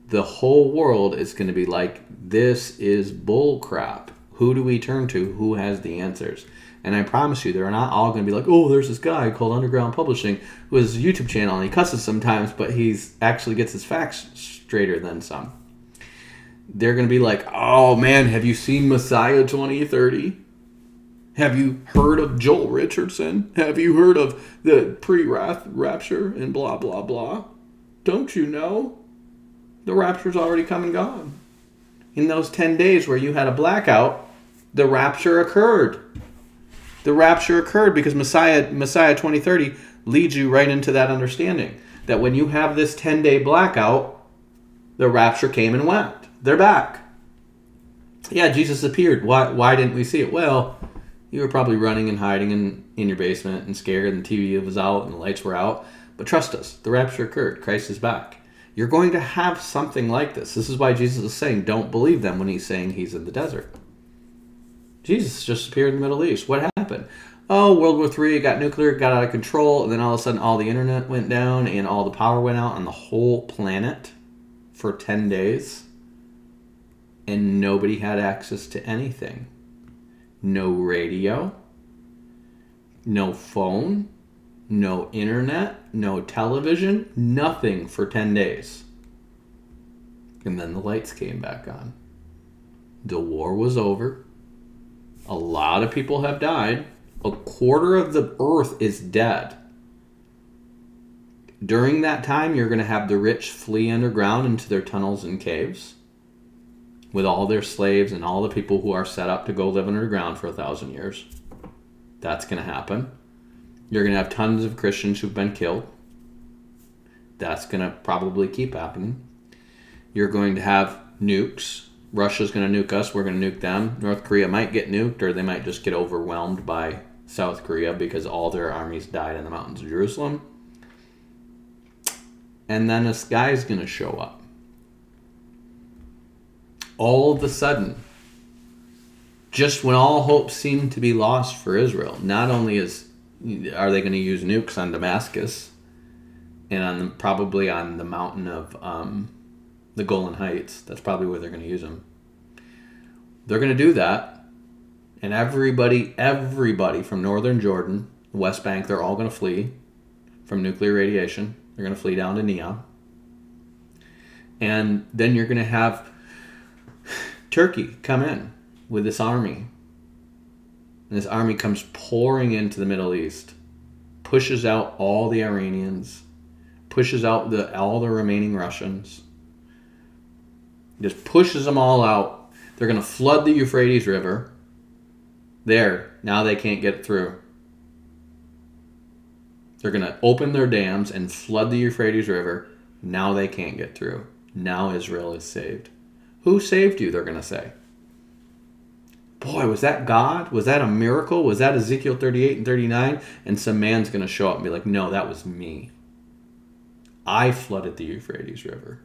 the whole world is going to be like, this is bull crap. Who do we turn to? Who has the answers? And I promise you, they're not all going to be like, oh, there's this guy called Underground Publishing who has a YouTube channel and he cusses sometimes, but he's actually gets his facts straighter than some. They're going to be like, oh man, have you seen Messiah 2030? Have you heard of Joel Richardson? Have you heard of the pre-wrath rapture and blah, blah, blah? Don't you know? The rapture's already come and gone. In those 10 days where you had a blackout, the rapture occurred. The rapture occurred because Messiah 2030 leads you right into that understanding. That when you have this 10-day blackout, the rapture came and went. They're back. Yeah, Jesus appeared. Why didn't we see it? Well, you were probably running and hiding in your basement and scared, and the TV was out and the lights were out. But trust us, the rapture occurred. Christ is back. You're going to have something like this. This is why Jesus is saying, don't believe them when he's saying he's in the desert. Jesus just appeared in the Middle East. What happened? Oh, World War III, got nuclear, got out of control, and then all of a sudden all the internet went down and all the power went out on the whole planet for 10 days. And nobody had access to anything. No radio, no phone, no internet, no television, nothing for 10 days. And then the lights came back on. The war was over. A lot of people have died. A quarter of the earth is dead. During that time, you're going to have the rich flee underground into their tunnels and caves with all their slaves and all the people who are set up to go live underground for 1,000 years. That's going to happen. You're going to have tons of Christians who've been killed. That's going to probably keep happening. You're going to have nukes. Russia's going to nuke us. We're going to nuke them. North Korea might get nuked, or they might just get overwhelmed by South Korea because all their armies died in the mountains of Jerusalem. And then this guy's going to show up. All of a sudden, just when all hope seemed to be lost for Israel, not only are they going to use nukes on Damascus and probably on the mountain of the Golan Heights, that's probably where they're going to use them. They're going to do that, and everybody from northern Jordan, the West Bank, they're all going to flee from nuclear radiation. They're going to flee down to Neom. And then you're going to have Turkey come in with this army. And this army comes pouring into the Middle East, pushes out all the Iranians, pushes out all the remaining Russians, just pushes them all out. They're going to flood the Euphrates River. There, now they can't get through. They're going to open their dams and flood the Euphrates River. Now they can't get through. Now Israel is saved. Who saved you, they're going to say. Boy, was that God? Was that a miracle? Was that Ezekiel 38 and 39? And some man's going to show up and be like, no, that was me. I flooded the Euphrates River.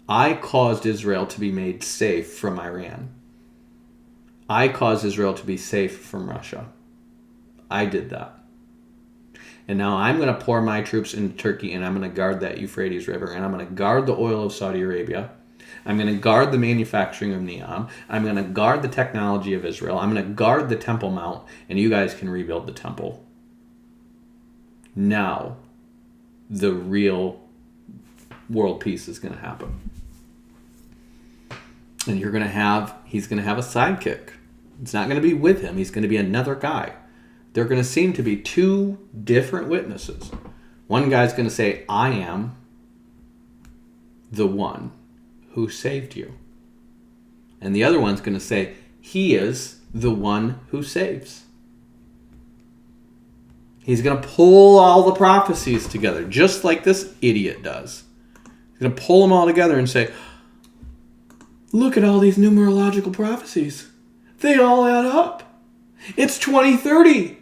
I caused Israel to be made safe from Iran. I caused Israel to be safe from Russia. I did that. And now I'm going to pour my troops into Turkey, and I'm going to guard that Euphrates River, and I'm going to guard the oil of Saudi Arabia. I'm going to guard the manufacturing of Neom. I'm going to guard the technology of Israel. I'm going to guard the Temple Mount, and you guys can rebuild the temple. Now, the real world peace is going to happen. And he's going to have a sidekick. It's not going to be with him. He's going to be another guy. They're going to seem to be two different witnesses. One guy's going to say, I am the one who saved you. And the other one's going to say, he is the one who saves. He's going to pull all the prophecies together, just like this idiot does. He's going to pull them all together and say, look at all these numerological prophecies. They all add up. It's 2030.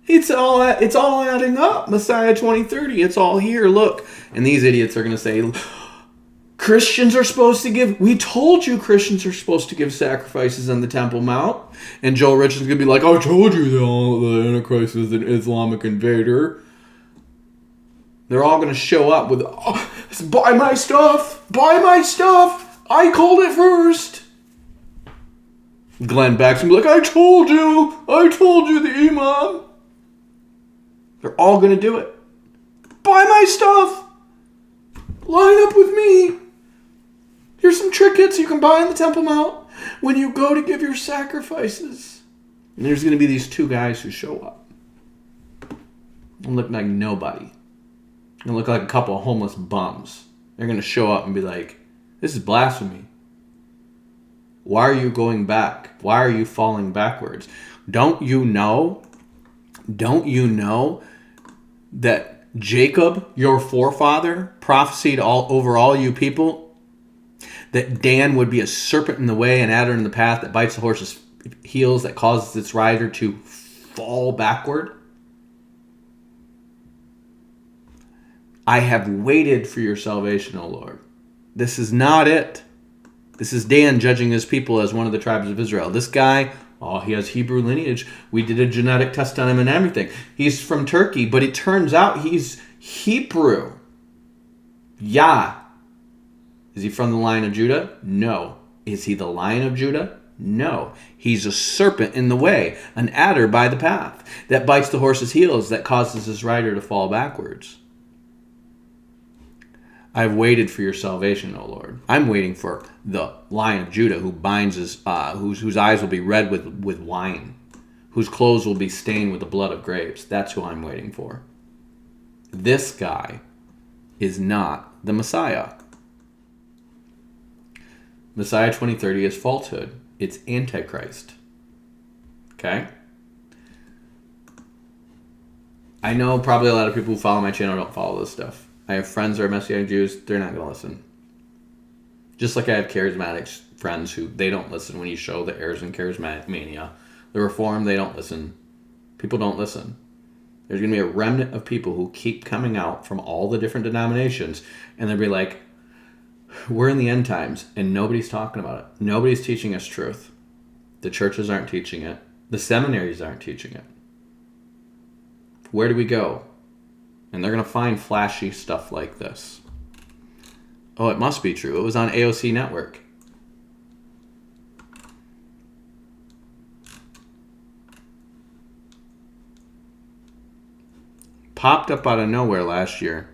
It's all adding up. Messiah 2030. It's all here. Look. And these idiots are going to say, Christians are supposed to give. We told you Christians are supposed to give sacrifices on the Temple Mount. And Joel Richardson's going to be like, I told you the Antichrist is an Islamic invader. They're all going to show up with, buy my stuff. Buy my stuff. I called it first. Glenn Beck's going to be like, I told you the Imam. They're all going to do it. Buy my stuff. Line up with me. Here's some trinkets you can buy on the Temple Mount when you go to give your sacrifices. And there's going to be these two guys who show up. And look like nobody. And look like a couple of homeless bums. They're going to show up and be like, this is blasphemy. Why are you going back? Why are you falling backwards? Don't you know that Jacob, your forefather, prophesied over all you people That Dan would be a serpent in the way, an adder in the path that bites the horse's heels, that causes its rider to fall backward. I have waited for your salvation, O Lord. This is not it. This is Dan judging his people as one of the tribes of Israel. This guy, he has Hebrew lineage. We did a genetic test on him and everything. He's from Turkey, but it turns out he's Hebrew. Yeah. Is he from the line of Judah? No. Is he the Lion of Judah? No. He's a serpent in the way, an adder by the path, that bites the horse's heels, that causes his rider to fall backwards. I've waited for your salvation, O Lord. I'm waiting for the Lion of Judah, who binds whose eyes will be red with wine, whose clothes will be stained with the blood of grapes. That's who I'm waiting for. This guy is not the Messiah. Messiah 2030 is falsehood. It's Antichrist. Okay? I know probably a lot of people who follow my channel don't follow this stuff. I have friends who are Messianic Jews. They're not going to listen. Just like I have charismatic friends who they don't listen when you show the errors in charismatic mania. The Reformed, they don't listen. People don't listen. There's going to be a remnant of people who keep coming out from all the different denominations, and they'll be like, we're in the end times, and nobody's talking about it. Nobody's teaching us truth. The churches aren't teaching it. The seminaries aren't teaching it. Where do we go? And they're going to find flashy stuff like this. Oh, it must be true. It was on AOC Network. Popped up out of nowhere last year.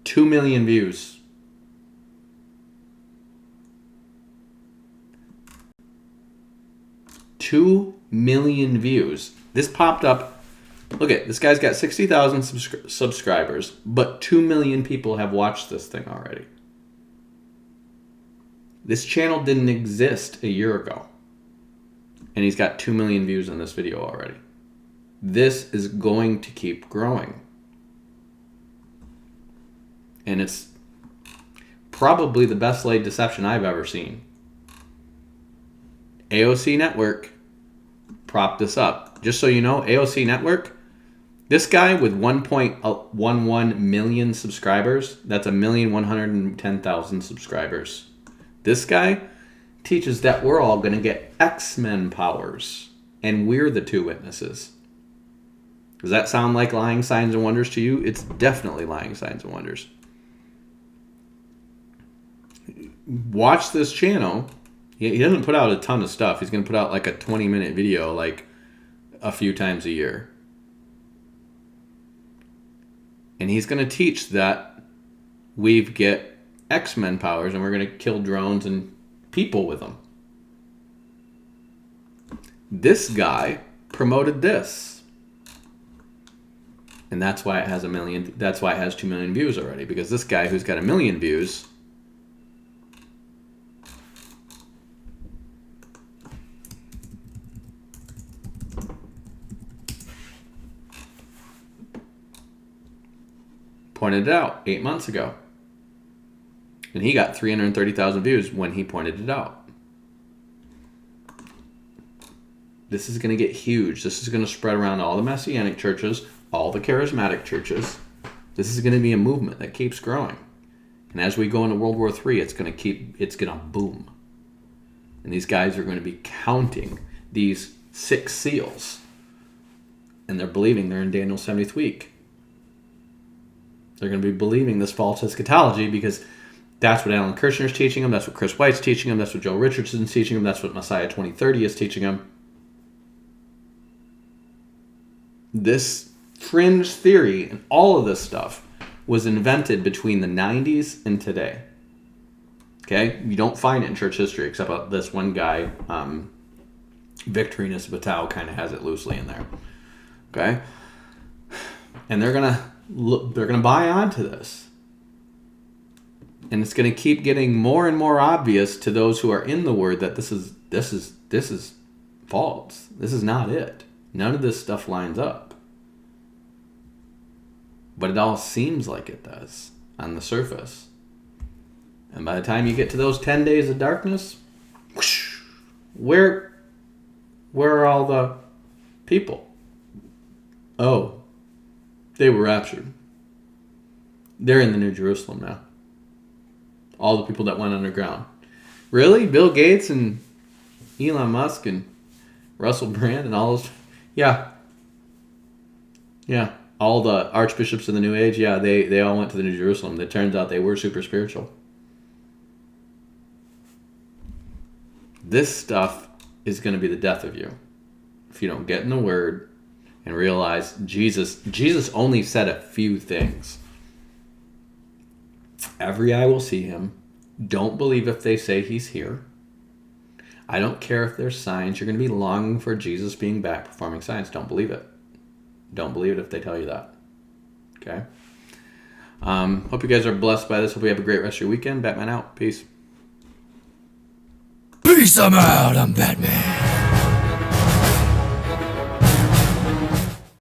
$2 million views. $2 million views. This popped up. Look at this guy's got 60,000 subscribers, but 2 million people have watched this thing already. This channel didn't exist a year ago, and he's got 2 million views on this video already. This is going to keep growing, and it's probably the best laid deception I've ever seen. AOC Network propped this up. Just so you know, AOC Network, this guy with 1.11 million subscribers, that's 1,110,000 subscribers. This guy teaches that we're all going to get X-Men powers, and we're the two witnesses. Does that sound like lying signs and wonders to you? It's definitely lying signs and wonders. Watch this channel. He doesn't put out a ton of stuff. He's going to put out like a 20-minute video like a few times a year. And he's going to teach that we get X-Men powers and we're going to kill drones and people with them. This guy promoted this. And that's why it has 2 million views already, because this guy who's got 1 million views pointed it out 8 months ago. And he got 330,000 views when he pointed it out. This is going to get huge. This is going to spread around all the Messianic churches, all the charismatic churches. This is going to be a movement that keeps growing. And as we go into World War III, it's going to boom. And these guys are going to be counting these 6 seals. And they're believing they're in Daniel's 70th week. They're going to be believing this false eschatology because that's what Alan Kirshner's teaching them. That's what Chris White's teaching them. That's what Joe Richardson's teaching them. That's what Messiah 2030 is teaching them. This fringe theory and all of this stuff was invented between the 90s and today. Okay? You don't find it in church history except this one guy, Victorinus Battau, kind of has it loosely in there. Okay? And they're going to buy onto this. And it's going to keep getting more and more obvious to those who are in the word that this is false. This is not it. None of this stuff lines up. But it all seems like it does on the surface. And by the time you get to those 10 days of darkness, whoosh, where are all the people? Oh, they were raptured. They're in the New Jerusalem now. All the people that went underground. Really? Bill Gates and Elon Musk and Russell Brand and all those? Yeah. Yeah. All the archbishops of the New Age, yeah, they all went to the New Jerusalem. It turns out they were super spiritual. This stuff is going to be the death of you if you don't get in the Word and realize Jesus only said a few things. Every eye will see him. Don't believe if they say he's here. I don't care if there's signs. You're going to be longing for Jesus being back performing signs. Don't believe it. Don't believe it if they tell you that. Okay? Hope you guys are blessed by this. Hope you have a great rest of your weekend. Batman out. Peace. Peace, I'm out. I'm Batman.